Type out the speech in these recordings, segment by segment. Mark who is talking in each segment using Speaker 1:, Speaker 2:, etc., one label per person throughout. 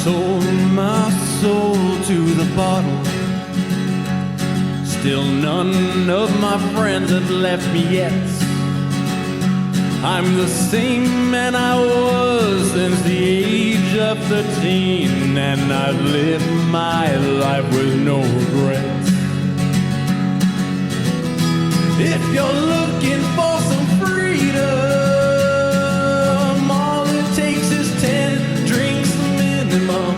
Speaker 1: sold my soul to the bottle. Still none of my friends have left me yet. I'm the same man I was since the age of 13, and I've lived my life with no regrets. If you're looking for some freedom, all it takes is 10 drinks minimum.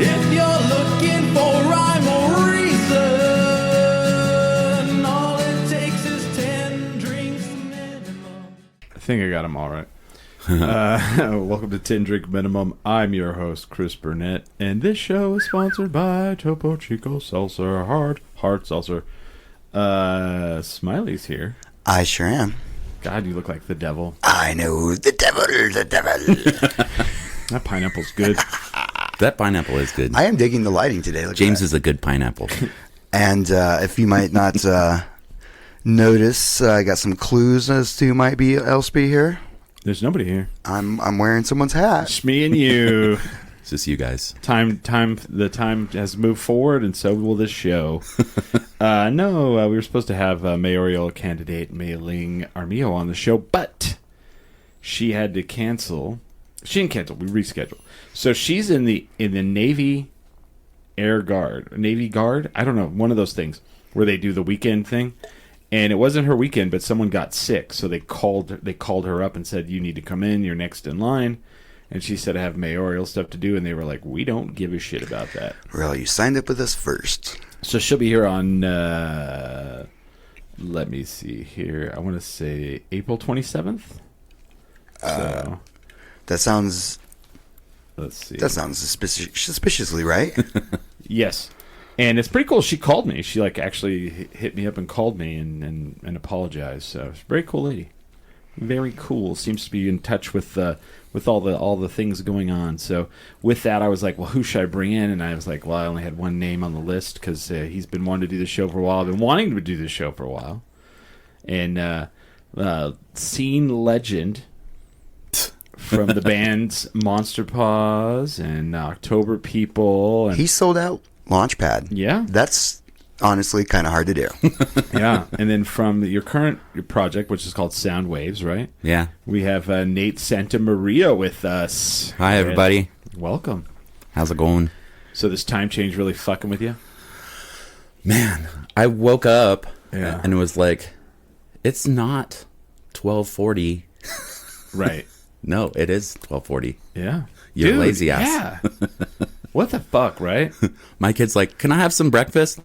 Speaker 1: If you're looking for rhyme or reason, all it takes is 10 drinks minimum. I think I got them all right. Welcome to 10 Drink Minimum. I'm your host, Chris Burnett, and this show is sponsored by Topo Chico Seltzer, Hard Seltzer. Smiley's here.
Speaker 2: I sure am.
Speaker 1: God, you look like the devil.
Speaker 2: I know the devil.
Speaker 1: That pineapple's good.
Speaker 3: That pineapple is good.
Speaker 2: I am digging the lighting today. Look
Speaker 3: James is a good pineapple.
Speaker 2: And if you might not notice, I got some clues as to who might be else be here.
Speaker 1: There's nobody here.
Speaker 2: I'm wearing someone's hat.
Speaker 1: It's me and you.
Speaker 3: It's just you guys.
Speaker 1: The time has moved forward, and so will this show. We were supposed to have mayoral candidate Mei-Ling Armijo on the show, but she had to cancel. She didn't cancel. We rescheduled. So she's in the Navy Air Guard, Navy Guard. I don't know, one of those things where they do the weekend thing. And it wasn't her weekend, but someone got sick, so they called her up and said, "You need to come in. You're next in line." And she said, "I have mayoral stuff to do," and they were like, "We don't give a shit about that."
Speaker 2: Well, you signed up with us first.
Speaker 1: So she'll be here on, let me see here. I want to say April 27th. So,
Speaker 2: That sounds.
Speaker 1: let's see.
Speaker 2: That sounds suspiciously right.
Speaker 1: Yes. And it's pretty cool. She called me. She actually hit me up and called me and apologized. So it's a very cool lady. Very cool. Seems to be in touch with all the things going on. So with that, I was like, well, who should I bring in? And I was like, well, I only had one name on the list because he's been wanting to do the show for a while. I've been wanting to do this show for a while. And scene legend from the bands Monster Paws and October People. And
Speaker 2: He sold out Launchpad.
Speaker 1: Yeah.
Speaker 2: That's honestly kind of hard to do.
Speaker 1: Yeah. And then from your current project, which is called Sound Waves, right?
Speaker 3: Yeah.
Speaker 1: We have Nate Santamaria with us.
Speaker 3: Hi, everybody.
Speaker 1: Welcome.
Speaker 3: How's it going?
Speaker 1: So this time change really fucking with you?
Speaker 3: Man, I woke up
Speaker 1: Yeah.
Speaker 3: and it was like, it's not 12:40.
Speaker 1: Right.
Speaker 3: No, it is 12:40.
Speaker 1: Yeah.
Speaker 3: You lazy ass.
Speaker 1: Yeah. What the fuck, right?
Speaker 3: My kid's like, "Can I have some breakfast?"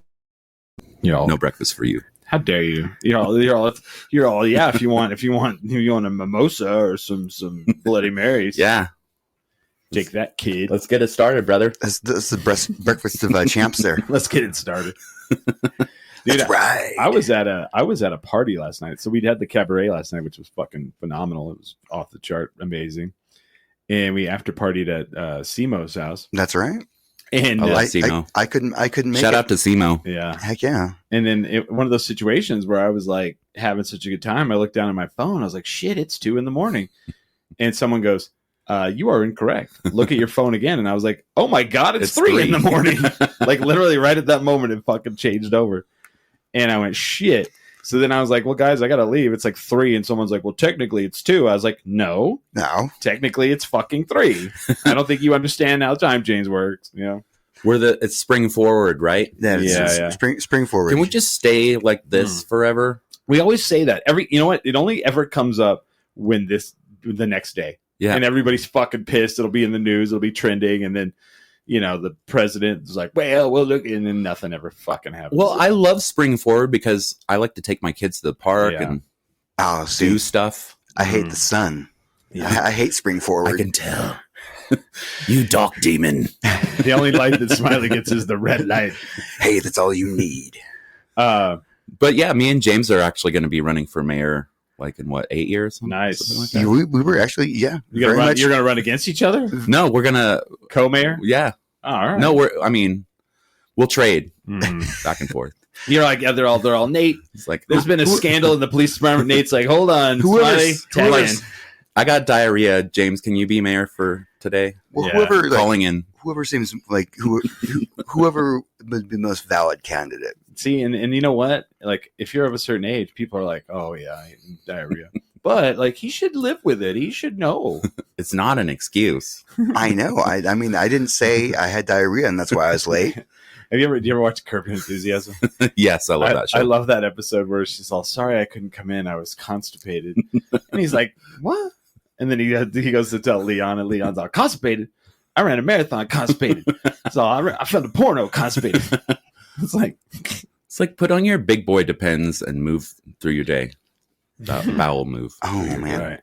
Speaker 1: Yo,
Speaker 3: No breakfast for you.
Speaker 1: how dare you? You're all yeah. If you want a mimosa or some Bloody Marys,
Speaker 3: Yeah.
Speaker 1: take that, kid.
Speaker 3: Let's get it started, brother.
Speaker 2: That's the breakfast of champs there.
Speaker 1: Let's get it started. Dude,
Speaker 2: That's right.
Speaker 1: I was at a party last night. So we'd had the cabaret last night, which was fucking phenomenal. It was off the chart, amazing. And we after partied at Simo's house.
Speaker 2: That's right.
Speaker 1: And
Speaker 3: I like Simo.
Speaker 2: I couldn't make
Speaker 3: Shout
Speaker 2: it.
Speaker 3: out to Simo.
Speaker 1: yeah.
Speaker 2: Heck yeah.
Speaker 1: And then one of those situations where I was like having such a good time, I looked down at my phone. I was like, shit, it's 2 a.m. And someone goes, you are incorrect. Look at your phone again. And I was like, oh my God, it's 3 a.m. Like literally right at that moment, it fucking changed over. And I went, shit. So then I was like, well, guys, I got to leave. It's like 3. And someone's like, well, technically it's 2. I was like, no, technically it's fucking 3. I don't think you understand how time change works. You know,
Speaker 3: It's spring forward, right?
Speaker 2: Yeah. Spring forward.
Speaker 3: Can we just stay like this forever?
Speaker 1: we always say that you know what? It only ever comes up when the next day.
Speaker 3: Yeah.
Speaker 1: And everybody's fucking pissed. It'll be in the news. It'll be trending. And then, the president is like, well, we'll look. And then nothing ever fucking happens.
Speaker 3: Well, I love spring forward because I like to take my kids to the park and do stuff.
Speaker 2: I hate the sun.
Speaker 1: Yeah.
Speaker 2: I hate spring forward.
Speaker 3: I can tell. You dark demon.
Speaker 1: The only light that Smiley gets is the red light.
Speaker 2: Hey, that's all you need.
Speaker 3: But yeah, me and James are actually going to be running for mayor, like in 8 years?
Speaker 1: Nice.
Speaker 3: Something like that.
Speaker 2: Yeah, we were actually,
Speaker 1: You're going to run against each other?
Speaker 3: No, we're gonna
Speaker 1: Co-mayor?
Speaker 3: Yeah.
Speaker 1: Oh, all right.
Speaker 3: No, we'll trade back and forth.
Speaker 1: You're like, yeah, they're all Nate.
Speaker 3: It's like
Speaker 1: There's been a scandal in the police department. Nate's like, hold on,
Speaker 2: Whoever's-
Speaker 1: Smiley, tag in.
Speaker 3: I got diarrhea. James, can you be mayor for today.
Speaker 2: Well,
Speaker 1: Yeah.
Speaker 3: Calling in.
Speaker 2: Whoever seems like whoever would be the most valid candidate.
Speaker 1: See, and you know what? Like, if you're of a certain age, people are like, "Oh yeah, diarrhea," but like, he should live with it. He should know.
Speaker 3: It's not an excuse.
Speaker 2: I know. I mean, I didn't say I had diarrhea, and that's why I was late.
Speaker 1: Do you ever watch Curb Your Enthusiasm?
Speaker 3: Yes, I love that show.
Speaker 1: I love that episode where she's all, "Sorry, I couldn't come in. I was constipated," and he's like, "What?" And then he goes to tell Leon, and Leon's all, "Constipated. I ran a marathon constipated. So I found a porno constipated." It's like
Speaker 3: put on your big boy Depends and move through your day. Bowel move.
Speaker 2: Oh man,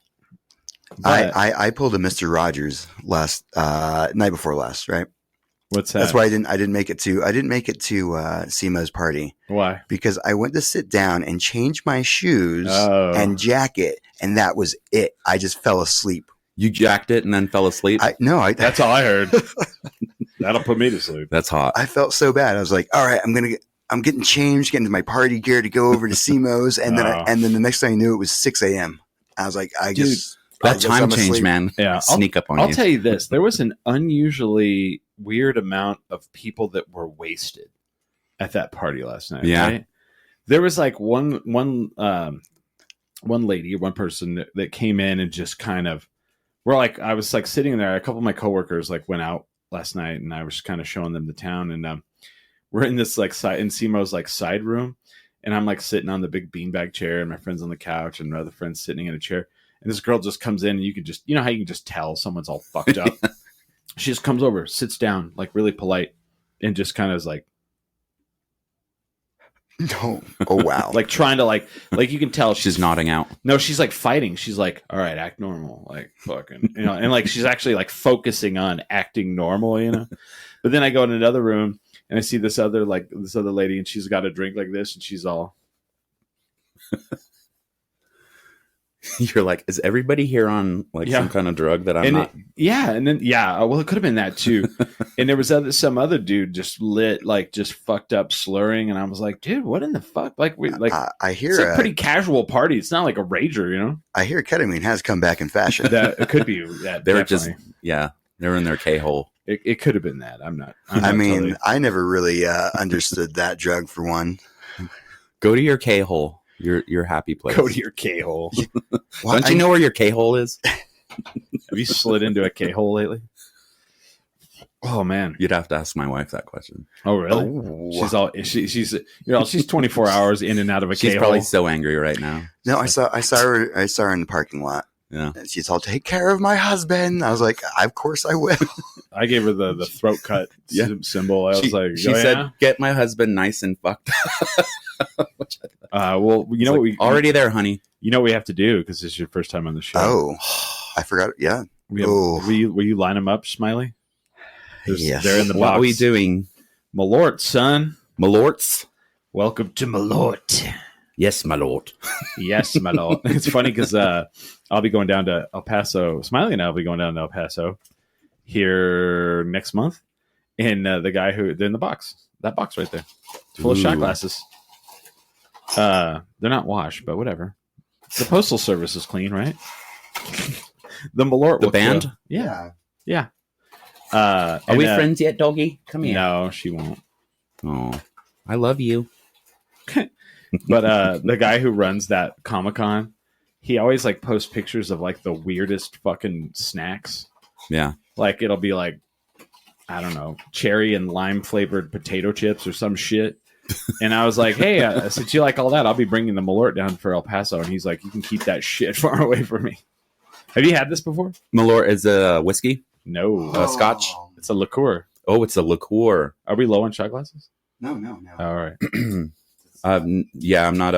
Speaker 1: right.
Speaker 2: I pulled a Mr. Rogers last night before last, right?
Speaker 1: What's that?
Speaker 2: That's why I didn't make it to Simo's party.
Speaker 1: Why?
Speaker 2: Because I went to sit down and change my shoes and jacket, and that was it. I just fell asleep.
Speaker 3: You jacked it and then fell asleep?
Speaker 1: That's all I heard. That'll put me to sleep.
Speaker 3: That's hot.
Speaker 2: I felt so bad. I was like, all right, I'm getting changed, getting my party gear to go over to Simo's, and then the next thing I knew, it was 6 a.m. I was like,
Speaker 3: that time change, man.
Speaker 1: Yeah,
Speaker 3: sneak up on you.
Speaker 1: I'll tell you this: there was an unusually weird amount of people that were wasted at that party last night.
Speaker 3: Yeah,
Speaker 1: right? There was like one lady, one person that came in and just kind of. I was like sitting there. A couple of my coworkers like went out last night, and I was kind of showing them the town, and we're in this like in Simo's like side room, and I'm like sitting on the big beanbag chair, and my friend's on the couch, and my other friend's sitting in a chair, and this girl just comes in, and you could just, you know how you can just tell someone's all fucked up. She just comes over, sits down, like really polite, and just kind of is like,
Speaker 2: oh wow,
Speaker 1: like trying to like you can tell
Speaker 3: she's nodding out.
Speaker 1: No, she's like fighting. She's like, all right, act normal, like fucking, you know, and like she's actually like focusing on acting normal, you know. But then I go in another room and I see this other lady, and she's got a drink like this, and she's all.
Speaker 3: You're like, is everybody here on like some kind of drug that I'm not?
Speaker 1: Well, it could have been that too. And there was some other dude just just fucked up, slurring, and I was like, dude, what in the fuck? I hear it's a pretty casual party. It's not like a rager, you know.
Speaker 2: I hear ketamine has come back in fashion.
Speaker 1: That it could be that.
Speaker 3: They're just they're in their K-hole.
Speaker 1: It could have been that. I'm not
Speaker 2: totally... I never really understood that drug for one.
Speaker 3: Go to your K-hole. Your happy place.
Speaker 1: Go to your K-hole.
Speaker 3: Don't you know where your K-hole is?
Speaker 1: Have you slid into a K-hole lately? Oh man,
Speaker 3: you'd have to ask my wife that question.
Speaker 1: Oh really? Oh. She's 24 hours in and out of a K-hole.
Speaker 3: She's probably so angry right now.
Speaker 2: No, I saw her in the parking lot.
Speaker 3: Yeah,
Speaker 2: and she's all, take care of my husband. I was like, of course I will.
Speaker 1: I gave her the throat cut symbol. I was like,
Speaker 3: she said, get my husband nice and fucked up.
Speaker 1: Well, you know what we
Speaker 3: already there, honey.
Speaker 1: You know what we have to do because this is your first time on the show.
Speaker 2: Oh, I forgot. Yeah.
Speaker 1: Will you line them up, Smiley?
Speaker 2: Yes.
Speaker 1: They're in the box.
Speaker 3: What are we doing?
Speaker 1: Malort, son.
Speaker 3: Malorts.
Speaker 1: Welcome to Malort.
Speaker 3: Yes, my lord.
Speaker 1: Yes, my lord. It's funny because I'll be going down to El Paso. Smiley and I will be going down to El Paso here next month. And the guy they're in the box. That box right there. It's full of shot glasses. They're not washed, but whatever. The postal service is clean, right? The Malort.
Speaker 3: The band?
Speaker 1: Yeah.
Speaker 3: Are we friends yet, doggy? Come here.
Speaker 1: No, she won't.
Speaker 3: Oh, I love you.
Speaker 1: But the guy who runs that Comic-Con, he always like posts pictures of like the weirdest fucking snacks.
Speaker 3: Yeah.
Speaker 1: Like it'll be like, I don't know, cherry and lime flavored potato chips or some shit. And I was like, hey, since you like all that, I'll be bringing the Malort down for El Paso. And he's like, you can keep that shit far away from me. Have you had this before?
Speaker 3: Malort is a whiskey?
Speaker 1: No.
Speaker 3: Scotch?
Speaker 1: It's a liqueur.
Speaker 3: Oh, it's a liqueur.
Speaker 1: Are we low on shot glasses?
Speaker 2: No.
Speaker 1: All right.
Speaker 3: Yeah, I'm not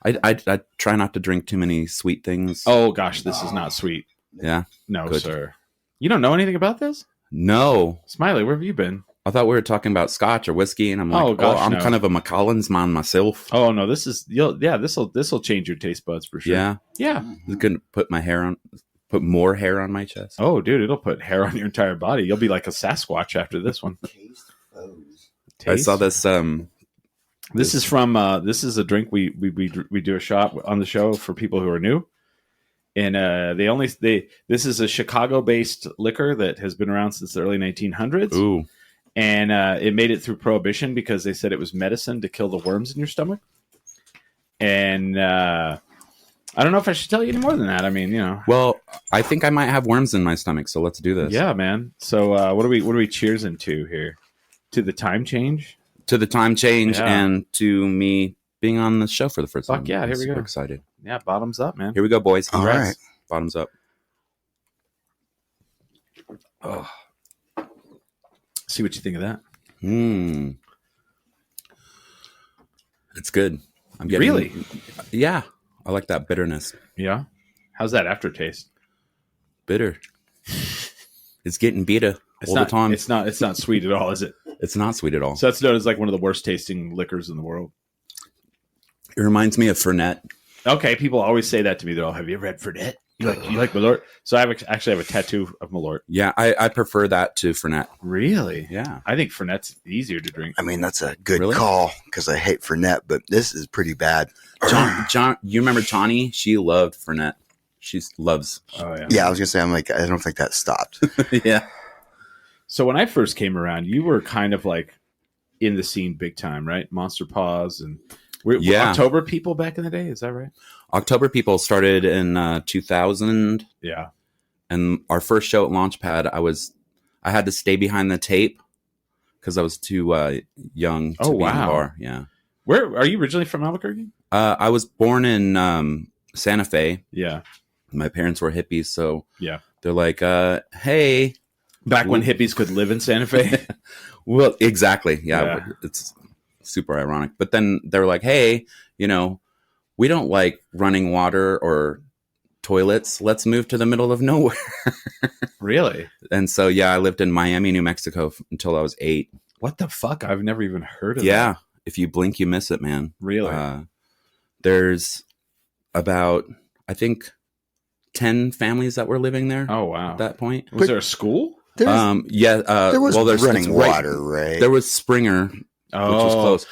Speaker 3: I try not to drink too many sweet things.
Speaker 1: Oh gosh, this is not sweet.
Speaker 3: Yeah.
Speaker 1: No,
Speaker 3: Good.
Speaker 1: sir. You don't know anything about this?
Speaker 3: No.
Speaker 1: Smiley, where have you been?
Speaker 3: I thought we were talking about scotch or whiskey, and I'm like, I'm kind of a Macallan's man myself.
Speaker 1: Oh no, this will change your taste buds for sure.
Speaker 3: Yeah. It's gonna put more hair on my chest.
Speaker 1: Oh, dude, it'll put hair on your entire body. You'll be like a Sasquatch after this one.
Speaker 3: I saw this.
Speaker 1: This is from. This is a drink we do a shot on the show for people who are new, And this is a Chicago-based liquor that has been around since the early 1900s.
Speaker 3: Ooh.
Speaker 1: And it made it through Prohibition because they said it was medicine to kill the worms in your stomach. And I don't know if I should tell you any more than that. I mean,
Speaker 3: Well, I think I might have worms in my stomach, so let's do this.
Speaker 1: Yeah, man. So what are we cheersing to here? To the time change?
Speaker 3: To the time change and to me being on the show for the first time.
Speaker 1: Fuck yeah, here we go.
Speaker 3: Super excited.
Speaker 1: Yeah, bottoms up, man.
Speaker 3: Here we go, boys.
Speaker 2: Congrats. All right.
Speaker 3: Bottoms up.
Speaker 1: Oh. See what you think of that.
Speaker 3: It's good. I'm getting
Speaker 1: really.
Speaker 3: Yeah, I like that bitterness.
Speaker 1: Yeah. How's that aftertaste?
Speaker 3: Bitter. It's getting bitter all the time.
Speaker 1: It's not sweet at all, is it?
Speaker 3: It's not sweet at all.
Speaker 1: So that's known as like one of the worst tasting liquors in the world.
Speaker 3: It reminds me of Fernet.
Speaker 1: Okay, people always say that to me. They're all, "Have you ever had Fernet? You like Malort?" So I actually have a tattoo of Malort.
Speaker 3: Yeah, I prefer that to Fernet.
Speaker 1: Really?
Speaker 3: Yeah.
Speaker 1: I think Fernet's easier to drink.
Speaker 2: I mean, that's a good call because I hate Fernet, but this is pretty bad.
Speaker 3: John, you remember Johnny? She loved Fernet. She loves.
Speaker 2: Oh yeah. Yeah, I was gonna say. I'm like, I don't think that stopped.
Speaker 3: Yeah.
Speaker 1: So when I first came around, you were kind of like in the scene big time, right? Monster Paws and were October people back in the day. Is that right?
Speaker 3: October people started in 2000.
Speaker 1: Yeah.
Speaker 3: And our first show at Launchpad, I had to stay behind the tape because I was too young to be in the bar. Yeah.
Speaker 1: Where are you originally from? Albuquerque?
Speaker 3: I was born in Santa Fe.
Speaker 1: Yeah.
Speaker 3: My parents were hippies, so they're like, "Hey."
Speaker 1: Back when hippies could live in Santa Fe?
Speaker 3: Well, exactly. Yeah, it's super ironic. But then they're like, "Hey, we don't like running water or toilets. Let's move to the middle of nowhere."
Speaker 1: Really?
Speaker 3: And so, I lived in Miami, New Mexico until I was 8.
Speaker 1: What the fuck? I've never even heard of that.
Speaker 3: Yeah. If you blink, you miss it, man.
Speaker 1: Really?
Speaker 3: There's about, I think, 10 families that were living there.
Speaker 1: Oh, wow.
Speaker 3: At that point.
Speaker 1: Was there a school?
Speaker 2: There was running water, right?
Speaker 3: There was Springer, which was close.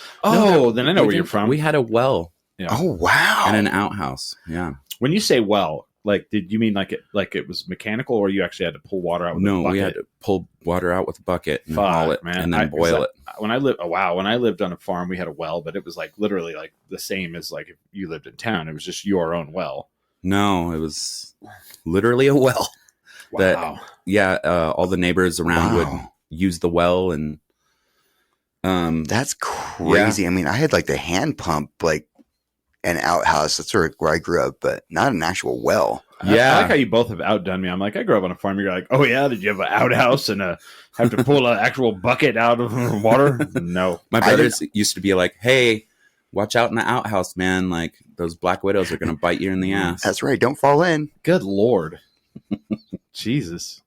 Speaker 1: Then I know where you're from.
Speaker 3: We had a well.
Speaker 1: Yeah.
Speaker 2: Oh, wow.
Speaker 3: And an outhouse. Yeah.
Speaker 1: When you say well, like, did you mean like it was mechanical, or you actually had to pull water out with a bucket?
Speaker 3: No, we had to pull water out with a bucket and haul it, man. And then boil it.
Speaker 1: When I lived on a farm, we had a well, but it was like literally like the same as like if you lived in town. It was just your own well.
Speaker 3: No, it was literally a well.
Speaker 1: Wow.
Speaker 3: All the neighbors around would use the well, and
Speaker 2: that's crazy. Yeah. I mean, I had like the hand pump, like an outhouse. That's where I grew up, but not an actual well.
Speaker 1: Yeah, I like how you both have outdone me. I'm like, I grew up on a farm. You're like, oh yeah, did you have an outhouse and have to pull an actual bucket out of water? No,
Speaker 3: my brothers used to be like, hey, watch out in the outhouse, man. Like those black widows are going to bite you in the ass.
Speaker 2: That's right. Don't fall in.
Speaker 1: Good Lord. Jesus.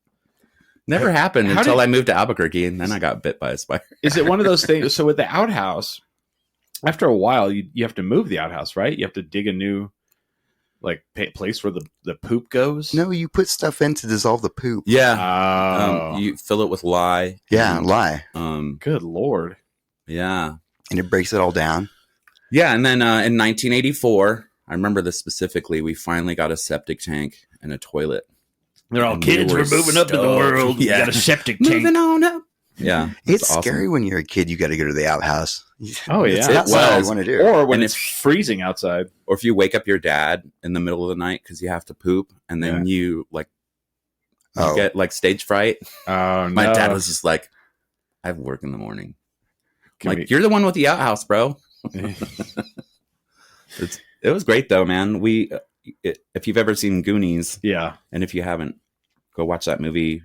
Speaker 3: Never happened until I moved to Albuquerque, and then I got bit by a spider.
Speaker 1: Is it one of those things? So with the outhouse, after a while, you have to move the outhouse, right? You have to dig a new place where the poop goes.
Speaker 2: No, you put stuff in to dissolve the poop.
Speaker 3: Yeah. You fill it with lye.
Speaker 2: Yeah, lye.
Speaker 1: Good Lord.
Speaker 3: Yeah.
Speaker 2: And it breaks it all down.
Speaker 3: Yeah, and then in 1984, I remember this specifically, we finally got a septic tank and a toilet.
Speaker 1: They're all kids. We're moving up in the world. Yeah. We got a septic tank.
Speaker 3: Moving on up. Yeah.
Speaker 2: It's scary when you're a kid. You got to go to the outhouse.
Speaker 1: Oh, yeah.
Speaker 2: That's what I want to do.
Speaker 1: Or when it's freezing outside.
Speaker 3: Or if you wake up your dad in the middle of the night because you have to poop, and then you get like stage fright.
Speaker 1: Oh, no.
Speaker 3: My dad was just like, I have work in the morning. You're the one with the outhouse, bro. It was great though, man. If you've ever seen Goonies, and if you haven't, go watch that movie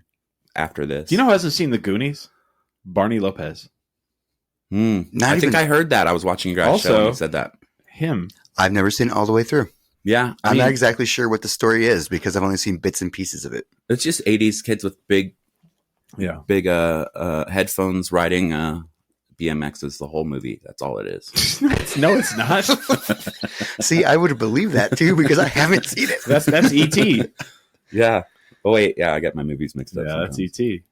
Speaker 3: after this.
Speaker 1: Do you know who hasn't seen the Goonies? Barney Lopez.
Speaker 3: I think I heard that. I was watching your guys' show and you said that.
Speaker 1: Him.
Speaker 2: I've never seen it all the way through.
Speaker 3: Yeah.
Speaker 2: I'm not exactly sure what the story is because I've only seen bits and pieces of it.
Speaker 3: It's just 80s kids with big headphones riding BMX is the whole movie. That's all it is.
Speaker 1: No, it's not.
Speaker 2: See, I would have believed that too because I haven't seen it.
Speaker 1: That's E.T.
Speaker 3: Yeah. Oh wait, yeah, I get my movies mixed up.
Speaker 1: Yeah, that's E.T.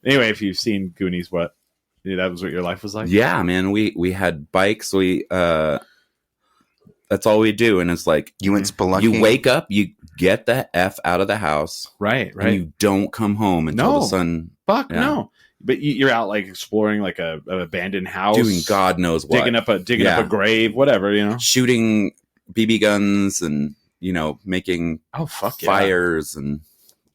Speaker 1: Anyway, if you've seen Goonies, that was what your life was like?
Speaker 3: Yeah, man. We had bikes. That's all we do. And it's like,
Speaker 2: You went spelunking.
Speaker 3: you wake up, you get the F out of the house.
Speaker 1: Right.
Speaker 3: And you don't come home until the sun.
Speaker 1: Fuck
Speaker 3: Yeah.
Speaker 1: no. But you're out like exploring like an abandoned house.
Speaker 3: Doing God knows what.
Speaker 1: Digging up a grave, whatever, you know.
Speaker 3: Shooting BB guns and, making fires. And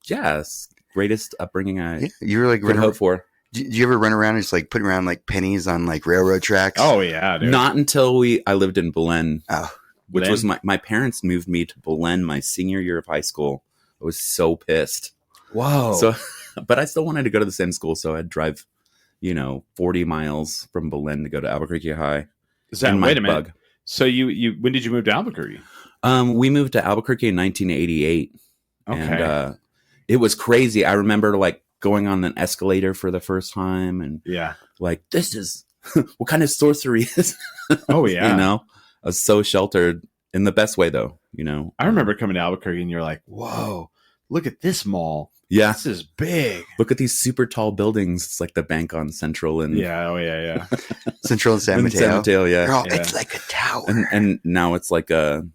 Speaker 3: it's greatest upbringing I
Speaker 2: you were like
Speaker 3: could hope for.
Speaker 2: Did you ever run around and just like putting around like pennies on like railroad tracks?
Speaker 1: Oh yeah, dude.
Speaker 3: Not until I lived in Belen.
Speaker 2: Oh.
Speaker 3: Which was my parents moved me to Belen my senior year of high school. I was so pissed.
Speaker 1: Whoa.
Speaker 3: So, but I still wanted to go to the same school, so I'd drive, 40 miles from Belen to go to Albuquerque High.
Speaker 1: Wait a minute. So you when did you move to Albuquerque?
Speaker 3: We moved to Albuquerque in 1988.
Speaker 1: Okay.
Speaker 3: And it was crazy. I remember like going on an escalator for the first time and like, this is what kind of sorcery is
Speaker 1: Oh yeah.
Speaker 3: I was so sheltered in the best way though,
Speaker 1: I remember coming to Albuquerque and you're like, whoa, look at this mall.
Speaker 3: Yeah.
Speaker 1: This is big.
Speaker 3: Look at these super tall buildings. It's like the bank on Central and
Speaker 1: yeah.
Speaker 2: Central and San Mateo.
Speaker 3: San Mateo, yeah.
Speaker 2: Girl, it's like a tower.
Speaker 3: And now it's like a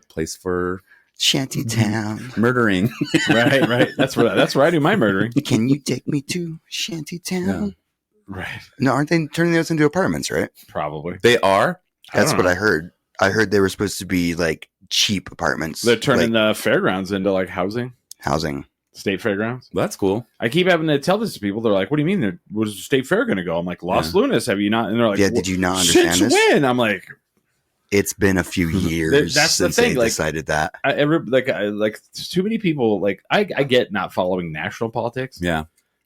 Speaker 3: place for
Speaker 2: shanty town.
Speaker 3: Murdering.
Speaker 1: Right. That's where I do my murdering.
Speaker 2: Can you take me to shanty town?
Speaker 3: Yeah.
Speaker 1: Right.
Speaker 2: No, aren't they turning those into apartments, right?
Speaker 1: Probably.
Speaker 3: They are?
Speaker 2: That's what I heard. I heard they were supposed to be like cheap apartments.
Speaker 1: They're turning the fairgrounds into like housing. State fairgrounds.
Speaker 3: That's cool.
Speaker 1: I keep having to tell this to people. They're like, what do you mean? Where's the state fair going to go? I'm like, Los Lunas. Have you not? And they're like,
Speaker 2: did you not understand
Speaker 1: since
Speaker 2: this?
Speaker 1: when? I'm like,
Speaker 2: it's been a few years
Speaker 1: That's the
Speaker 2: since
Speaker 1: thing,
Speaker 2: they
Speaker 1: like,
Speaker 2: decided that.
Speaker 1: Too many people. Like, I get not following national politics.
Speaker 3: Yeah.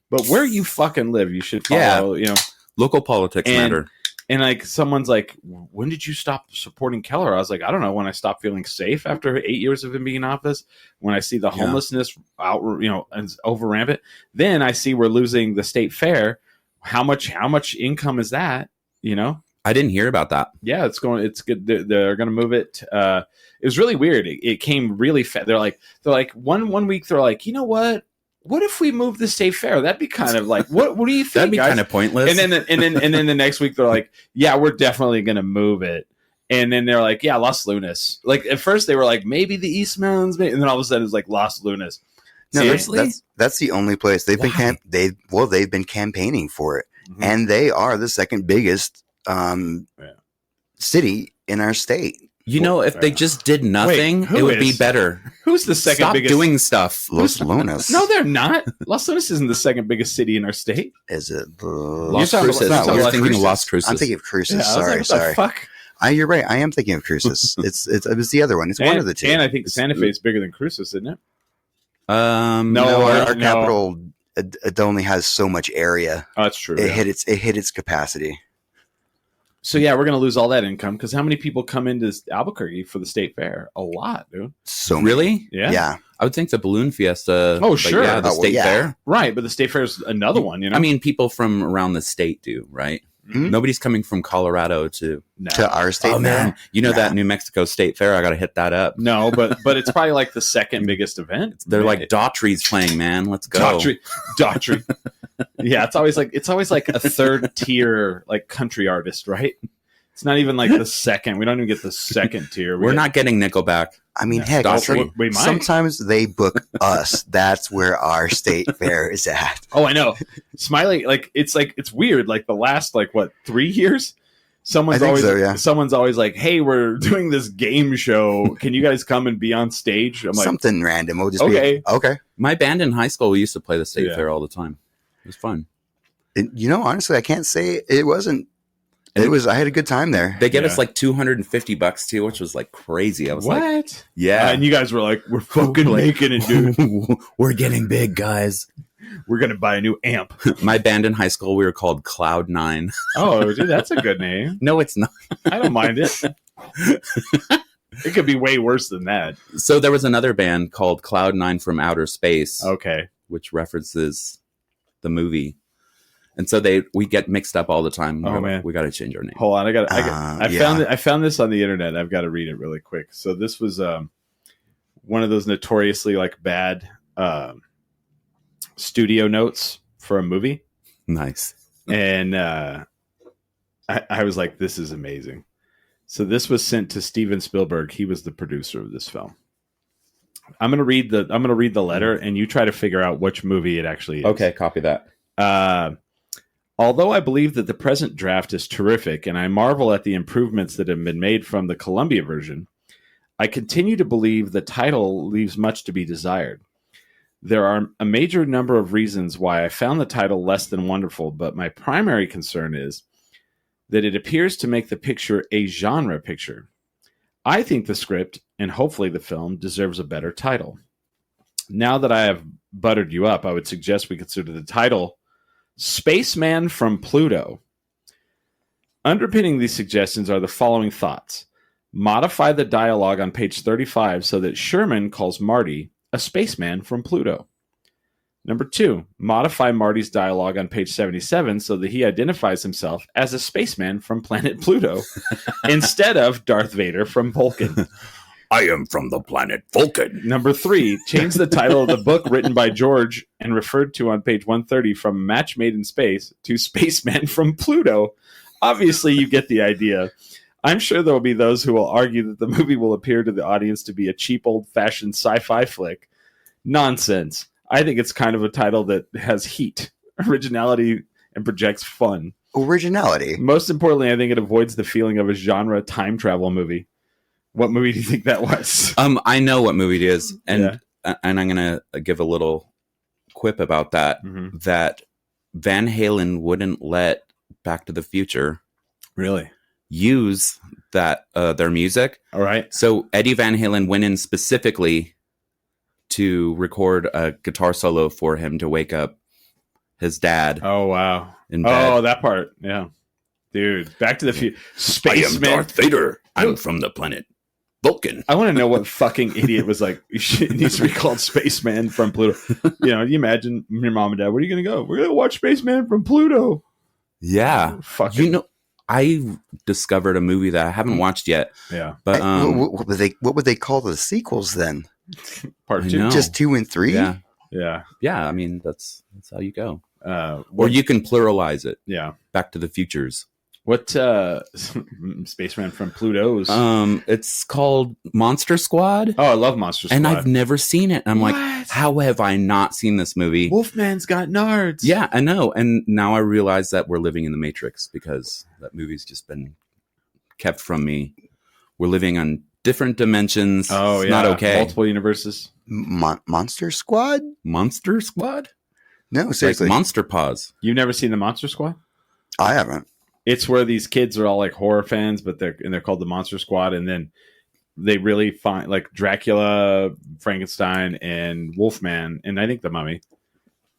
Speaker 1: But where you fucking live, you should follow,
Speaker 3: Local politics matter.
Speaker 1: And like someone's like, when did you stop supporting Keller? I was like, I don't know, when I stopped feeling safe after 8 years of him being in office, when I see the homelessness out, and over rampant, then I see we're losing the state fair. How much income is that?
Speaker 3: I didn't hear about that.
Speaker 1: Yeah, it's good. They're going to move it. It was really weird. It came really fast. They're like one week they're like, you know what if we move the state fair? That'd be kind of like, what do you think?
Speaker 3: That'd be
Speaker 1: guys?
Speaker 3: kind of pointless.
Speaker 1: And then the next week they're like, yeah, we're definitely going to move it. And then they're like, yeah, Los Lunas. Like at first they were like, maybe the East Mountains, and then all of a sudden it's like Los Lunas.
Speaker 2: No,
Speaker 3: seriously,
Speaker 2: that's the only place they've been campaigning for it, and they are the second biggest city in our state.
Speaker 3: if they just did nothing, it would be better.
Speaker 1: Who's the second
Speaker 3: Stop
Speaker 1: biggest?
Speaker 3: doing stuff.
Speaker 2: Los Lunas.
Speaker 1: No, they're not. Los Lunas isn't the second biggest city in our state.
Speaker 2: Is it?
Speaker 3: Las
Speaker 1: talking
Speaker 3: Cruces.
Speaker 1: about-
Speaker 3: You're
Speaker 1: Las
Speaker 3: thinking of
Speaker 2: Cruces.
Speaker 3: Las Cruces.
Speaker 2: I'm thinking of Cruces.
Speaker 1: Yeah, I was like, what
Speaker 2: sorry.
Speaker 1: the fuck?
Speaker 2: You're right. I am thinking of Cruces. it was the other one. It's one of the two.
Speaker 1: And I think Santa Fe is bigger than Cruces, isn't it?
Speaker 2: No, our
Speaker 1: no.
Speaker 2: capital it only has so much area.
Speaker 1: Oh, that's true.
Speaker 2: It hit its capacity.
Speaker 1: So yeah, we're gonna lose all that income because how many people come into Albuquerque for the state fair? A lot, dude.
Speaker 2: So
Speaker 3: really?
Speaker 2: Yeah.
Speaker 3: I would think the balloon fiesta.
Speaker 1: Oh, sure.
Speaker 3: Yeah, the state fair.
Speaker 1: Right, but the state fair is another one.
Speaker 3: I mean, people from around the state do, right?
Speaker 2: Mm-hmm.
Speaker 3: Nobody's coming from Colorado to
Speaker 2: our state.
Speaker 3: Oh man, that New Mexico State Fair. I got to hit that up.
Speaker 1: No, but it's probably like the second biggest event.
Speaker 3: They're like Daughtry's playing, man. Let's go.
Speaker 1: Daughtry. Yeah, it's always like a third tier like country artist, right? It's not even like the second. We don't even get the second tier.
Speaker 3: We're not getting Nickelback.
Speaker 2: I mean, heck,
Speaker 1: we might.
Speaker 2: Sometimes they book us. That's where our state fair is at.
Speaker 1: Oh, I know. Smiley, it's weird. Like the last 3 years, someone's always like, "Hey, we're doing this game show. Can you guys come and be on stage?" I'm like,
Speaker 2: something random. We'll just
Speaker 1: okay.
Speaker 2: Okay.
Speaker 3: My band in high school, we used to play the state fair all the time. It was fun.
Speaker 2: Honestly, I can't say it wasn't. It was. I had a good time there.
Speaker 3: They gave us like $250 too, which was like crazy. I was
Speaker 1: what?
Speaker 3: Like, yeah.
Speaker 1: And you guys were like, "We're fucking making it, dude.
Speaker 3: We're getting big, guys.
Speaker 1: We're gonna buy a new amp."
Speaker 3: My band in high school, we were called Cloud 9.
Speaker 1: Oh, dude, that's a good name.
Speaker 3: No, it's not.
Speaker 1: I don't mind it. It could be way worse than that.
Speaker 3: So there was another band called Cloud 9 from Outer Space.
Speaker 1: Okay.
Speaker 3: Which references the movie. And so we get mixed up all the time.
Speaker 1: Man,
Speaker 3: we got to change our name.
Speaker 1: Hold on, I found this on the internet. I've got to read it really quick. So this was one of those notoriously bad studio notes for a movie.
Speaker 3: Nice.
Speaker 1: And I was like, this is amazing. So this was sent to Steven Spielberg. He was the producer of this film. I'm gonna read the letter, and you try to figure out which movie it actually is.
Speaker 3: Okay, copy that.
Speaker 1: Although I believe that the present draft is terrific, and I marvel at the improvements that have been made from the Columbia version, I continue to believe the title leaves much to be desired. There are a major number of reasons why I found the title less than wonderful, but my primary concern is that it appears to make the picture a genre picture. I think the script, and hopefully the film, deserves a better title. Now that I have buttered you up, I would suggest we consider the title Spaceman from Pluto. Underpinning these suggestions are the following thoughts. Modify the dialogue on page 35 so that Sherman calls Marty a spaceman from Pluto. Number 2, modify Marty's dialogue on page 77 so that he identifies himself as a spaceman from planet Pluto instead of Darth Vader from Vulcan.
Speaker 3: I am from the planet Vulcan.
Speaker 1: Number 3, change the title of the book written by George and referred to on page 130 from Match Made in Space to Spaceman from Pluto. Obviously, you get the idea. I'm sure there will be those who will argue that the movie will appear to the audience to be a cheap, old-fashioned sci-fi flick. Nonsense. I think it's kind of a title that has heat, originality, and projects fun.
Speaker 2: Originality.
Speaker 1: Most importantly, I think it avoids the feeling of a genre time travel movie. What movie do you think that was?
Speaker 3: I know what movie it is, and I'm gonna give a little quip about that.
Speaker 1: Mm-hmm.
Speaker 3: That Van Halen wouldn't let Back to the Future
Speaker 1: Really
Speaker 3: use that their music.
Speaker 1: All right.
Speaker 3: So Eddie Van Halen went in specifically to record a guitar solo for him to wake up his dad.
Speaker 1: Oh wow.
Speaker 3: In bed.
Speaker 1: Oh, that part. Yeah, dude. Back to the Future. Spaceman.
Speaker 3: I am Darth Vader. I'm from the planet Vulcan.
Speaker 1: I want to know what fucking idiot was like. It needs to be called Spaceman from Pluto. You imagine your mom and dad. Where are you going to go? We're going to watch Spaceman from Pluto.
Speaker 3: Yeah.
Speaker 1: Fucking.
Speaker 3: I discovered a movie that I haven't watched yet.
Speaker 1: Yeah.
Speaker 3: But
Speaker 2: what would they call the sequels then?
Speaker 1: Part 2.
Speaker 2: Just 2 and 3?
Speaker 3: Yeah.
Speaker 1: Yeah.
Speaker 3: Yeah. I mean, that's how you go.
Speaker 1: Or
Speaker 3: or you can pluralize it.
Speaker 1: Yeah.
Speaker 3: Back to the Futures.
Speaker 1: What Spaceman from Pluto's?
Speaker 3: It's called Monster Squad.
Speaker 1: Oh, I love Monster Squad.
Speaker 3: And I've never seen it. I'm
Speaker 1: What?
Speaker 3: like, how have I not seen this movie?
Speaker 1: Wolfman's got nards.
Speaker 3: Yeah, I know. And now I realize that we're living in the Matrix because that movie's just been kept from me. We're living on different dimensions.
Speaker 1: Oh,
Speaker 3: it's
Speaker 1: yeah.
Speaker 3: not okay.
Speaker 1: Multiple universes.
Speaker 2: Monster Squad?
Speaker 3: Monster Squad?
Speaker 2: No, seriously.
Speaker 3: Like Monster Paws.
Speaker 1: You've never seen the Monster Squad?
Speaker 2: I haven't.
Speaker 1: It's where these kids are all like horror fans, but they're called the Monster Squad, and then they really find like Dracula, Frankenstein, and Wolfman, and I think the Mummy.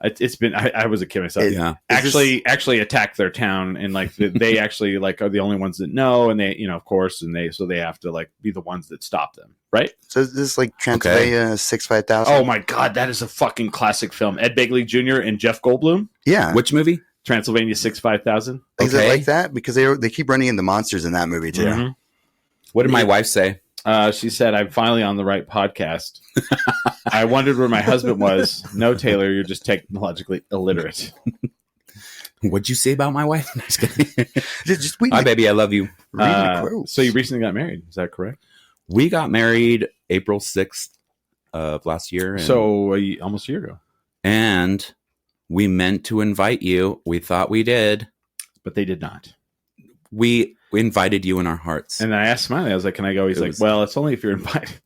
Speaker 1: It's been I was a kid myself. Actually attack their town, and like they actually like are the only ones that know, and they of course, and they have to like be the ones that stop them, right?
Speaker 2: So is this like Transylvania 65000?
Speaker 1: Oh my god, that is a fucking classic film. Ed Begley Jr. and Jeff Goldblum.
Speaker 2: Yeah.
Speaker 3: Which movie?
Speaker 1: Transylvania 65000.
Speaker 2: Is it like that? Because they keep running into monsters in that movie too.
Speaker 1: Mm-hmm.
Speaker 3: What did my wife say?
Speaker 1: She said, I'm finally on the right podcast. I wondered where my husband was. No, Taylor, you're just technologically illiterate.
Speaker 3: What'd you say about my wife? No, just kidding.
Speaker 2: Just read
Speaker 3: Hi, baby. I love you.
Speaker 2: the quotes.
Speaker 1: So you recently got married. Is that correct?
Speaker 3: We got married April 6th of last year.
Speaker 1: So almost a year ago.
Speaker 3: And we meant to invite you. We thought we did.
Speaker 1: But they did not.
Speaker 3: We invited you in our hearts.
Speaker 1: And I asked Smiley, I was like, can I go? He's like, well, it's only if you're invited.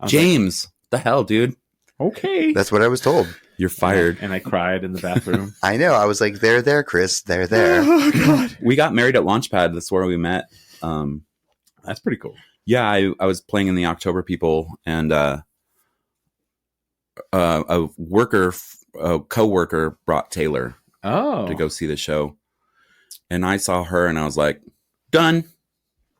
Speaker 3: James, the hell, dude?
Speaker 1: Okay.
Speaker 2: That's what I was told.
Speaker 3: You're fired.
Speaker 1: And I cried in the bathroom.
Speaker 2: I know. I was like, they're there, Chris. They're there.
Speaker 1: Oh, God.
Speaker 3: We got married at Launchpad. That's where we met.
Speaker 1: That's pretty cool.
Speaker 3: Yeah, I was playing in the October People, and a coworker brought Taylor to go see the show. And I saw her, and I was like, done.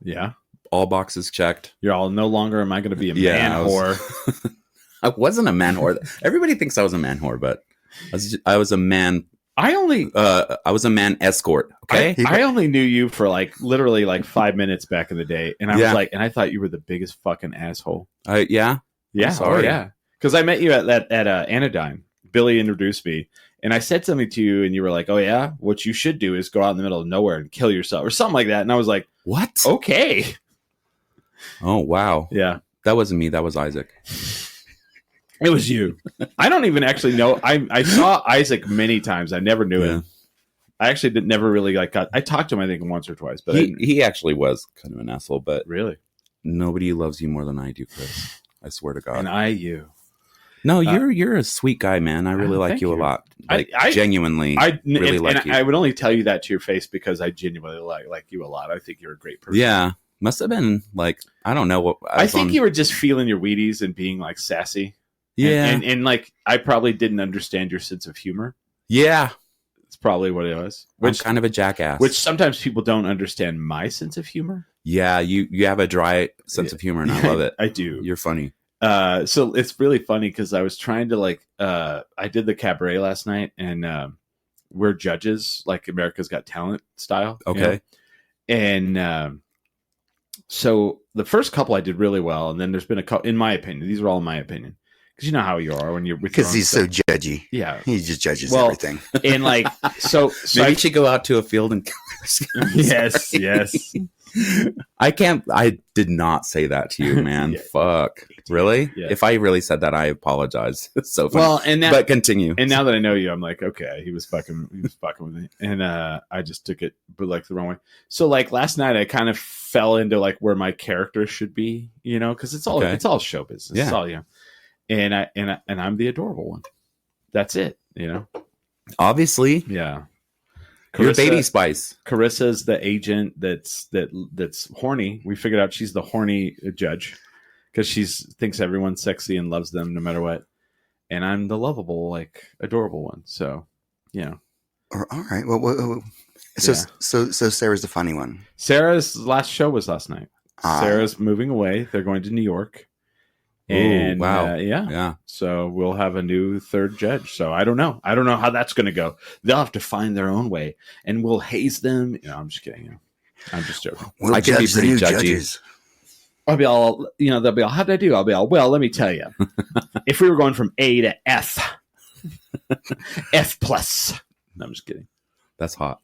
Speaker 1: Yeah.
Speaker 3: All boxes checked.
Speaker 1: You're all, no longer am I going to be a man whore.
Speaker 3: I wasn't a man whore. Everybody thinks I was a man whore, but I was a man. I was a man escort. Okay.
Speaker 1: I only knew you for like literally like 5 minutes back in the day. And I was like, and I thought you were the biggest fucking asshole.
Speaker 3: Yeah.
Speaker 1: Yeah.
Speaker 3: Sorry.
Speaker 1: Oh, yeah. Because I met you at Anodyne. Billy introduced me. And I said something to you, and you were like, oh, yeah? What you should do is go out in the middle of nowhere and kill yourself or something like that. And I was like,
Speaker 3: What?
Speaker 1: Okay.
Speaker 3: Oh, wow.
Speaker 1: Yeah.
Speaker 3: That wasn't me. That was Isaac.
Speaker 1: It was you. I don't even actually know. I saw Isaac many times. I never knew him. I actually never really I talked to him, I think, once or twice. But
Speaker 3: he actually was kind of an asshole. But
Speaker 1: really,
Speaker 3: nobody loves you more than I do, Chris. I swear to God.
Speaker 1: And you.
Speaker 3: No, you're a sweet guy, man. I really like you a lot. Like, I genuinely, really like you.
Speaker 1: I would only tell you that to your face because I genuinely like you a lot. I think you're a great person.
Speaker 3: Yeah, must have been like, I don't know what.
Speaker 1: I think you were just feeling your Wheaties and being like sassy.
Speaker 3: Yeah,
Speaker 1: and like I probably didn't understand your sense of humor.
Speaker 3: Yeah,
Speaker 1: it's probably what it was.
Speaker 3: I'm kind of a jackass.
Speaker 1: Which sometimes people don't understand my sense of humor.
Speaker 3: Yeah, you have a dry sense of humor, and I love it.
Speaker 1: I do.
Speaker 3: You're funny.
Speaker 1: So it's really funny because I was trying to I did the cabaret last night, and we're judges, like America's Got Talent style.
Speaker 3: Okay.
Speaker 1: And so the first couple I did really well, and then there's been a couple, in my opinion, these are all in my opinion, because you know how you are when you're with
Speaker 2: because he's
Speaker 1: stuff.
Speaker 2: So judgy.
Speaker 1: Yeah,
Speaker 2: he just judges everything.
Speaker 1: And like so
Speaker 3: maybe you should go out to a field and
Speaker 1: yes.
Speaker 3: I did not say that to you, man. Yeah. Fuck. Really? Yeah. If I really said that, I apologize. It's so funny.
Speaker 1: Well, and
Speaker 3: but continue.
Speaker 1: And now that I know you, I'm like, okay, he was fucking with me. And I just took it but like the wrong way. So like last night I kind of fell into like where my character should be, you know, because it's all show business. Yeah. It's all and I'm the adorable one. That's it, you know.
Speaker 3: Obviously.
Speaker 1: Yeah.
Speaker 3: You're Baby Spice.
Speaker 1: Carissa's the agent that's horny. We figured out she's the horny judge because she thinks everyone's sexy and loves them no matter what. And I'm the lovable, like adorable one. So, you know.
Speaker 2: All right. Well, so Sarah's the funny one.
Speaker 1: Sarah's last show was last night. Sarah's moving away. They're going to New York. And
Speaker 3: wow.
Speaker 1: Yeah. So we'll have a new third judge. So I don't know how that's going to go. They'll have to find their own way, and we'll haze them. You know, I'm just kidding. You know. I'm just joking.
Speaker 2: I can be pretty judgy.
Speaker 1: I'll be all, you know, they'll be all, how'd I do? I'll be all, well, let me tell you, if we were going from A to F, F plus. No, I'm just kidding.
Speaker 3: That's hot.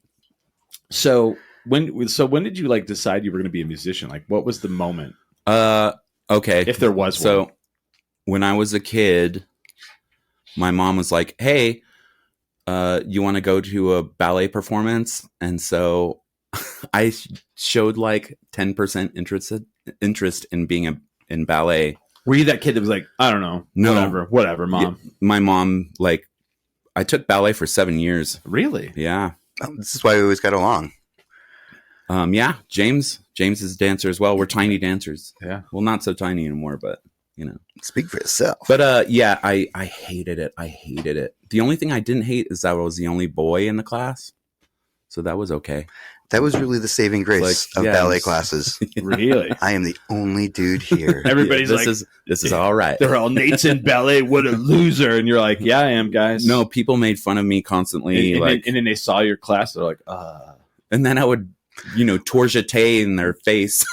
Speaker 1: So when did you like decide you were going to be a musician? Like, what was the moment?
Speaker 3: Okay.
Speaker 1: If there was one.
Speaker 3: So when I was a kid, my mom was like, hey, you want to go to a ballet performance? And so I showed like 10% interest in being in ballet.
Speaker 1: Were you that kid that was like, I don't know, whatever, mom?
Speaker 3: Yeah, my mom, like, I took ballet for 7 years.
Speaker 1: Really?
Speaker 3: Yeah.
Speaker 2: Oh, this is why we always got along.
Speaker 3: Yeah, James is a dancer as well. We're tiny dancers.
Speaker 1: Yeah.
Speaker 3: Well, not so tiny anymore, but you know.
Speaker 2: Speak for yourself.
Speaker 3: But yeah, I hated it. I hated it. The only thing I didn't hate is that I was the only boy in the class. So that was okay.
Speaker 2: That was really the saving grace of ballet classes.
Speaker 1: Really?
Speaker 2: I am the only dude here.
Speaker 1: Everybody's
Speaker 3: this is all right.
Speaker 1: They're all, Nate's in ballet. What a loser. And you're like, yeah, I am, guys.
Speaker 3: No, people made fun of me constantly.
Speaker 1: And then they saw your class. They're like,
Speaker 3: And then I would, tourgette in their face.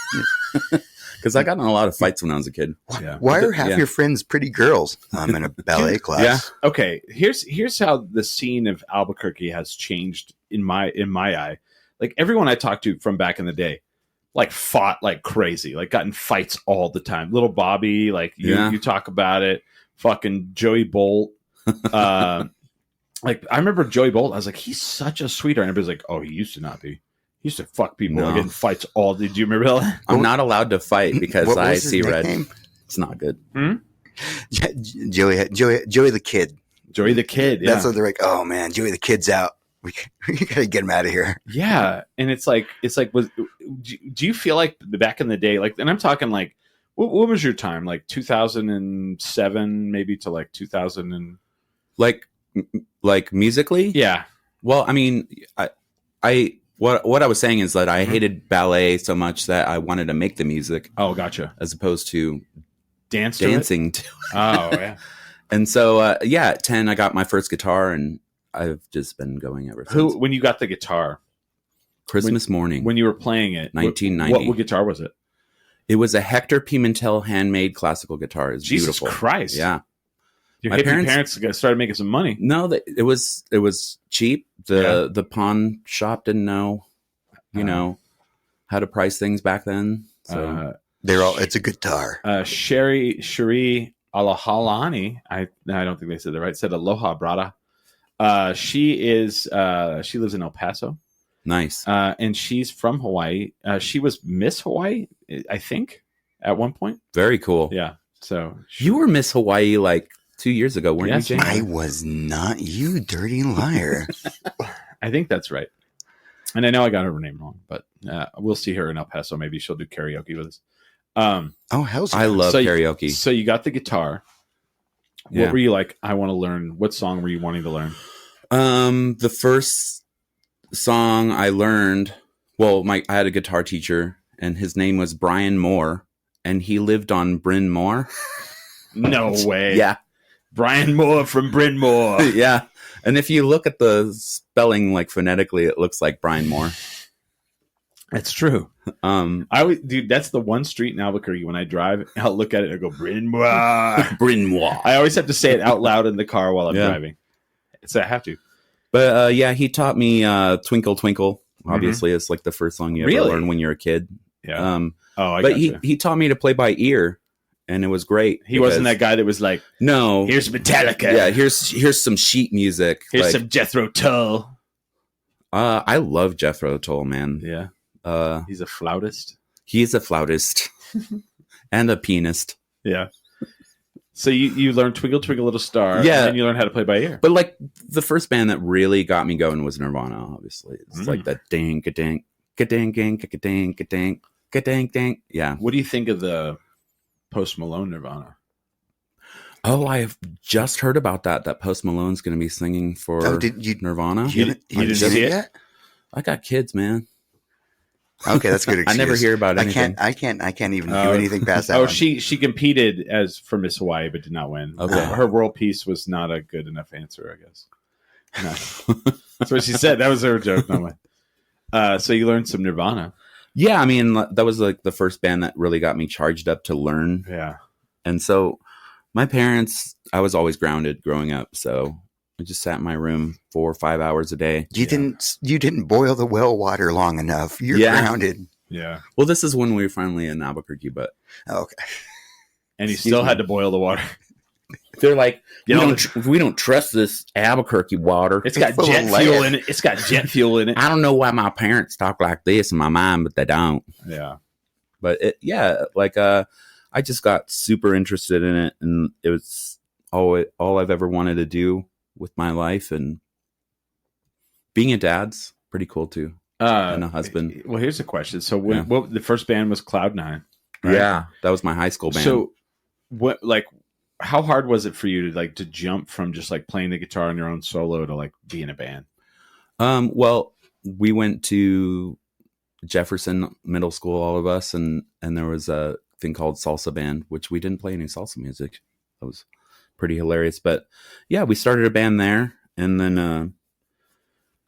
Speaker 3: Because I got in a lot of fights when I was a kid.
Speaker 2: Yeah. Why are half your friends pretty girls? I'm in a ballet class.
Speaker 3: Yeah.
Speaker 1: Okay. Here's how the scene of Albuquerque has changed in my eye. Like everyone I talked to from back in the day, like fought like crazy, like got in fights all the time. Little Bobby, like you talk about it. Fucking Joey Bolt. Like I remember Joey Bolt. I was like, he's such a sweetheart. And everybody's like, oh, he used to not be. He used to fuck people and get in fights all day. Do you remember that?
Speaker 3: I'm not allowed to fight because I see red. It's not good.
Speaker 2: Joey the Kid.
Speaker 1: Joey the Kid. Yeah.
Speaker 2: That's what they're like. Oh man, Joey the Kid's out. We gotta get him out of here.
Speaker 1: Yeah, and it's like, do you feel like back in the day, like, and I'm talking like, what was your time? Like 2007, maybe to like 2000 and
Speaker 3: like musically?
Speaker 1: Yeah.
Speaker 3: Well, I mean, what I was saying is that I hated ballet so much that I wanted to make the music.
Speaker 1: Oh, gotcha.
Speaker 3: As opposed to
Speaker 1: dancing
Speaker 3: to it.
Speaker 1: Oh, yeah.
Speaker 3: And so, at 10, I got my first guitar, and I've just been going ever since.
Speaker 1: When you got the guitar?
Speaker 3: Christmas morning.
Speaker 1: When you were playing it.
Speaker 3: 1990.
Speaker 1: What guitar was it?
Speaker 3: It was a Hector Pimentel handmade classical guitar. It's
Speaker 1: Jesus
Speaker 3: beautiful.
Speaker 1: Christ.
Speaker 3: Yeah.
Speaker 1: Your parents started making some money.
Speaker 3: No, it was cheap. The pawn shop didn't know, how to price things back then. So
Speaker 2: It's a guitar.
Speaker 1: Cherie Alahalani, I don't think they said that right, said aloha, brada. She lives in El Paso.
Speaker 3: nice.
Speaker 1: And she's from Hawaii. She was Miss Hawaii, I think, at one point.
Speaker 3: Very cool.
Speaker 1: Yeah. So
Speaker 3: You were Miss Hawaii like 2 years ago, weren't
Speaker 1: Yes,
Speaker 3: you, James?
Speaker 2: I was not, you dirty liar.
Speaker 1: I think that's right. And I know I got her name wrong, but we'll see her in El Paso. Maybe she'll do karaoke with us.
Speaker 2: Oh, hell's
Speaker 3: I love karaoke.
Speaker 1: So you got the guitar.
Speaker 3: Yeah.
Speaker 1: What were you like? I want to learn. What song were you wanting to learn?
Speaker 3: The first song I learned, I had a guitar teacher, and his name was Brian Moore, and he lived on Bryn Mawr.
Speaker 1: No way.
Speaker 3: Yeah.
Speaker 1: Brian Moore from Bryn Mawr.
Speaker 3: Yeah. And if you look at the spelling, like phonetically, it looks like Brian Moore.
Speaker 1: That's true. Dude, that's the one street in Albuquerque. When I drive, I'll look at it and I go, Bryn Mawr.
Speaker 3: Bryn Mawr.
Speaker 1: I always have to say it out loud in the car while I'm driving. So I have to.
Speaker 3: But he taught me Twinkle Twinkle. Obviously, it's like the first song you ever learn when you're a kid.
Speaker 1: Yeah.
Speaker 3: But he taught me to play by ear, and it was great.
Speaker 1: He wasn't that guy that was like,
Speaker 3: no,
Speaker 1: here's Metallica.
Speaker 3: Yeah, here's some sheet music.
Speaker 1: Here's some Jethro Tull.
Speaker 3: I love Jethro Tull, man.
Speaker 1: Yeah. He's a flautist.
Speaker 3: He's a flautist and a pianist.
Speaker 1: Yeah. So you learned Twinkle Twinkle Little Star.
Speaker 3: Yeah.
Speaker 1: And then you learned how to play by ear.
Speaker 3: But like the first band that really got me going was Nirvana, obviously. It's like that ding, ka-ding, ka-ding, ka-ding, ka-ding, ka-ding, ka-ding, ding. Yeah.
Speaker 1: What do you think of the Post Malone Nirvana?
Speaker 3: Oh, I've just heard about that. That Post Malone's going to be singing for Nirvana.
Speaker 2: You didn't see it yet?
Speaker 3: I got kids, man.
Speaker 2: Okay, that's good.
Speaker 3: I never hear about anything.
Speaker 2: I can't even do anything past that.
Speaker 1: Oh,
Speaker 2: one.
Speaker 1: she competed as for Miss Hawaii, but did not win.
Speaker 3: Okay.
Speaker 1: Her world peace was not a good enough answer, I guess. No. That's what she said. That was her joke, not mine. So you learned some Nirvana.
Speaker 3: Yeah, I mean, that was like the first band that really got me charged up to learn.
Speaker 1: Yeah.
Speaker 3: And so my parents, I was always grounded growing up, so I just sat in my room 4 or 5 hours a day.
Speaker 2: You didn't boil the well water long enough. You're grounded.
Speaker 1: Yeah.
Speaker 3: Well, this is when we were finally in Albuquerque, but
Speaker 2: Okay.
Speaker 1: And you still had to boil the water.
Speaker 3: they're like,
Speaker 1: You know,
Speaker 3: we don't trust this Albuquerque water.
Speaker 1: It's got
Speaker 2: full of
Speaker 1: jet
Speaker 2: lead.
Speaker 1: fuel in it. It's got jet fuel in it.
Speaker 3: I don't know why my parents talk like this in my mind, but they don't.
Speaker 1: Yeah.
Speaker 3: But I just got super interested in it, and it was all I've ever wanted to do with my life, and being a dad's pretty cool too. And a husband.
Speaker 1: Well, here's a question. So what the first band was Cloud9. Right?
Speaker 3: Yeah, that was my high school band.
Speaker 1: So how hard was it for you to jump from just like playing the guitar on your own solo to like be in a band?
Speaker 3: Well, we went to Jefferson Middle School, all of us, and there was a thing called salsa band, which we didn't play any salsa music. That was pretty hilarious. But yeah, we started a band there, and then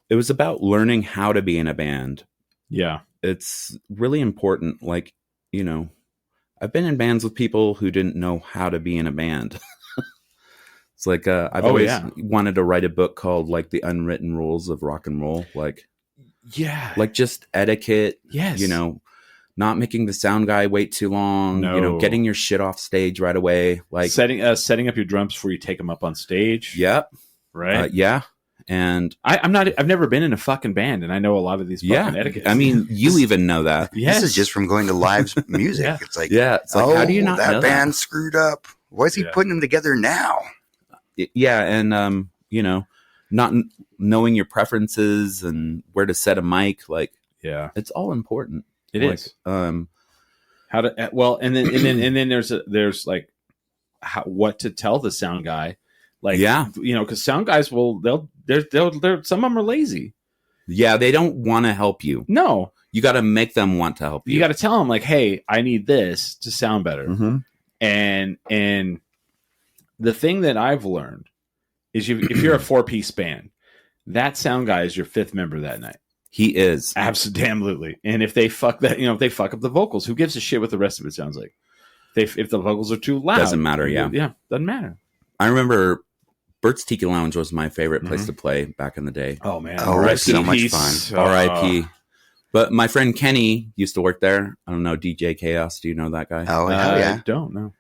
Speaker 3: it was about learning how to be in a band.
Speaker 1: Yeah.
Speaker 3: It's really important. Like, I've been in bands with people who didn't know how to be in a band. It's like I've always wanted to write a book called like The Unwritten Rules of Rock and Roll. Like just etiquette.
Speaker 1: Yes.
Speaker 3: Not making the sound guy wait too long.
Speaker 1: No.
Speaker 3: Getting your shit off stage right away. Like
Speaker 1: setting up your drums before you take them up on stage.
Speaker 3: Yep.
Speaker 1: Right.
Speaker 3: Yeah. And
Speaker 1: I've never been in a fucking band, and I know a lot of these fucking etiquettes.
Speaker 3: I mean, you even know that.
Speaker 1: Yes.
Speaker 2: This is just from going to live music.
Speaker 1: Yeah.
Speaker 2: It's like,
Speaker 3: how do you not know
Speaker 2: that band screwed up? Why is he putting them together now?
Speaker 3: Yeah, and not knowing your preferences and where to set a mic, it's all important.
Speaker 1: It is. How to and then there's like what to tell the sound guy, because sound guys they'll some of them are lazy.
Speaker 3: Yeah, they don't want to help you.
Speaker 1: No,
Speaker 3: you got to make them want to help you.
Speaker 1: You got to tell them like, hey, I need this to sound better.
Speaker 3: Mm-hmm.
Speaker 1: And the thing that I've learned is if you're a 4-piece band, that sound guy is your 5th member that night.
Speaker 3: He is.
Speaker 1: Absolutely. And if they fuck that, if they fuck up the vocals, who gives a shit what the rest of it sounds like? If the vocals are too loud.
Speaker 3: Doesn't matter, yeah.
Speaker 1: Yeah, doesn't matter.
Speaker 3: I remember Bert's Tiki Lounge was my favorite place to play back in the day.
Speaker 1: Oh, man.
Speaker 2: Oh, so much fun.
Speaker 3: R.I.P. But my friend Kenny used to work there. I don't know, DJ Chaos. Do you know that guy?
Speaker 2: Oh, hell yeah.
Speaker 1: I don't know.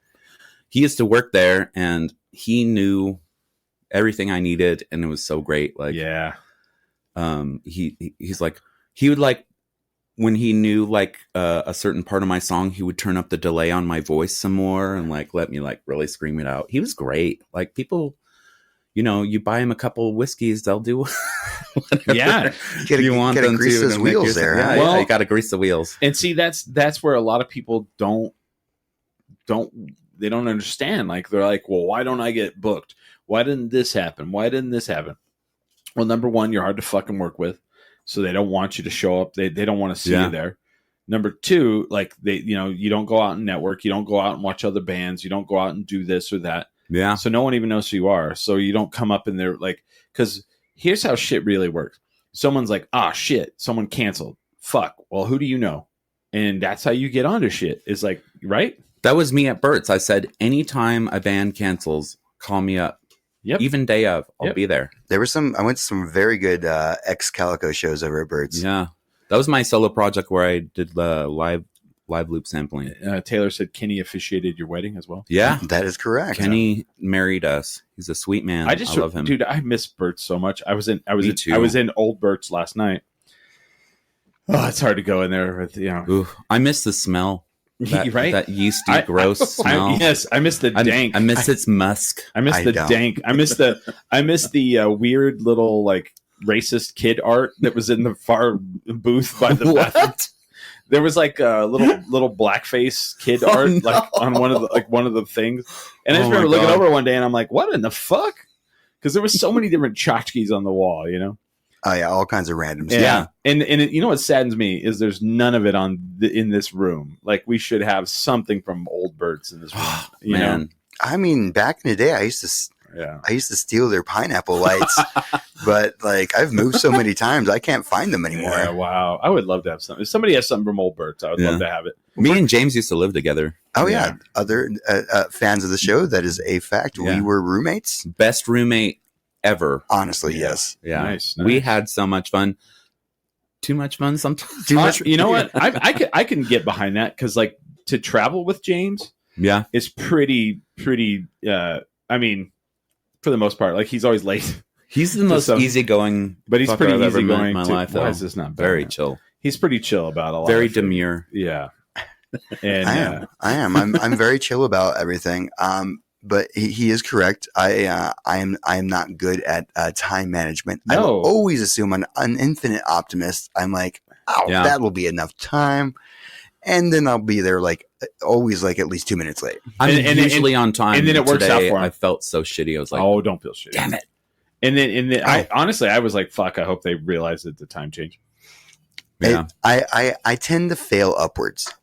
Speaker 3: He used to work there, and he knew everything I needed, and it was so great. Like,
Speaker 1: Yeah.
Speaker 3: He's like, he would like, when he knew like a certain part of my song, he would turn up the delay on my voice some more and like let me like really scream it out. He was great. Like, people, you buy him a couple of whiskeys, they'll do whatever
Speaker 1: Yeah.
Speaker 2: You
Speaker 3: want
Speaker 2: gotta
Speaker 3: them
Speaker 2: grease
Speaker 3: to
Speaker 2: those
Speaker 3: make
Speaker 2: wheels
Speaker 3: yourself-
Speaker 2: there,
Speaker 3: Yeah,
Speaker 2: huh?
Speaker 3: yeah,
Speaker 1: Well-
Speaker 3: you got to grease the wheels.
Speaker 1: And see, that's where a lot of people don't understand. Like, they're like, well, why don't I get booked? Why didn't this happen? Why didn't this happen? Well, number one, you're hard to fucking work with, so they don't want you to show up. They don't want to see
Speaker 3: Yeah.
Speaker 1: you there. Number two, like, you don't go out and network. You don't go out and watch other bands. You don't go out and do this or that.
Speaker 3: Yeah.
Speaker 1: So no one even knows who you are. So you don't come up in there like, because here's how shit really works. Someone's like, shit, someone canceled. Fuck. Well, who do you know? And that's how you get onto shit. Is like, right?
Speaker 3: That was me at Burt's. I said, anytime a band cancels, call me up.
Speaker 1: Yep.
Speaker 3: Even day of, I'll
Speaker 1: Yep.
Speaker 3: be there.
Speaker 2: I went to some very good ex Calico shows over at Birds.
Speaker 3: Yeah. That was my solo project where I did the live loop sampling.
Speaker 1: Taylor said Kenny officiated your wedding as well.
Speaker 3: Yeah.
Speaker 2: That is correct.
Speaker 3: Kenny married us. He's a sweet man. I love him.
Speaker 1: Dude, I miss Bert's so much. I was
Speaker 3: Me too.
Speaker 1: in Old Bert's last night. Oh, it's hard to go in there with
Speaker 3: Ooh, I miss the smell. That,
Speaker 1: right?
Speaker 3: That yeasty, gross smell.
Speaker 1: Yes, I miss the dank.
Speaker 3: I miss its musk.
Speaker 1: I miss
Speaker 2: I
Speaker 1: the
Speaker 2: don't.
Speaker 1: dank. I miss the weird little like racist kid art that was in the far booth by the bathroom.
Speaker 3: What?
Speaker 1: There was like a little blackface kid art
Speaker 3: no.
Speaker 1: like on one of the things, and I just
Speaker 3: Oh my
Speaker 1: remember looking
Speaker 3: God.
Speaker 1: over one day and I'm like, what in the fuck? Because there was so many different tchotchkes on the wall,
Speaker 2: Oh yeah, all kinds of randoms.
Speaker 3: Yeah.
Speaker 1: and you know what saddens me is there's none of it in this room. Like, we should have something from Old Bert's in this room. You know?
Speaker 3: Man.
Speaker 2: I mean, back in the day, I used to steal their pineapple lights, but like I've moved so many times, I can't find them anymore.
Speaker 1: Yeah, wow. I would love to have something. If somebody has something from Old Bert's, I would love to have it.
Speaker 3: Me and James used to live together.
Speaker 2: Oh
Speaker 1: Yeah.
Speaker 2: yeah, other fans of the show, that is a fact.
Speaker 3: Yeah.
Speaker 2: We were roommates.
Speaker 3: Best roommate ever.
Speaker 2: Honestly,
Speaker 1: Yeah.
Speaker 2: yes.
Speaker 3: Yeah.
Speaker 1: Nice.
Speaker 3: We had so much fun. Too much fun sometimes.
Speaker 2: Too much.
Speaker 1: You know what? I can get behind that because like to travel with James
Speaker 3: Yeah.
Speaker 1: is pretty. I mean, for the most part, like he's always late,
Speaker 3: He's the most
Speaker 1: some-
Speaker 3: easygoing,
Speaker 1: but he's
Speaker 3: fucker
Speaker 1: pretty
Speaker 3: I've ever met
Speaker 1: easygoing.
Speaker 3: in my life.
Speaker 1: Why
Speaker 3: Though.
Speaker 1: is this not better?
Speaker 3: Very chill.
Speaker 1: He's pretty chill about a lot.
Speaker 3: Very
Speaker 1: of shit.
Speaker 3: demure.
Speaker 1: Yeah. And
Speaker 2: I am. I'm very chill about everything. But he is correct. I am not good at time management. I
Speaker 1: No.
Speaker 2: will always assume I'm an infinite optimist. I'm like,
Speaker 3: Yeah.
Speaker 2: that will be enough time, and then I'll be there like always like at least 2 minutes late.
Speaker 3: I'm
Speaker 1: And-
Speaker 3: usually on time.
Speaker 1: and then it works out
Speaker 3: Today,
Speaker 1: for him.
Speaker 3: I felt so shitty. I was like,
Speaker 1: oh, don't feel shitty.
Speaker 3: damn it.
Speaker 1: And then I honestly I was like, fuck. I hope they realize that the time change.
Speaker 3: Yeah.
Speaker 2: I tend to fail upwards.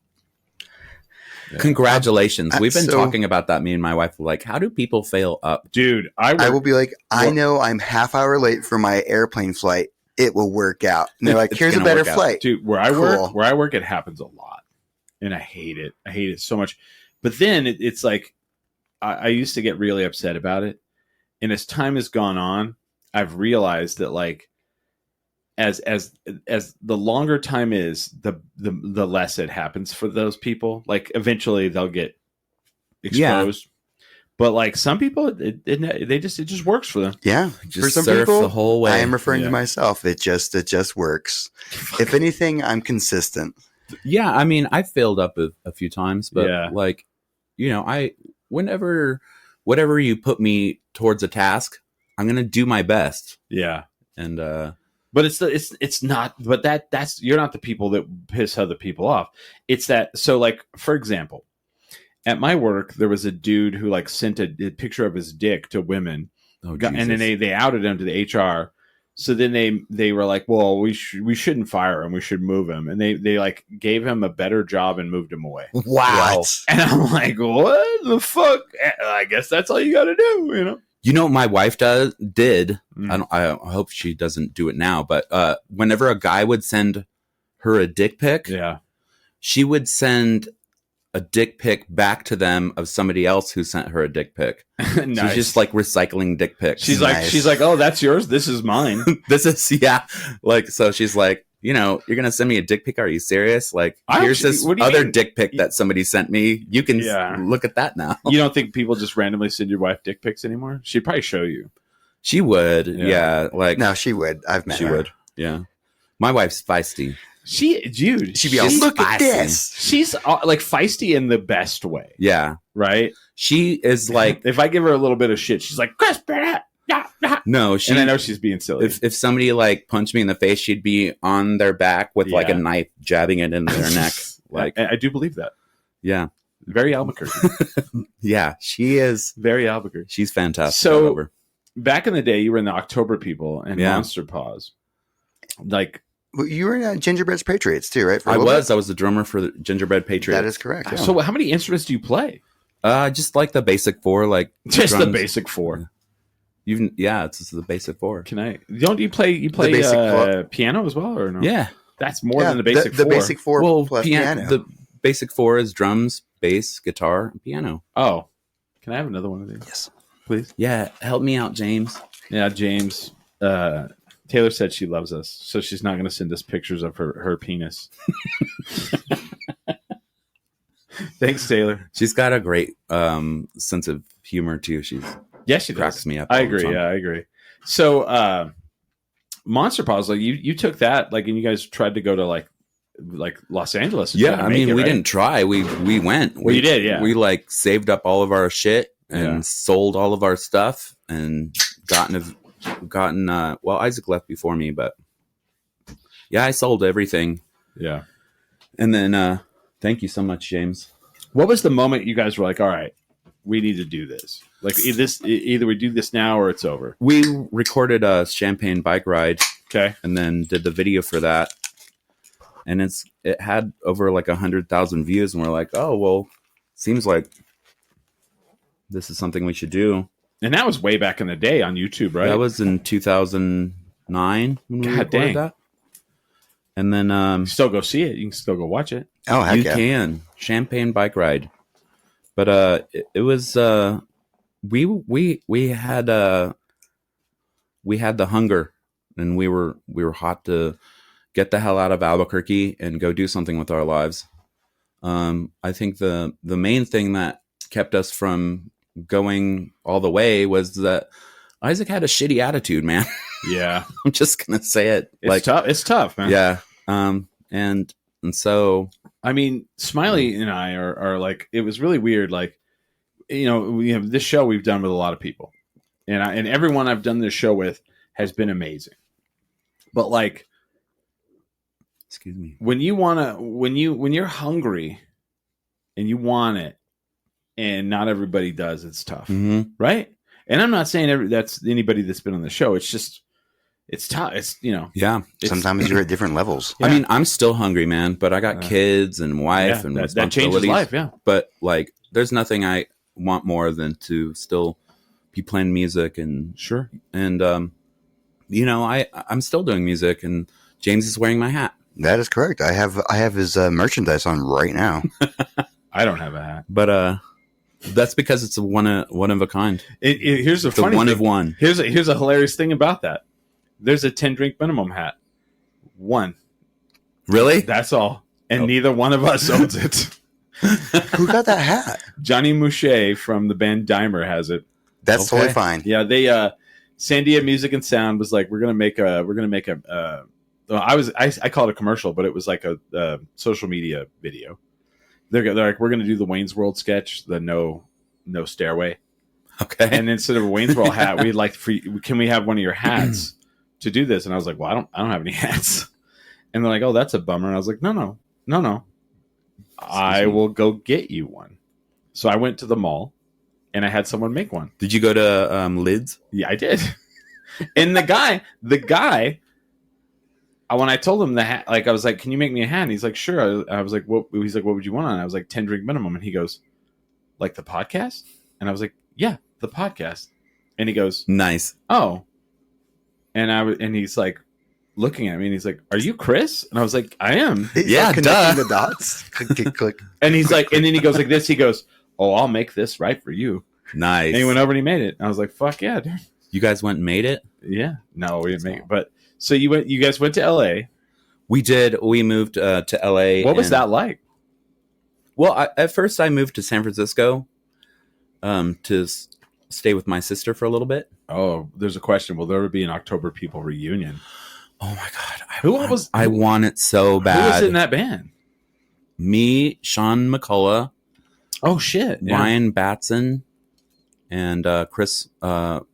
Speaker 3: Congratulations. We've been
Speaker 2: so-
Speaker 3: talking about that. Me and my wife were like, how do people fail up?
Speaker 1: Dude,
Speaker 2: I will be like, I
Speaker 1: Well-
Speaker 2: know I'm half hour late for my airplane flight. It will work out. And they're like,
Speaker 3: It's
Speaker 2: here's a
Speaker 3: gonna
Speaker 2: better
Speaker 3: work out.
Speaker 2: flight.
Speaker 1: dude, where I work, it happens a lot, and I hate it. I hate it so much. But then it's like I used to get really upset about it, and as time has gone on, I've realized that like as the longer time is, the less it happens for those people. Like eventually they'll get exposed. But like some people, it just works for them.
Speaker 2: Yeah.
Speaker 3: Just
Speaker 2: For some
Speaker 3: surf
Speaker 2: people,
Speaker 3: the whole way.
Speaker 2: I am referring
Speaker 1: Yeah.
Speaker 2: to myself. It just works. If anything, I'm consistent.
Speaker 3: Yeah, I mean, I failed up a few times, but
Speaker 1: Yeah.
Speaker 3: like, whatever you put me towards a task, I'm gonna do my best.
Speaker 1: Yeah.
Speaker 3: And
Speaker 1: But it's not. But that's you're not the people that piss other people off. It's that. So like for example, at my work there was a dude who like sent a picture of his dick to women,
Speaker 3: oh,
Speaker 1: and then they outed him to the HR. So then they were like, well, we shouldn't fire him. We should move him. And they like gave him a better job and moved him away.
Speaker 2: Wow.
Speaker 1: And I'm like, what the fuck? I guess that's all you got to do,
Speaker 3: You know what my wife did?
Speaker 1: Mm.
Speaker 3: I hope she doesn't do it now, but whenever a guy would send her a dick pic,
Speaker 1: Yeah.
Speaker 3: she would send a dick pic back to them of somebody else who sent her a dick pic.
Speaker 1: Nice.
Speaker 3: She's just like recycling dick pics.
Speaker 1: she's
Speaker 2: Nice.
Speaker 1: like, oh, that's yours. This is mine.
Speaker 3: this is like, so she's like, you know, you're gonna send me a dick pic? Are you serious? Like, here's this
Speaker 1: what do you
Speaker 3: other
Speaker 1: mean?
Speaker 3: dick pic that somebody sent me. You can look at that now.
Speaker 1: You don't think people just randomly send your wife dick pics anymore? She'd probably show you.
Speaker 3: She would, yeah. Like,
Speaker 2: No, she would. I've met her.
Speaker 3: she would, yeah. My wife's feisty.
Speaker 1: She'd be all,
Speaker 2: Look
Speaker 3: feisty.
Speaker 2: at this.
Speaker 1: She's like feisty in the best way,
Speaker 3: Yeah,
Speaker 1: right?
Speaker 3: she is like.
Speaker 1: If I give her a little bit of shit, she's like, Chris,
Speaker 3: No, she.
Speaker 1: and I know she's being silly.
Speaker 3: If somebody like punched me in the face, she'd be on their back with like a
Speaker 1: Yeah.
Speaker 3: knife, jabbing it into their neck. Like,
Speaker 1: I do believe that.
Speaker 3: yeah,
Speaker 1: Very Albuquerque.
Speaker 3: yeah, she is.
Speaker 1: Very Albuquerque.
Speaker 3: She's fantastic.
Speaker 1: So-
Speaker 3: I love her.
Speaker 1: Back in the day, you were in the October People and
Speaker 3: Yeah.
Speaker 1: Monster Paws. Like,
Speaker 2: Well, you were in Gingerbread's Patriots too, right? For a
Speaker 3: I
Speaker 2: little
Speaker 3: was the drummer for the Gingerbread
Speaker 2: bit?
Speaker 3: Patriots.
Speaker 2: That is correct. Yeah.
Speaker 1: so how many instruments do you play?
Speaker 3: Just like the basic four, like
Speaker 1: Just the
Speaker 3: drums.
Speaker 1: basic four.
Speaker 3: It's just the basic four.
Speaker 1: Can I? Don't you play? You play
Speaker 2: basic four.
Speaker 1: piano as well, or no?
Speaker 3: Yeah.
Speaker 1: That's more than the basic four.
Speaker 2: The basic four
Speaker 3: Well,
Speaker 2: plus piano.
Speaker 3: the basic four is drums, bass, guitar, and piano.
Speaker 1: Oh, can I have another one of these?
Speaker 2: Yes.
Speaker 1: Please.
Speaker 3: Yeah, help me out, James.
Speaker 1: Yeah, James. Taylor said she loves us, so she's not going to send us pictures of her penis. Thanks, Taylor.
Speaker 3: She's got a great sense of humor too. She
Speaker 1: Yes, she
Speaker 3: cracks
Speaker 1: does.
Speaker 3: me up.
Speaker 1: I
Speaker 3: all the
Speaker 1: agree.
Speaker 3: time.
Speaker 1: Yeah, I agree. So, Monster Paws, like you took that, like, and you guys tried to go to like Los Angeles. And try
Speaker 3: Yeah,
Speaker 1: to
Speaker 3: I
Speaker 1: make
Speaker 3: mean,
Speaker 1: it,
Speaker 3: we
Speaker 1: right?
Speaker 3: didn't try. We went.
Speaker 1: Well, you did, yeah.
Speaker 3: We like saved up all of our shit and
Speaker 1: Yeah.
Speaker 3: sold all of our stuff and gotten. Well, Isaac left before me, but yeah, I sold everything.
Speaker 1: Yeah.
Speaker 3: And then, thank you so much, James.
Speaker 1: What was the moment you guys were like, all right, we need to do this? Like, either we do this now or it's over.
Speaker 3: We recorded a Champagne bike ride
Speaker 1: Okay.
Speaker 3: and then did the video for that. And it had over like 100,000 views, and we're like, oh well, seems like this is something we should do.
Speaker 1: And that was way back in the day on YouTube, right?
Speaker 3: That was in 2009 when we
Speaker 1: God
Speaker 3: recorded
Speaker 1: dang.
Speaker 3: that. And then
Speaker 1: You can still go see it. You can still go watch it.
Speaker 2: Oh, heck
Speaker 3: you
Speaker 2: yeah.
Speaker 3: can Champagne bike ride, but it was we had the hunger, and we were hot to get the hell out of Albuquerque and go do something with our lives. I think the main thing that kept us from going all the way was that Isaac had a shitty attitude, man.
Speaker 1: Yeah.
Speaker 3: I'm just gonna say it.
Speaker 1: It's tough. It's tough, man.
Speaker 3: Yeah. And so
Speaker 1: I mean, Smiley and I are like, it was really weird. Like, you know, we have this show we've done with a lot of people, and everyone I've done this show with has been amazing. But like,
Speaker 3: excuse me.
Speaker 1: when you're hungry and you want it, and not everybody does, it's tough,
Speaker 3: Mm-hmm.
Speaker 1: right? And I'm not saying that's anybody that's been on the show. It's just, it's tough. It's, you know,
Speaker 3: Yeah.
Speaker 2: Sometimes you're at different levels.
Speaker 1: Yeah.
Speaker 3: I mean, I'm still hungry, man, but I got kids and wife and
Speaker 1: that changes
Speaker 3: responsibilities.
Speaker 1: life. Yeah.
Speaker 3: But like, there's nothing I want more than to still be playing music and
Speaker 1: Sure.
Speaker 3: you know, I'm still doing music, and James is wearing my hat.
Speaker 2: That is correct. I have his merchandise on right now.
Speaker 1: I don't have a hat.
Speaker 3: But that's because it's a one of a kind.
Speaker 1: Here's a
Speaker 3: It's a
Speaker 1: funny
Speaker 3: one
Speaker 1: thing.
Speaker 3: of one.
Speaker 1: Here's a hilarious thing about that. There's a 10 drink minimum hat. One.
Speaker 3: Really?
Speaker 1: That's all. And
Speaker 3: Oh.
Speaker 1: neither one of us owns it.
Speaker 2: Who got that hat?
Speaker 1: Johnny Mouche from the band Dimer has it.
Speaker 2: That's
Speaker 3: Okay.
Speaker 2: totally fine.
Speaker 1: Yeah, they Sandia Music and Sound was like, we're gonna make a I call it a commercial, but it was like a social media video. They're like, we're gonna do the Wayne's World sketch, the no stairway,
Speaker 3: Okay.
Speaker 1: and instead of a Wayne's World hat, we'd like can we have one of your hats to do this? And I was like, well, I don't have any hats. And they're like, oh, that's a bummer. And I was like, no. I will go get you one. So I went to the mall and I had someone make one.
Speaker 3: Did you go to Lids?
Speaker 1: Yeah, I did. And the guy, when I told him the hat, like, I was like, can you make me a hat? And he's like, sure. I was like, what? He's like, what would you want on it? I was like, 10 drink minimum. And he goes, like the podcast? And I was like, yeah, the podcast. And he goes,
Speaker 3: Nice.
Speaker 1: oh. And he's like looking at me and he's like, are you Chris? And I was like, I am.
Speaker 2: He's
Speaker 3: Yeah,
Speaker 2: like connecting
Speaker 3: duh.
Speaker 2: the dots. Click, click.
Speaker 1: And he's like, and then he goes like this. He goes, oh, I'll make this right for you.
Speaker 3: Nice.
Speaker 1: And he went over and he made it. And I was like, fuck yeah, dude.
Speaker 3: You guys went and made it?
Speaker 1: Yeah. No, we didn't make it. But so you guys went to LA.
Speaker 3: We did. We moved to LA.
Speaker 1: What was that like?
Speaker 3: Well, at first I moved to San Francisco to stay with my sister for a little bit.
Speaker 1: Oh, there's a question. Will there ever be an October People reunion?
Speaker 3: Oh my God. I
Speaker 1: who
Speaker 3: want it so bad.
Speaker 1: was in that band?
Speaker 3: Me, Sean McCullough,
Speaker 1: Oh, shit. Yeah.
Speaker 3: Ryan Batson, and Chris Moffat.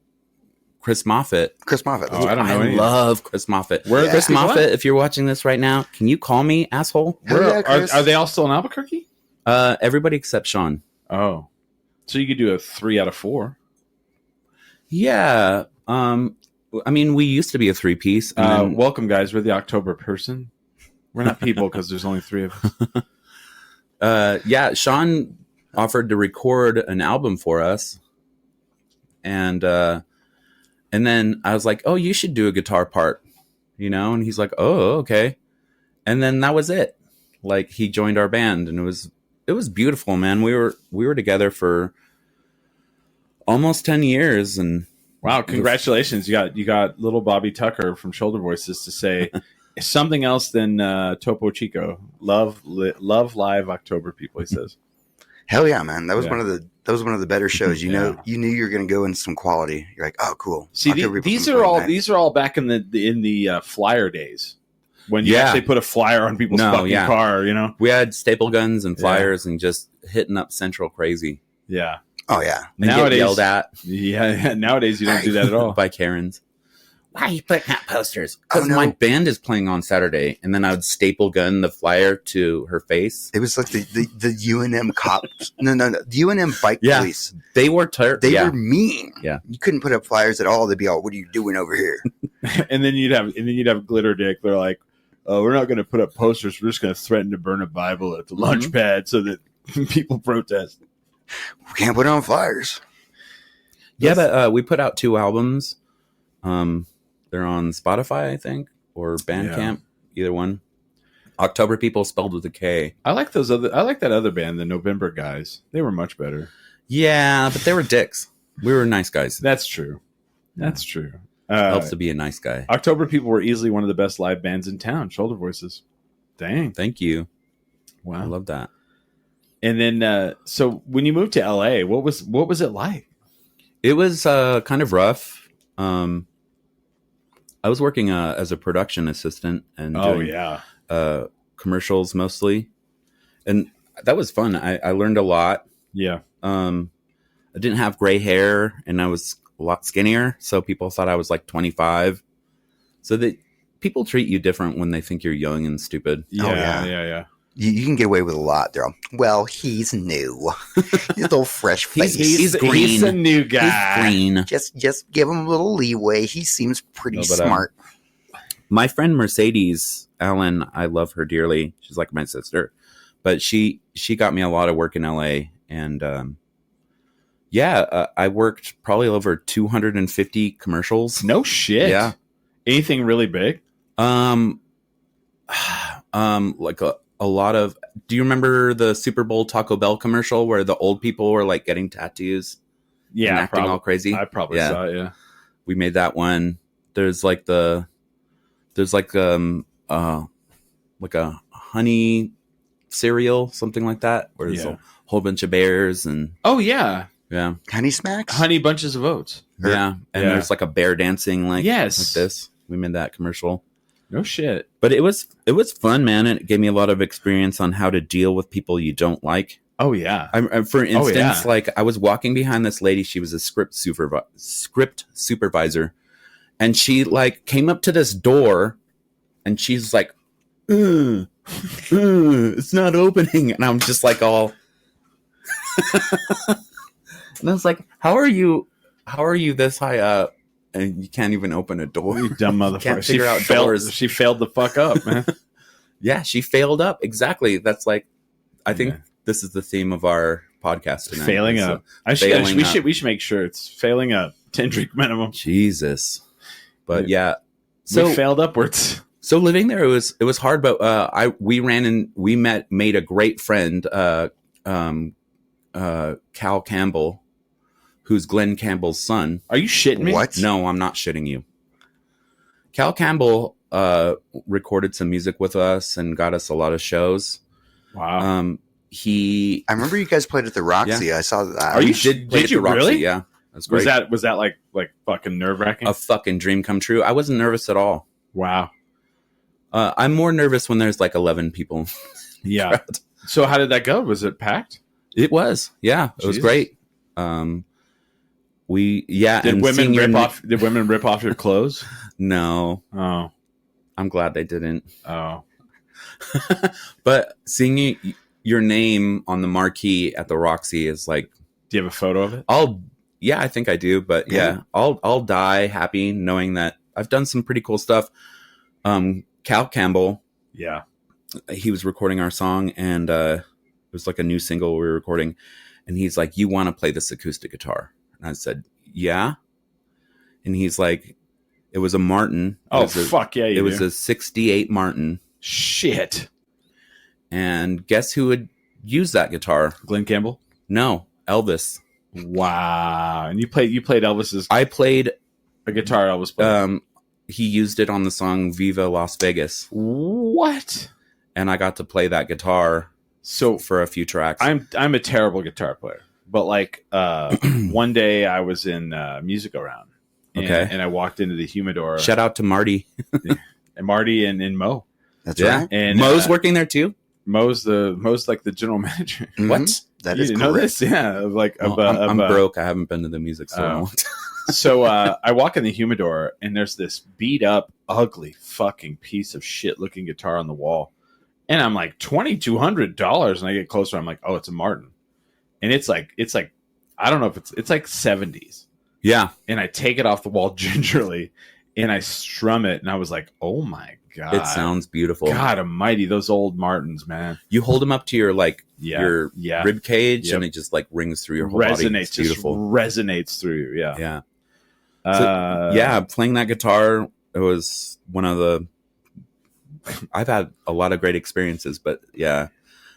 Speaker 2: Chris Moffat.
Speaker 1: Oh, I don't know.
Speaker 3: I love Chris Moffat.
Speaker 1: Where
Speaker 3: Chris
Speaker 1: what?
Speaker 3: Moffat, if you're watching this right now, can you call me, asshole?
Speaker 2: Hell yeah,
Speaker 1: Are
Speaker 2: Chris.
Speaker 1: they all still in Albuquerque?
Speaker 3: Everybody except Sean.
Speaker 1: Oh. So you could do a 3 out of 4.
Speaker 3: Yeah. I mean, we used to be a 3-piece. And
Speaker 1: Welcome, guys. We're the October person. We're not people because there's only 3 of us.
Speaker 3: yeah, Sean offered to record an album for us. And then I was like, oh, you should do a guitar part, And he's like, oh, okay. And then that was it. Like, he joined our band, and it was beautiful, man. We were together for almost 10 years, and
Speaker 1: Wow, congratulations. You got little Bobby Tucker from Shoulder Voices to say something else than Topo Chico. Love live October People, he says.
Speaker 2: Hell yeah, man. That was
Speaker 1: Yeah.
Speaker 2: one of the better shows. You
Speaker 1: Yeah.
Speaker 2: know, you knew you were going to go in some quality. You're like, oh, cool.
Speaker 1: See,
Speaker 2: October
Speaker 1: these
Speaker 2: People's
Speaker 1: are all
Speaker 2: playing
Speaker 1: these are all back in the flyer days when you
Speaker 3: Yeah.
Speaker 1: actually put a flyer on people's fucking
Speaker 3: yeah.
Speaker 1: car.
Speaker 3: we had staple guns and
Speaker 1: Yeah.
Speaker 3: flyers and just hitting up Central crazy.
Speaker 1: Yeah.
Speaker 2: that. Oh yeah.
Speaker 3: And get
Speaker 1: Nowadays-
Speaker 3: yelled at
Speaker 1: Yeah. Nowadays you don't do that at all.
Speaker 3: by Karens. Why are you putting out posters?
Speaker 2: Oh,
Speaker 3: Because
Speaker 2: no.
Speaker 3: my band is playing on Saturday, and then I would staple gun the flyer to her face.
Speaker 2: It was like the UNM cops. No, the UNM bike
Speaker 3: Yeah.
Speaker 2: police.
Speaker 3: They were
Speaker 2: They
Speaker 3: yeah.
Speaker 2: were mean.
Speaker 3: Yeah.
Speaker 2: You couldn't put up flyers at all. They'd be all, "What are you doing over here?"
Speaker 1: and then you'd have Glitter Dick. They're like, "Oh, we're not going to put up posters. We're just going to threaten to burn a Bible at the launch pad so that people protest."
Speaker 2: We can't put on flyers.
Speaker 3: Yeah, but we put out 2 albums. They're on Spotify, I think, or Bandcamp, either one. October People spelled with a K.
Speaker 1: I like that other band, the November guys. They were much better.
Speaker 3: Yeah, but they were dicks. We were nice guys.
Speaker 1: That's true. That's true.
Speaker 3: Helps to be a nice guy.
Speaker 1: October People were easily one of the best live bands in town. Shoulder Voices. Dang.
Speaker 3: Thank you.
Speaker 1: Wow.
Speaker 3: I love that.
Speaker 1: And then, so when you moved to LA, what was it like?
Speaker 3: It was kind of rough. I was working as a production assistant and doing commercials mostly, and that was fun. I learned a lot.
Speaker 1: Yeah.
Speaker 3: I didn't have gray hair, and I was a lot skinnier, so people thought I was like 25. So that people treat you different when they think you're young and stupid.
Speaker 1: Yeah.
Speaker 2: You can get away with a lot. They're all, well, he's new. He's a little fresh face.
Speaker 3: He's green.
Speaker 1: He's a new guy.
Speaker 3: He's green.
Speaker 2: Just give him a little leeway. He seems pretty smart.
Speaker 3: My friend Mercedes Allen, I love her dearly. She's like my sister, but she got me a lot of work in LA, and I worked probably over 250 commercials.
Speaker 1: No shit.
Speaker 3: Yeah.
Speaker 1: Anything really big?
Speaker 3: Like a lot of. Do you remember the Super Bowl Taco Bell commercial where the old people were like getting tattoos?
Speaker 1: Yeah,
Speaker 3: and acting all crazy.
Speaker 1: I probably saw it. Yeah.
Speaker 3: We made that one. There's like a honey cereal, something like that, where there's a whole bunch of bears and
Speaker 1: Oh yeah,
Speaker 2: Honey Smacks?
Speaker 1: Honey Bunches of Oats.
Speaker 3: and there's like a bear dancing like this. We made that commercial.
Speaker 1: No shit.
Speaker 3: But it was fun, man, and it gave me a lot of experience on how to deal with people you don't like.
Speaker 1: Oh yeah.
Speaker 3: For instance, like I was walking behind this lady. She was a script supervisor, and she like came up to this door, and she's like, "It's not opening," and I'm just like all, and I was like, "How are you this high up?" And you can't even open a door.
Speaker 1: You dumb motherfucker.
Speaker 3: Can't figure out doors.
Speaker 1: She failed the fuck up, man.
Speaker 3: Yeah, she failed up. Exactly. That's like, I think this is the theme of our podcast tonight.
Speaker 1: Failing up. We should make sure it's failing up. 10 drink minimum.
Speaker 3: Jesus. But
Speaker 1: So we failed upwards.
Speaker 3: So living there, it was hard, but we made a great friend, Cal Campbell, who's Glenn Campbell's son.
Speaker 1: Are you shitting me?
Speaker 2: What?
Speaker 3: No, I'm not shitting you. Cal Campbell recorded some music with us and got us a lot of shows.
Speaker 1: Wow.
Speaker 3: He
Speaker 2: I remember you guys played at the Roxy. I saw that.
Speaker 1: Are you
Speaker 3: did you
Speaker 1: really?
Speaker 3: Roxy, yeah. That's great.
Speaker 1: Was that like fucking nerve wracking?
Speaker 3: A fucking dream come true. I wasn't nervous at all.
Speaker 1: Wow.
Speaker 3: I'm more nervous when there's like 11 people.
Speaker 1: Yeah. So how did that go? Was it packed?
Speaker 3: It was. Yeah. It was great. Did
Speaker 1: women rip off your clothes?
Speaker 3: No.
Speaker 1: Oh.
Speaker 3: I'm glad they didn't.
Speaker 1: Oh.
Speaker 3: But seeing your name on the marquee at the Roxy is like,
Speaker 1: do you have a photo of it?
Speaker 3: I think I do, but yeah, I'll die happy knowing that I've done some pretty cool stuff. Cal Campbell,
Speaker 1: yeah,
Speaker 3: he was recording our song, and it was like a new single we were recording, and he's like, "You want to play this acoustic guitar?" And I said, "Yeah," and he's like, "It was a Martin."
Speaker 1: Fuck yeah,
Speaker 3: it was a '68 Martin.
Speaker 1: Shit.
Speaker 3: And guess who would use that guitar?
Speaker 1: Glenn Campbell?
Speaker 3: No, Elvis.
Speaker 1: Wow. And you played Elvis's.
Speaker 3: I played
Speaker 1: a guitar Elvis played.
Speaker 3: He used it on the song Viva Las Vegas.
Speaker 1: What?
Speaker 3: And I got to play that guitar for a few tracks.
Speaker 1: I'm a terrible guitar player. But like one day I was in Music Around. And I walked into the humidor.
Speaker 3: Shout out to Marty.
Speaker 1: And Marty and Mo.
Speaker 2: That's right.
Speaker 3: And Mo's working there too?
Speaker 1: Mo's like the general manager.
Speaker 2: Mm-hmm.
Speaker 3: What?
Speaker 2: That
Speaker 1: you
Speaker 2: is
Speaker 1: didn't
Speaker 2: correct.
Speaker 1: know this? Yeah.
Speaker 3: I'm broke. I haven't been to the music store.
Speaker 1: So I walk in the humidor and there's this beat up, ugly fucking piece of shit looking guitar on the wall. And I'm like, $2,200. And I get closer. I'm like, oh, it's a Martin. And it's like, I don't know if it's like 70s.
Speaker 3: Yeah.
Speaker 1: And I take it off the wall gingerly and I strum it. And I was like, oh my God.
Speaker 3: It sounds beautiful.
Speaker 1: God almighty. Those old Martins, man.
Speaker 3: You hold them up to your your
Speaker 1: Yeah.
Speaker 3: rib cage,
Speaker 1: Yep.
Speaker 3: and it just like rings through your whole body. It's beautiful.
Speaker 1: Just resonates through you. Yeah.
Speaker 3: Yeah. Playing that guitar, it was one of the. I've had a lot of great experiences, but yeah,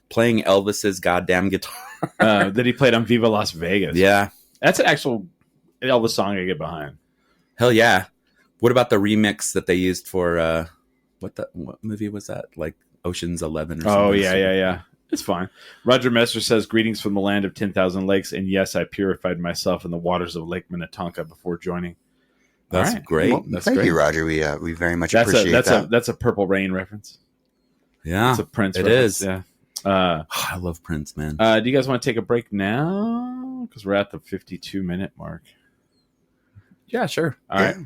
Speaker 3: playing Elvis's goddamn guitar
Speaker 1: that he played on Viva Las Vegas.
Speaker 3: Yeah,
Speaker 1: that's an actual Elvis song I get behind.
Speaker 3: Hell yeah! What about the remix that they used for what movie was that? Like Ocean's 11 or something?
Speaker 1: Oh yeah. It's fine. Roger Messer says, "Greetings from the land of 10,000 lakes, and yes, I purified myself in the waters of Lake Minnetonka before joining."
Speaker 3: That's great.
Speaker 2: Well,
Speaker 1: That's
Speaker 2: thank
Speaker 1: great.
Speaker 2: you, Roger. We very much appreciate that.
Speaker 1: That's a Purple Rain reference.
Speaker 3: Yeah,
Speaker 1: it's a Prince.
Speaker 3: It
Speaker 1: reference.
Speaker 3: is.
Speaker 1: Yeah.
Speaker 3: I love Prince, man.
Speaker 1: Do you guys want to take a break now? Because we're at the 52-minute mark.
Speaker 3: Yeah, sure.
Speaker 1: All right.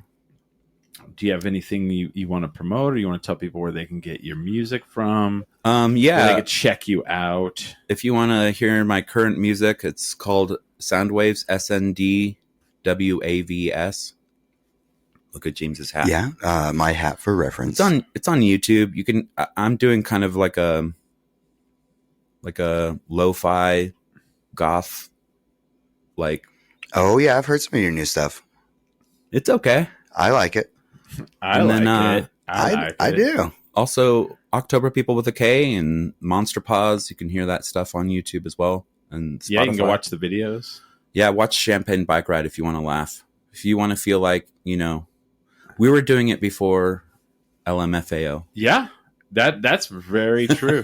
Speaker 1: Do you have anything you want to promote, or you want to tell people where they can get your music from?
Speaker 3: Yeah,
Speaker 1: where they can check you out.
Speaker 3: If you want to hear my current music, it's called Soundwaves, SNDWAVS. Look at James's hat.
Speaker 2: Yeah, my hat for reference.
Speaker 3: It's on YouTube. You can. I'm doing kind of like a lo-fi goth. Like.
Speaker 2: Oh yeah, I've heard some of your new stuff.
Speaker 3: It's okay.
Speaker 2: I like it.
Speaker 1: I like it.
Speaker 2: I do.
Speaker 3: Also, October People with a K and Monster Paws. You can hear that stuff on YouTube as well. And Spotify.
Speaker 1: Yeah, you can go watch the videos.
Speaker 3: Yeah, watch Champagne Bike Ride if you want to laugh. If you want to feel like, we were doing it before LMFAO.
Speaker 1: Yeah, that's very true.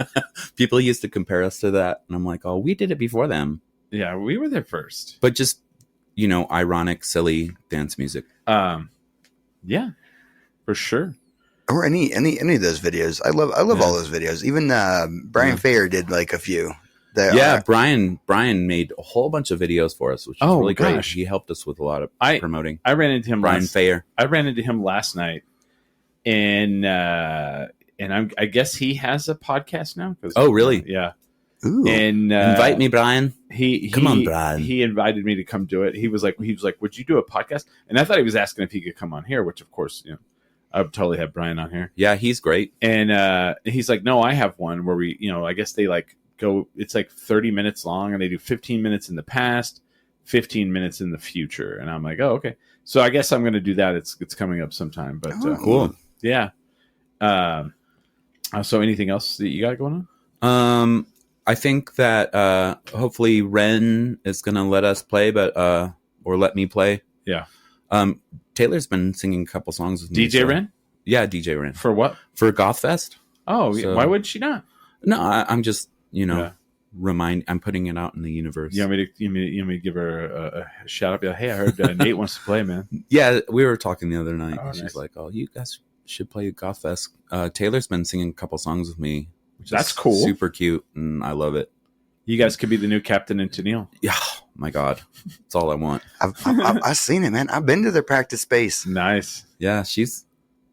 Speaker 3: People used to compare us to that. And I'm like, oh, we did it before them.
Speaker 1: Yeah, we were there first.
Speaker 3: But just, ironic, silly dance music.
Speaker 1: Yeah, for sure.
Speaker 2: Or any of those videos. I love all those videos. Even Brian Fayer did like a few.
Speaker 3: Brian made a whole bunch of videos for us, which is really great. He helped us with a lot of promoting.
Speaker 1: I ran into him.
Speaker 3: Brian Fayer.
Speaker 1: I ran into him last night, and I guess he has a podcast now.
Speaker 3: Oh, really?
Speaker 1: Yeah.
Speaker 2: Ooh.
Speaker 1: And
Speaker 3: invite me, Brian.
Speaker 1: Come on, Brian. He invited me to come do it. He was like, would you do a podcast? And I thought he was asking if he could come on here, which of course, I would totally have Brian on here.
Speaker 3: Yeah, he's great.
Speaker 1: And he's like, no, I have one where we, I guess they like go, it's like 30 minutes long and they do 15 minutes in the past, 15 minutes in the future. And I'm like, oh, okay. So I guess I'm going to do that. It's coming up sometime, but
Speaker 3: cool.
Speaker 1: Yeah. So anything else that you got going on?
Speaker 3: I think that hopefully Ren is going to let us play, or let me play.
Speaker 1: Yeah.
Speaker 3: Taylor's been singing a couple songs with me.
Speaker 1: DJ Ren?
Speaker 3: Yeah, DJ Ren.
Speaker 1: For what?
Speaker 3: For Goth Fest.
Speaker 1: Oh,
Speaker 3: So-
Speaker 1: why would she not?
Speaker 3: No, I'm just,
Speaker 1: Yeah.
Speaker 3: I'm putting it out in the universe.
Speaker 1: You want me to give her a shout out? Be like, hey, I heard Nate wants to play, man.
Speaker 3: Yeah, we were talking the other night.
Speaker 1: Oh,
Speaker 3: She's
Speaker 1: nice.
Speaker 3: like, "Oh, you guys should play Goth Fest." Taylor's been singing a couple songs with me, which
Speaker 1: That's
Speaker 3: is
Speaker 1: cool.
Speaker 3: super cute, and I love it.
Speaker 1: You guys could be the new Captain and Tennille.
Speaker 3: Yeah, my God, that's all I want.
Speaker 2: I've seen it, man. I've been to their practice space.
Speaker 1: Nice.
Speaker 3: Yeah,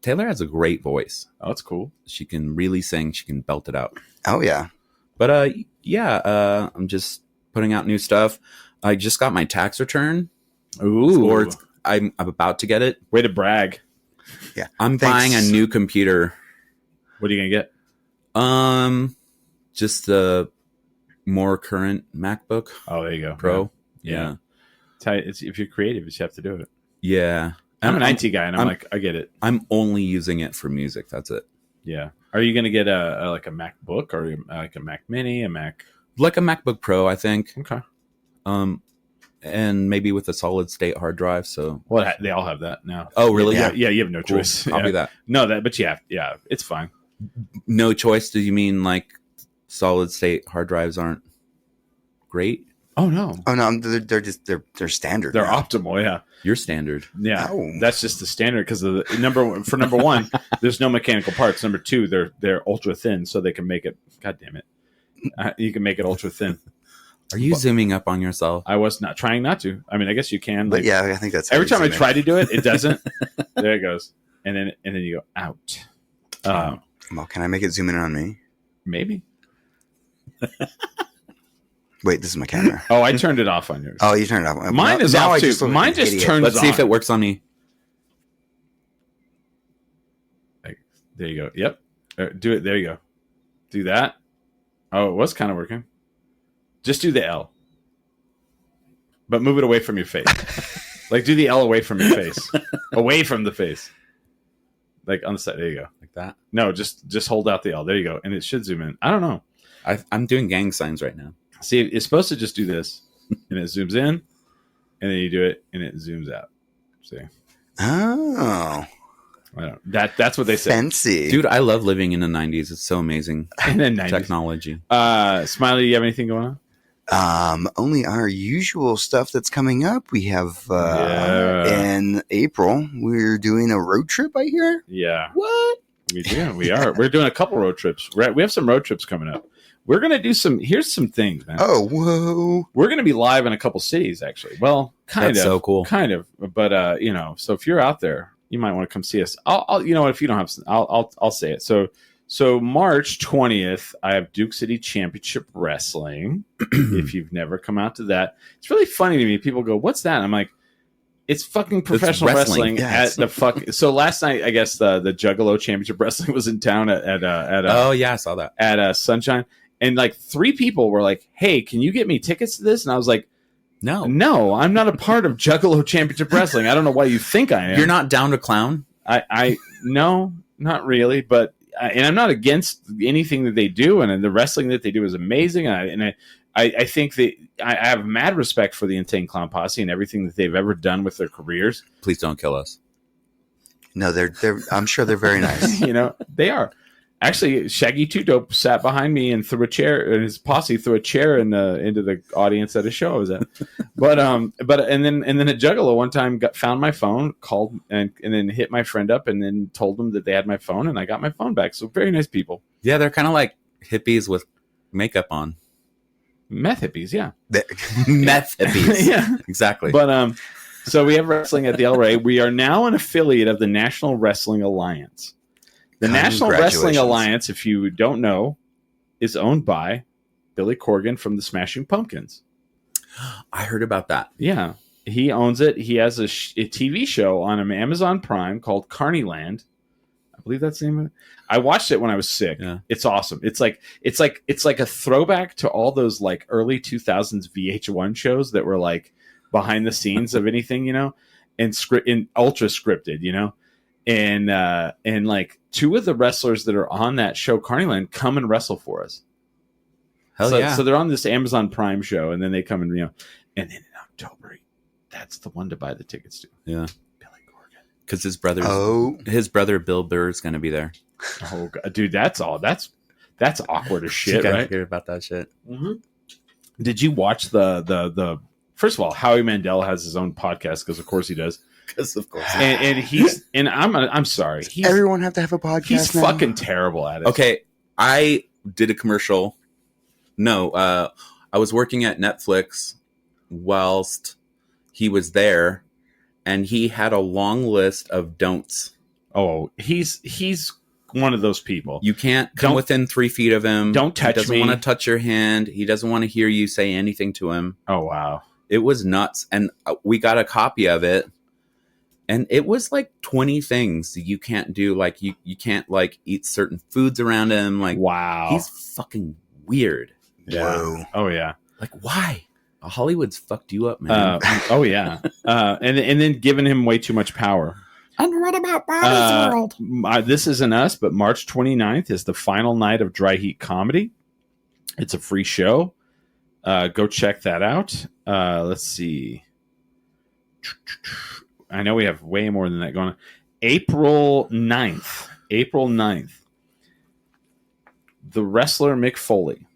Speaker 3: Taylor has a great voice.
Speaker 1: Oh, that's cool.
Speaker 3: She can really sing. She can belt it out.
Speaker 2: Oh yeah.
Speaker 3: But I'm just putting out new stuff. I just got my tax return,
Speaker 1: Ooh.
Speaker 3: or I'm about to get it.
Speaker 1: Way to brag.
Speaker 2: Yeah.
Speaker 3: I'm
Speaker 2: Thanks.
Speaker 3: buying a new computer.
Speaker 1: What are you gonna get?
Speaker 3: Just a more current MacBook
Speaker 1: Oh, there you go.
Speaker 3: Pro.
Speaker 1: Yeah. It's if you're creative, you have to do it.
Speaker 3: Yeah.
Speaker 1: I'm an IT guy, and I'm like, I get it.
Speaker 3: I'm only using it for music. That's it.
Speaker 1: Yeah. Are you gonna get a like a MacBook or like a Mac Mini, a Mac?
Speaker 3: Like a MacBook Pro, I think.
Speaker 1: Okay.
Speaker 3: And maybe with a solid state hard drive. So,
Speaker 1: Well, they all have that now.
Speaker 3: oh really?
Speaker 1: Yeah. You have no
Speaker 3: Cool.
Speaker 1: choice.
Speaker 3: I'll
Speaker 1: Yeah.
Speaker 3: do that.
Speaker 1: No, but yeah, it's fine.
Speaker 3: No choice. Do you mean like solid state hard drives aren't great?
Speaker 1: Oh no,
Speaker 2: Oh no, they're standard.
Speaker 1: they're
Speaker 2: now.
Speaker 1: optimal. Yeah.
Speaker 3: You're standard.
Speaker 1: Yeah,
Speaker 2: Oh.
Speaker 1: that's just the standard because of the number one, there's no mechanical parts. Number two, they're ultra thin, so they can make it. God damn it, you can make it ultra thin.
Speaker 3: Are you zooming up on yourself?
Speaker 1: I was not trying not to. I mean, I guess you can.
Speaker 2: But
Speaker 1: Like,
Speaker 2: yeah, I think that's
Speaker 1: every
Speaker 2: how
Speaker 1: time I
Speaker 2: you zoom
Speaker 1: try to do it, it doesn't. There it goes, and then you go out.
Speaker 2: in. Well, can I make it zoom in on me?
Speaker 1: Maybe.
Speaker 2: Wait, this is my camera.
Speaker 1: Oh, I turned it off on yours.
Speaker 2: Oh, you turned it off.
Speaker 1: Mine is
Speaker 2: Now
Speaker 1: off
Speaker 2: I
Speaker 1: too.
Speaker 2: look like
Speaker 1: Mine
Speaker 2: an
Speaker 1: just
Speaker 2: idiot.
Speaker 1: turns
Speaker 3: Let's see if
Speaker 1: on.
Speaker 3: it works on me.
Speaker 1: Like, there you go. Yep. Do it. There you go. Do that. Oh, it was kind of working. Just do the L. But move it away from your face. Like, do the L away from your face. Away from the face. Like, on the side. There you go.
Speaker 3: Like that.
Speaker 1: No, just hold out the L. There you go. And it should zoom in. I don't know.
Speaker 3: I'm doing gang signs right now.
Speaker 1: See, it's supposed to just do this. And it zooms in. And then you do it. And it zooms out. See?
Speaker 2: Oh,
Speaker 1: I don't. That's what they say.
Speaker 2: fancy.
Speaker 3: Dude, I love living in the 90s. It's so amazing.
Speaker 1: And then 90s.
Speaker 3: Technology.
Speaker 1: Smiley, you have anything going on?
Speaker 2: Only our usual stuff that's coming up. We have
Speaker 1: Yeah.
Speaker 2: in April, we're doing a road trip, I hear.
Speaker 1: Yeah.
Speaker 3: What?
Speaker 1: We do. We are. We're doing a couple road trips. We have some road trips coming up. We're going to do some. Here's some things, man.
Speaker 2: Oh, whoa.
Speaker 1: We're going to be live in a couple cities, actually. Well, kind
Speaker 3: That's
Speaker 1: of.
Speaker 3: so cool.
Speaker 1: Kind of. But, so if you're out there, you might want to come see us. I'll you know what, if you don't have, I'll say it. So March 20th, I have Duke City Championship Wrestling. If you've never come out to that, it's really funny to me. People go, "What's that?" I'm like, "It's fucking professional
Speaker 3: wrestling.
Speaker 1: wrestling
Speaker 2: Yes.
Speaker 1: at the fuck." So last night, I guess the Juggalo Championship Wrestling was in town at
Speaker 3: Oh, yeah, I saw that.
Speaker 1: Sunshine, and like 3 people were like, "Hey, can you get me tickets to this?" And I was like,
Speaker 3: No.
Speaker 1: "No, I'm not a part of Juggalo Championship Wrestling. I don't know why you think I am.
Speaker 3: You're not down to clown?
Speaker 1: I no, not really, but and I'm not against anything that they do, and the wrestling that they do is amazing. And I think that I have mad respect for the Insane Clown Posse and everything that they've ever done with their careers.
Speaker 3: Please don't kill us.
Speaker 2: No, they're. I'm sure they're very nice.
Speaker 1: They are. Actually, Shaggy Two Dope sat behind me and threw a chair, and his posse threw a chair into the audience at a show I was at. But and then a Juggalo one time found my phone, called and then hit my friend up, and then told them that they had my phone, and I got my phone back. So very nice people.
Speaker 3: Yeah, they're kind of like hippies with makeup on.
Speaker 1: Meth hippies, yeah.
Speaker 3: Meth hippies.
Speaker 1: Yeah.
Speaker 3: Exactly.
Speaker 1: But so we have wrestling at the El Rey. We are now an affiliate of the National Wrestling Alliance. The National Wrestling
Speaker 2: Congratulations.
Speaker 1: Alliance, if you don't know, is owned by Billy Corgan from the Smashing Pumpkins.
Speaker 3: I heard about that.
Speaker 1: Yeah, he owns it. He has a TV show on Amazon Prime called Carneyland. I believe that's the name of it. I watched it when I was sick.
Speaker 3: Yeah.
Speaker 1: It's awesome. It's like a throwback to all those like early 2000s VH1 shows that were like behind the scenes of anything, and ultra scripted, and like 2 of the wrestlers that are on that show Carneyland come and wrestle for us.
Speaker 3: Hell
Speaker 1: so,
Speaker 3: yeah.
Speaker 1: so they're on this Amazon Prime show, and then they come and and then in October, that's the one to buy the tickets to.
Speaker 3: Yeah.
Speaker 1: Billy Corgan.
Speaker 3: because his brother Bill Burr is going to be there.
Speaker 1: Oh, God. Dude, that's awkward as shit,
Speaker 3: You gotta
Speaker 1: right?
Speaker 3: hear about that shit.
Speaker 1: Mm-hmm. Did you watch the? First of all, Howie Mandel has his own podcast because, of course, he does.
Speaker 3: Because of course,
Speaker 1: and I'm sorry.
Speaker 2: Everyone have to have a podcast.
Speaker 1: He's
Speaker 2: now?
Speaker 1: fucking terrible at it.
Speaker 3: okay. I did a commercial. No, I was working at Netflix whilst he was there, and he had a long list of don'ts.
Speaker 1: Oh, he's one of those people.
Speaker 3: You can't come within 3 feet of him.
Speaker 1: Don't touch me.
Speaker 3: He doesn't want to touch your hand. He doesn't want to hear you say anything to him.
Speaker 1: Oh, wow.
Speaker 3: It was nuts. And we got a copy of it. And it was like 20 things you can't do. Like you can't like eat certain foods around him. Like,
Speaker 1: wow.
Speaker 3: He's fucking weird.
Speaker 1: Yeah.
Speaker 2: Whoa.
Speaker 1: Oh, yeah.
Speaker 3: Like, why? Hollywood's fucked you up, man.
Speaker 1: Oh, yeah. And then giving him way too much power.
Speaker 3: And what about Bobby's World?
Speaker 1: This isn't us, but March 29th is the final night of Dry Heat Comedy. It's a free show. Go check that out. Let's see. I know we have way more than that going on. April 9th. The wrestler Mick Foley.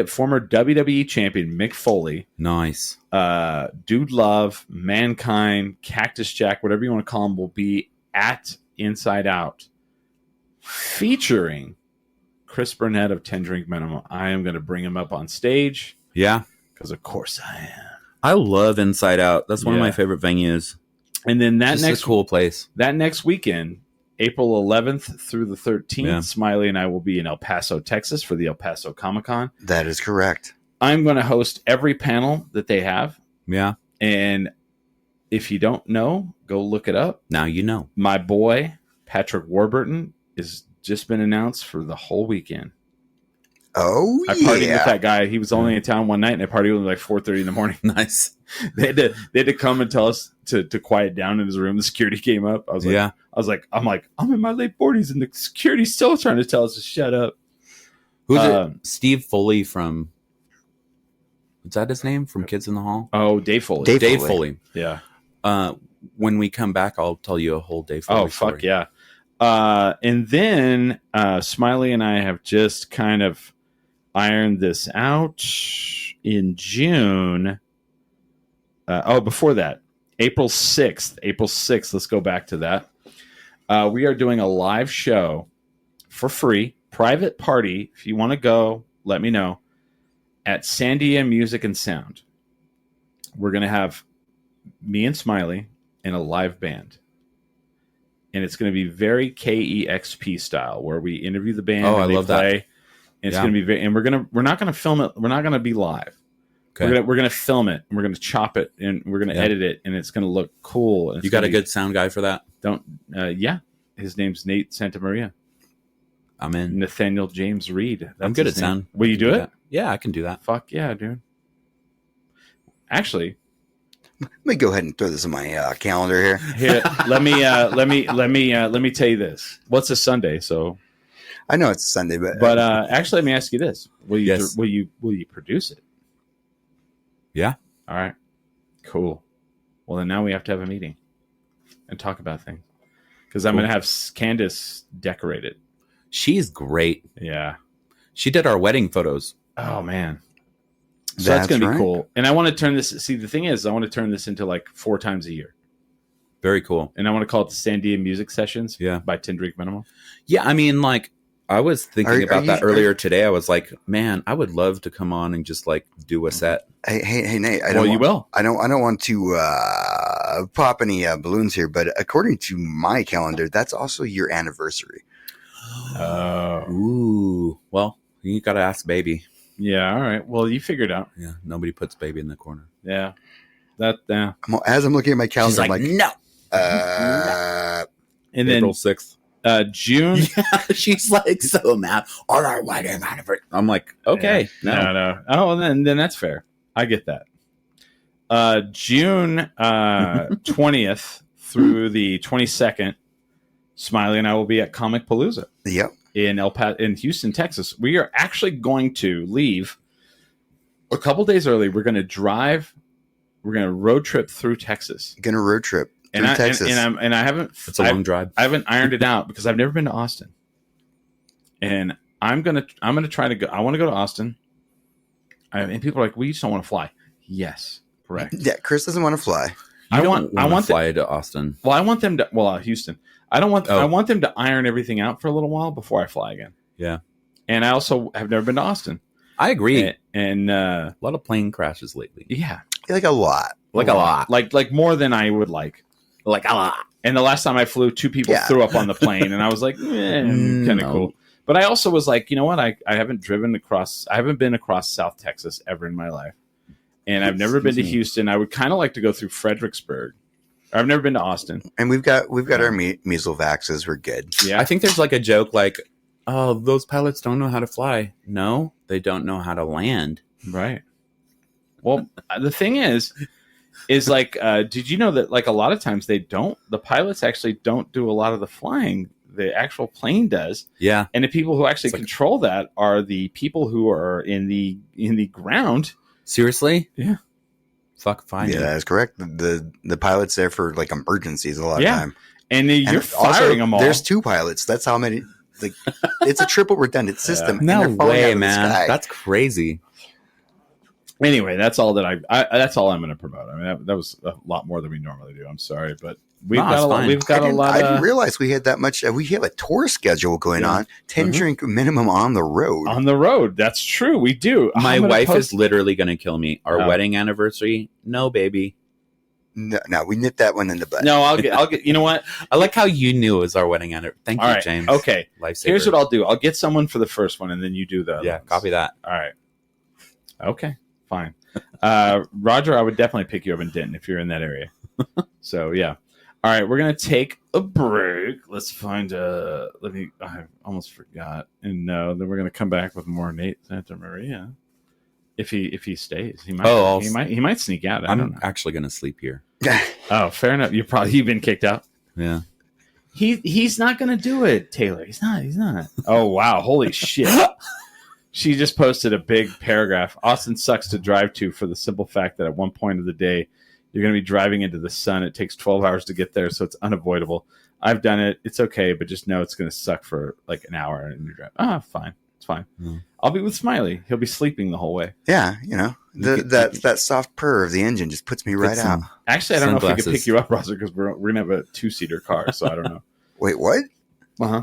Speaker 1: Former WWE champion Mick Foley.
Speaker 3: Nice.
Speaker 1: Dude Love, Mankind, Cactus Jack, whatever you want to call him, will be at Inside Out, featuring Chris Burnett of 10 Drink Minimum. I am going to bring him up on stage.
Speaker 3: Yeah.
Speaker 1: Because of course I am.
Speaker 3: I love Inside Out. That's one of my favorite venues.
Speaker 1: And then
Speaker 3: It's a cool place.
Speaker 1: That next weekend, April 11th through the 13th, Smiley and I will be in El Paso, Texas for the El Paso Comic-Con.
Speaker 2: That is correct.
Speaker 1: I'm going to host every panel that they have.
Speaker 3: Yeah.
Speaker 1: And if you don't know, go look it up.
Speaker 3: Now you know.
Speaker 1: My boy, Patrick Warburton, has just been announced for the whole weekend.
Speaker 2: Oh,
Speaker 1: I partied with that guy. He was only in town one night, and I partied with him like 4:30 in the morning.
Speaker 3: Nice.
Speaker 1: They had to come and tell us to quiet down in his room. The security came up. I was like, I'm in my late 40s, and the security's still trying to tell us to shut up.
Speaker 3: Who's it? Steve Foley from... Is that his name? From Kids in the Hall?
Speaker 1: Oh, Dave Foley.
Speaker 3: Dave Foley.
Speaker 1: Yeah.
Speaker 3: When we come back, I'll tell you a whole Dave Foley story.
Speaker 1: Fuck yeah. And then Smiley and I have just kind of ironed this out in June. Before that, April 6th. Let's go back to that. We are doing a live show for free, private party. If you want to go, let me know. At Sandia Music and Sound. We're going to have me and Smiley in a live band. And it's going to be very KEXP style, where we interview the band.
Speaker 3: Oh, I love that.
Speaker 1: And it's going to be we're not going to film it. We're not going to be live. Okay. We're going to film it, and we're going to chop it, and we're going to edit it, and it's going to look cool. And
Speaker 3: you got a good sound guy for that?
Speaker 1: Yeah. His name's Nate Santamaria.
Speaker 3: I'm in.
Speaker 1: Nathaniel James Reed.
Speaker 3: I'm good at sound.
Speaker 1: Will you do it?
Speaker 3: Yeah, I can do that.
Speaker 1: Fuck yeah, dude. Actually,
Speaker 2: let me go ahead and throw this in my calendar here.
Speaker 1: Here, let me tell you this. What's a Sunday? So
Speaker 2: I know it's Sunday,
Speaker 1: but actually, let me ask you this: will you produce it?
Speaker 3: Yeah.
Speaker 1: All right. Cool. Well, then now we have to have a meeting and talk about things, because I'm going to have Candace decorate it.
Speaker 3: She's great.
Speaker 1: Yeah.
Speaker 3: She did our wedding photos.
Speaker 1: Oh man. So that's going to be cool. And I want to turn this. See, the thing is, I want to turn this into like 4 times a year.
Speaker 3: Very cool.
Speaker 1: And I want to call it the Sandia Music Sessions.
Speaker 3: Yeah.
Speaker 1: By 10 Drink Minimum.
Speaker 3: Yeah, I mean, like, I was thinking about that earlier today. I was like, man, I would love to come on and just like do a set.
Speaker 2: Hey, Nate.
Speaker 1: You will.
Speaker 2: I don't want to pop any balloons here, but according to my calendar, that's also your anniversary.
Speaker 1: Oh.
Speaker 3: Ooh. Well, you got to ask Baby.
Speaker 1: Yeah. All right. Well, you figured out.
Speaker 3: Yeah. Nobody puts Baby in the corner.
Speaker 1: Yeah.
Speaker 2: As I'm looking at my calendar,
Speaker 3: she's like, no.
Speaker 1: And then
Speaker 3: April 6th.
Speaker 1: June.
Speaker 3: Yeah, she's like so mad on our wedding anniversary. I'm like, okay.
Speaker 1: Yeah. No. Oh, then that's fair. I get that. June 20th through the 22nd, Smiley and I will be at Comic Palooza.
Speaker 2: Yep.
Speaker 1: In Houston, Texas. We are actually going to leave a couple days early. We're going to drive. We're going to road trip through Texas.
Speaker 2: Going to road trip.
Speaker 1: And
Speaker 2: Texas.
Speaker 1: I haven't.
Speaker 3: It's a long drive.
Speaker 1: I haven't ironed it out because I've never been to Austin, and I'm gonna try to go. I want to go to Austin, and people are like, "We just don't want to fly." Yes, correct.
Speaker 2: Yeah, Chris doesn't want to fly.
Speaker 3: I want to fly to Austin.
Speaker 1: Well, I want them to. Well, Houston. I don't want.
Speaker 3: Oh.
Speaker 1: I want them to iron everything out for a little while before I fly again.
Speaker 3: Yeah.
Speaker 1: And I also have never been to Austin.
Speaker 3: I agree.
Speaker 1: And
Speaker 3: a lot of plane crashes lately.
Speaker 1: Yeah,
Speaker 2: Like a lot.
Speaker 3: Like a lot.
Speaker 1: Like more than I would like.
Speaker 3: Like a lot.
Speaker 1: And the last time I flew, 2 people threw up on the plane, and I was like, kind of cool. But I also was like, you know what? I haven't been across South Texas ever in my life, and I've never been to Houston. I would kind of like to go through Fredericksburg. I've never been to Austin,
Speaker 2: and we've got our measles vaxes. We're good.
Speaker 1: Yeah,
Speaker 3: I think there's like a joke like, oh, those pilots don't know how to fly. No, they don't know how to land.
Speaker 1: Right. Well, the thing is like, did you know that like a lot of times the pilots actually don't do a lot of the flying. The actual plane does. Yeah. And the people who actually control that are the people who are in the ground.
Speaker 3: Seriously?
Speaker 1: Yeah.
Speaker 3: Fuck, fine.
Speaker 2: Yeah, that's correct. The pilot's there for like emergencies a lot of time.
Speaker 1: And you're firing them all.
Speaker 2: There's 2 pilots. That's how many. Like, it's a triple redundant system.
Speaker 3: No way, man. That's crazy.
Speaker 1: Anyway, that's all that that's all I'm going to promote. I mean, that was a lot more than we normally do. I'm sorry, but we've got a lot.
Speaker 2: I didn't realize we had that much. We have a tour schedule going on. 10 drink minimum on the road.
Speaker 1: On the road, that's true. We do.
Speaker 3: My wife is literally going to kill me. Our wedding anniversary, no, baby.
Speaker 2: No, we nipped that one in the butt.
Speaker 1: No, I'll get. You know what?
Speaker 3: I like how you knew it was our wedding anniversary. Thank you, James.
Speaker 1: Okay.
Speaker 3: Lifesaver.
Speaker 1: Here's what I'll do. I'll get someone for the first one, and then you do the other ones.
Speaker 3: Copy that.
Speaker 1: All right. Okay. Fine. Roger, I would definitely pick you up in Denton if you're in that area. So yeah. All right, we're gonna take a break. Let's find I almost forgot. And then we're gonna come back with more Nate Santa Maria. If he stays, he might sneak out. I don't know.
Speaker 3: Actually gonna sleep here.
Speaker 1: Oh, fair enough. You've been kicked out.
Speaker 3: Yeah.
Speaker 1: He's not gonna do it, Taylor. He's not. Oh wow, holy shit. She just posted a big paragraph. Austin sucks to drive to for the simple fact that at one point of the day, you're going to be driving into the sun. It takes 12 hours to get there, so it's unavoidable. I've done it. It's okay, but just know it's going to suck for like an hour. And you're driving. Fine. It's fine. Mm. I'll be with Smiley. He'll be sleeping the whole way.
Speaker 2: Yeah, that soft purr of the engine just puts me right out.
Speaker 1: Actually, I don't know if we could pick you up, Roger, because we're going to have a 2-seater car, so I don't know.
Speaker 2: Wait, what?
Speaker 1: Uh-huh.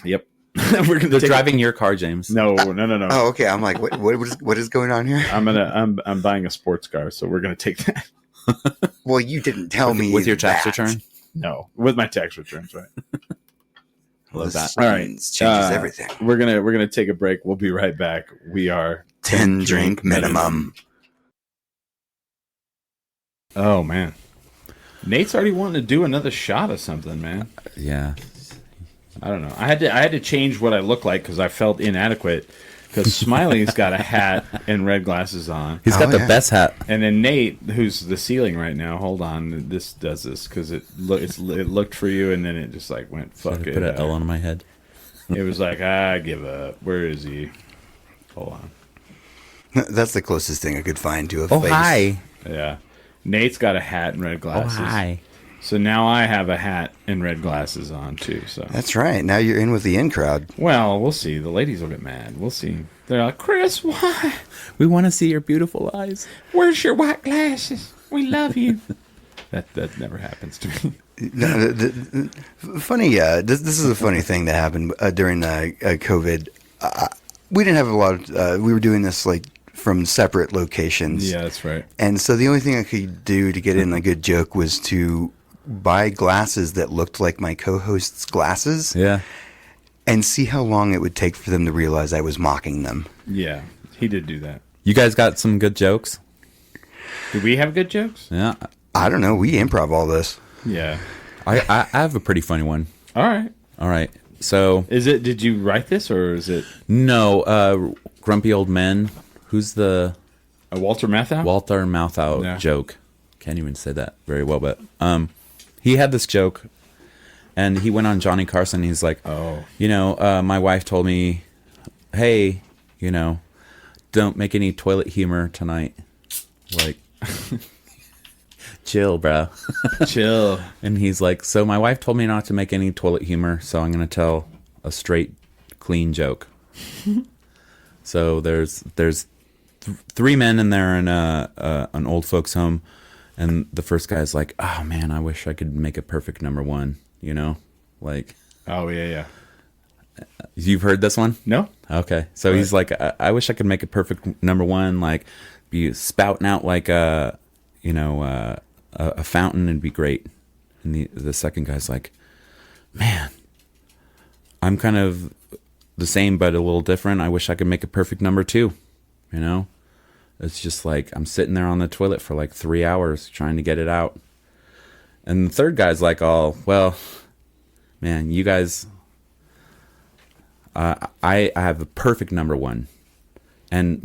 Speaker 1: Yep.
Speaker 3: They're driving your car, James.
Speaker 1: No.
Speaker 2: Oh, okay. I'm like, what is going on here?
Speaker 1: I'm buying a sports car, so we're gonna take that.
Speaker 2: Well, you didn't tell me
Speaker 3: with your tax return.
Speaker 1: No, with my tax returns, right?
Speaker 2: I love that.
Speaker 1: All right,
Speaker 2: changes everything.
Speaker 1: We're gonna take a break. We'll be right back. We are
Speaker 2: 10 drink minimum.
Speaker 1: Oh man, Nate's already wanting to do another shot of something, man.
Speaker 3: Yeah.
Speaker 1: I don't know. I had to change what I look like because I felt inadequate. Because Smiley's got a hat and red glasses on.
Speaker 3: He's got the best hat.
Speaker 1: And then Nate, who's the ceiling right now. Hold on, this does this because it looked for you, and then it just like went fuck it.
Speaker 3: Put an L on my head.
Speaker 1: It was like I give up. Where is he? Hold on.
Speaker 2: That's the closest thing I could find to a
Speaker 3: face.
Speaker 2: Oh
Speaker 3: hi.
Speaker 1: Yeah, Nate's got a hat and red glasses.
Speaker 3: Oh hi.
Speaker 1: So now I have a hat and red glasses on too. So
Speaker 2: that's right. Now you're in with the in crowd.
Speaker 1: Well, we'll see. The ladies will get mad. We'll see. They're like, Chris, why?
Speaker 3: We want to see your beautiful eyes.
Speaker 1: Where's your white glasses? We love you. that never happens to me.
Speaker 2: No, funny. This is a funny thing that happened during COVID. We didn't have a lot of. We were doing this like from separate locations.
Speaker 1: Yeah, that's right.
Speaker 2: And so the only thing I could do to get in a good joke was to buy glasses that looked like my co-host's glasses.
Speaker 3: Yeah.
Speaker 2: And see how long it would take for them to realize I was mocking them.
Speaker 1: Yeah, he did do that.
Speaker 3: You guys got some good jokes?
Speaker 1: Do we have good jokes?
Speaker 3: Yeah.
Speaker 2: I don't know. We improv all this.
Speaker 1: Yeah.
Speaker 3: I have a pretty funny one.
Speaker 1: All right.
Speaker 3: So.
Speaker 1: Did you write this or is it?
Speaker 3: No. Grumpy Old Men. Who's the.
Speaker 1: Walter Matthau?
Speaker 3: Walter Matthau joke. Can't even say that very well, but he had this joke. And he went on Johnny Carson. He's like, my wife told me, hey, don't make any toilet humor tonight. Like, chill, bro.
Speaker 1: Chill.
Speaker 3: And he's like, so my wife told me not to make any toilet humor, so I'm going to tell a straight, clean joke. So there's three men in there in an old folks home, and the first guy's like, oh man, I wish I could make a perfect number one, you know? Like,
Speaker 1: Oh, yeah.
Speaker 3: you've heard this one?
Speaker 1: No?
Speaker 3: Okay. So he's like, I wish I could make a perfect number one, like be spouting out like a fountain and be great. And the second guy's like, man, I'm kind of the same but a little different. I wish I could make a perfect number two, you know? It's just like I'm sitting there on the toilet for like 3 hours trying to get it out. And the third guy's like, oh, well, man, you guys, I have a perfect number one. And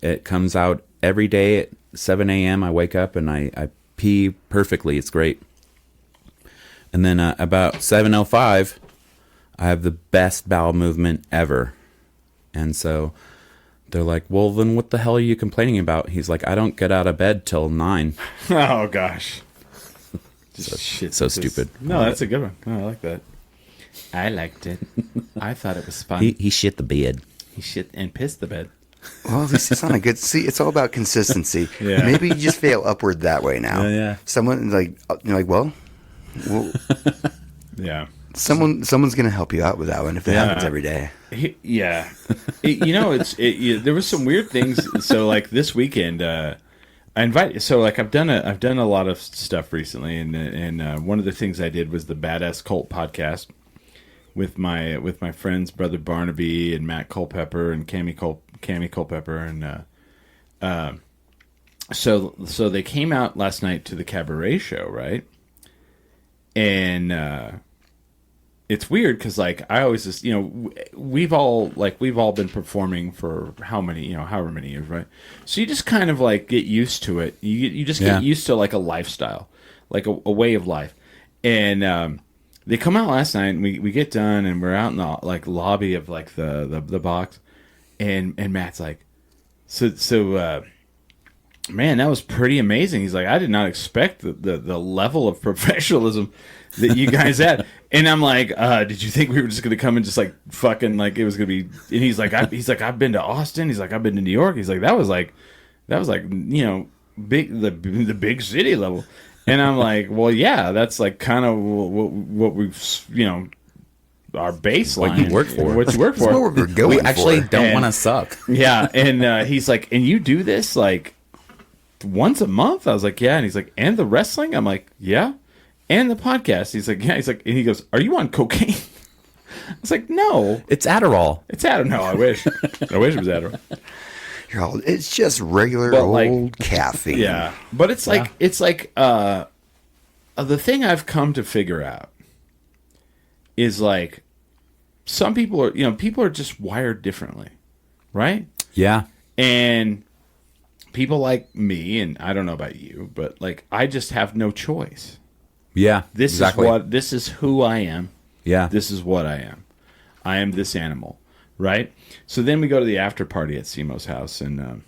Speaker 3: it comes out every day at 7 a.m. I wake up and I pee perfectly. It's great. And then about 7:05, I have the best bowel movement ever. And so they're like, well, then what the hell are you complaining about? He's like, I don't get out of bed till 9.
Speaker 1: Oh, gosh.
Speaker 3: So stupid.
Speaker 1: No, that's a good one. Oh, I like that. I liked it. I thought it was fun.
Speaker 3: He shit the bed.
Speaker 1: He shit and pissed the bed.
Speaker 2: Well, at least it's on a good. See, it's all about consistency.
Speaker 1: Yeah.
Speaker 2: Maybe you just fail upward that way now.
Speaker 1: Yeah.
Speaker 2: Someone you're like, well,
Speaker 1: Yeah.
Speaker 2: someone's gonna help you out with that one if it happens every day.
Speaker 1: Yeah. There was some weird things. So like this weekend, I've done a lot of stuff recently, and one of the things I did was the Badass Cult podcast with my friends Brother Barnaby and Matt Culpepper and Cammy Culpepper, and so they came out last night to the cabaret show, right? And it's weird because like I always just we've all been performing for however many years, right? So you just kind of like get used to it. You just get used to like a lifestyle, like a way of life. And they come out last night, and we get done, and we're out in the like lobby of like the box, and Matt's like, so man, that was pretty amazing. He's like, I did not expect the level of professionalism that you guys had. And I'm like, did you think we were just going to come and just like fucking like it was going to be? And he's like, I've been to Austin. He's like, I've been to New York. He's like, that was like big, the big city level. And I'm like, well, yeah, that's like kind of what we've, our baseline.
Speaker 3: What you work for.
Speaker 1: What you work
Speaker 2: That's
Speaker 1: for.
Speaker 2: what we're going
Speaker 3: We actually
Speaker 2: for.
Speaker 3: don't want to suck.
Speaker 1: Yeah. And he's like, and you do this like once a month? I was like, yeah. And he's like, and the wrestling? I'm like, yeah. And the podcast? He's like, yeah. He's like, and he goes, are you on cocaine? I was like, no.
Speaker 3: It's Adderall.
Speaker 1: It's Adderall. No, I wish. I wish it was Adderall.
Speaker 2: It's just regular
Speaker 1: But,
Speaker 2: old
Speaker 1: like,
Speaker 2: caffeine.
Speaker 1: Yeah. But it's like, the thing I've come to figure out is like, some people are just wired differently, right?
Speaker 3: Yeah.
Speaker 1: And people like me, and I don't know about you, but like, I just have no choice.
Speaker 3: Yeah.
Speaker 1: This is who I am.
Speaker 3: Yeah.
Speaker 1: This is what I am. I am this animal, right? So then we go to the after party at Simo's house, and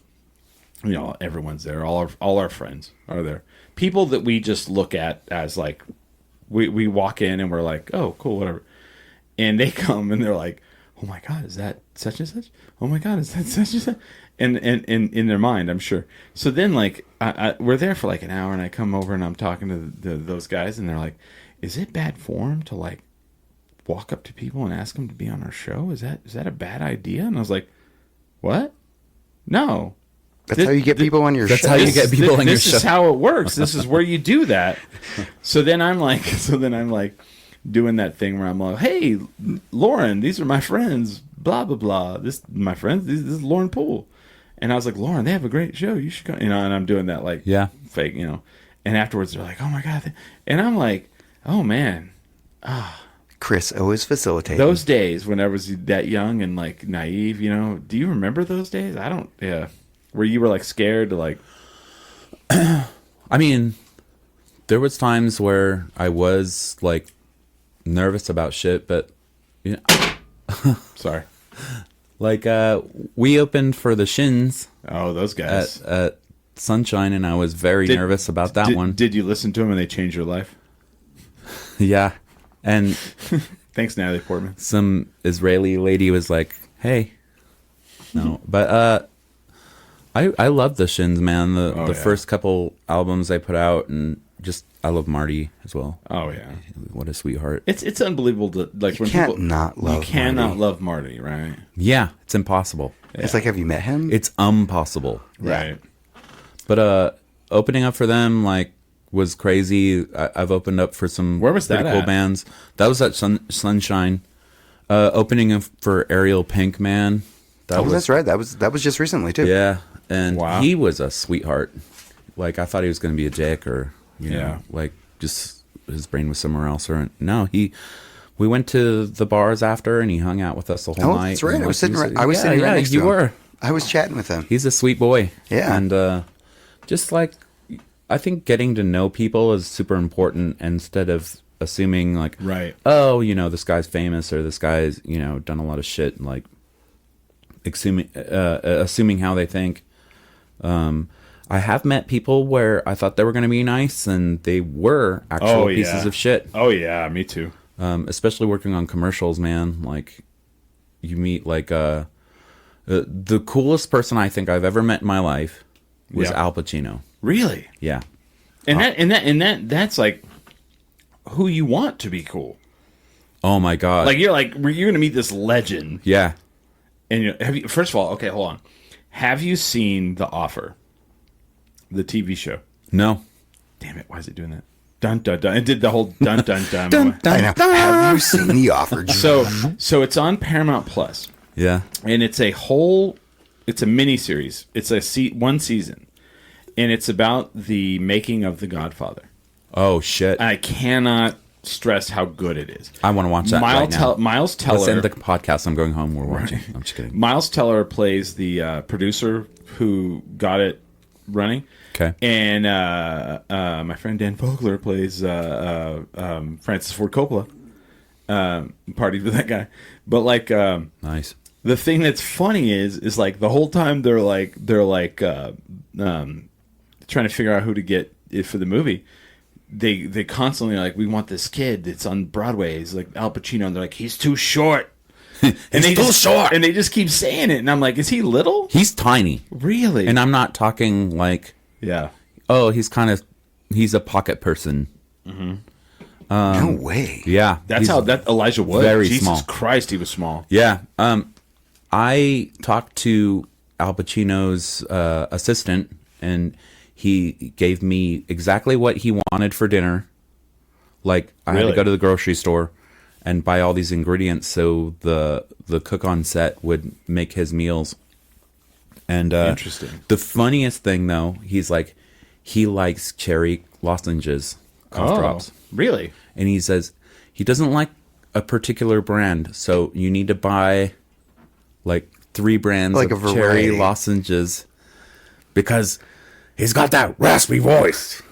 Speaker 1: everyone's there. All our friends are there. People that we just look at as like, we walk in and we're like, oh, cool, whatever. And they come and they're like, oh my God, is that such and such? Oh my God, is that such and such? And in their mind, I'm sure. So then like we're there for like an hour, and I come over and I'm talking to those guys, and they're like, is it bad form to like walk up to people and ask them to be on our show? Is that a bad idea? And I was like, what? No.
Speaker 2: That's how you get people on your show.
Speaker 3: That's how you get people on your show.
Speaker 1: This is how it works. This is where you do that. So then I'm like doing that thing where I'm like, hey, Lauren, these are my friends, blah, blah, blah. This is Lauren Poole. And I was like, Lauren, they have a great show. You should go. And I'm doing that like fake, And afterwards they're like, oh my God. And I'm like, oh man.
Speaker 2: Chris always facilitating.
Speaker 1: Those days when I was that young and like naive, do you remember those days? I don't, yeah. Where you were like scared to like.
Speaker 3: I mean, there was times where I was like nervous about shit, but
Speaker 1: Sorry.
Speaker 3: like we opened for the Shins
Speaker 1: Oh, those guys.
Speaker 3: at Sunshine, and I was very nervous about that one.
Speaker 1: Did you listen to them and they changed your life?
Speaker 3: Yeah. And
Speaker 1: thanks, Natalie Portman.
Speaker 3: Some Israeli lady was like, "Hey." No, but I love the Shins, man. The first couple albums they put out, and just I love Marty as well.
Speaker 1: Oh yeah,
Speaker 3: what a sweetheart!
Speaker 1: It's unbelievable to like
Speaker 2: you
Speaker 1: when
Speaker 2: can't
Speaker 1: people
Speaker 2: not love.
Speaker 1: You cannot
Speaker 2: Marty.
Speaker 1: love Marty, right?
Speaker 3: Yeah, it's impossible.
Speaker 2: Yeah. It's like, have you met him?
Speaker 3: It's impossible,
Speaker 1: right?
Speaker 3: But opening up for them like was crazy. I've opened up for some
Speaker 1: Where was that
Speaker 3: pretty cool
Speaker 1: at?
Speaker 3: bands. That was at Sunshine. Opening up for Ariel Pink, man.
Speaker 2: That's right. That was just recently too.
Speaker 3: Yeah, and
Speaker 1: Wow.
Speaker 3: he was a sweetheart. Like I thought he was going to be a dick, or you know,
Speaker 1: Yeah.
Speaker 3: like just his brain was somewhere else. Or no, we went to the bars after, and he hung out with us the whole
Speaker 2: Oh,
Speaker 3: night.
Speaker 2: that's right.
Speaker 3: And,
Speaker 2: I was
Speaker 3: like,
Speaker 2: sitting right. Sitting right next to
Speaker 3: you
Speaker 2: him.
Speaker 3: were.
Speaker 2: I was chatting with him.
Speaker 3: He's a sweet boy.
Speaker 2: Yeah.
Speaker 3: And just like I think getting to know people is super important instead of assuming like,
Speaker 1: Right.
Speaker 3: oh, you know, this guy's famous or this guy's, you know, done a lot of shit and like assuming how they think. I have met people where I thought they were going to be nice and they were actual pieces of shit.
Speaker 1: Oh yeah, me too.
Speaker 3: Especially working on commercials, man. Like you meet like the coolest person I think I've ever met in my life was
Speaker 1: Yeah.
Speaker 3: Al Pacino.
Speaker 1: Really?
Speaker 3: Yeah.
Speaker 1: And that's like who you want to be cool.
Speaker 3: Oh my god.
Speaker 1: Like you're gonna meet this legend,
Speaker 3: yeah.
Speaker 1: and have you? First of all, okay, hold on. Have you seen The Offer, the TV show?
Speaker 3: No.
Speaker 1: Damn it! Why is it doing that? Dun dun dun! It did the whole dun dun dun.
Speaker 2: I know. Have you seen The Offer?
Speaker 1: So it's on Paramount Plus,
Speaker 3: Yeah.
Speaker 1: and it's a mini series. It's one season, and it's about the making of The Godfather.
Speaker 3: Oh shit.
Speaker 1: I cannot stress how good it is.
Speaker 3: I want to watch that right now.
Speaker 1: Miles Teller.
Speaker 3: Let's end the podcast. I'm going home. We're watching. I'm just kidding.
Speaker 1: Miles Teller plays the producer who got it running.
Speaker 3: Okay.
Speaker 1: And my friend Dan Fogler plays Francis Ford Coppola. Partied with that guy. But like
Speaker 3: Nice.
Speaker 1: the thing that's funny is like the whole time they're trying to figure out who to get it for the movie. They constantly are like, we want this kid that's on Broadway. He's like Al Pacino, and they're like, he's too short.
Speaker 3: short.
Speaker 1: And they just keep saying it, and I'm like, is he little?
Speaker 3: He's tiny.
Speaker 1: Really?
Speaker 3: And I'm not talking like,
Speaker 1: yeah.
Speaker 3: oh, he's a pocket person.
Speaker 2: No way.
Speaker 3: Yeah.
Speaker 1: That's
Speaker 3: he's
Speaker 1: how that Elijah was.
Speaker 3: very
Speaker 1: Jesus
Speaker 3: small.
Speaker 1: Christ, he was small.
Speaker 3: Yeah. I talked to Al Pacino's assistant, and he gave me exactly what he wanted for dinner. Like, I had
Speaker 1: Really?
Speaker 3: to go to the grocery store and buy all these ingredients so the cook on set would make his meals. And
Speaker 1: Interesting.
Speaker 3: The funniest thing, though, he's like, he likes cherry lozenges, cough drops.
Speaker 1: Really?
Speaker 3: And he says he doesn't like a particular brand, so you need to buy like 3 brands
Speaker 2: Like
Speaker 3: of
Speaker 2: a
Speaker 3: cherry
Speaker 2: variety.
Speaker 3: lozenges because he's got that raspy voice.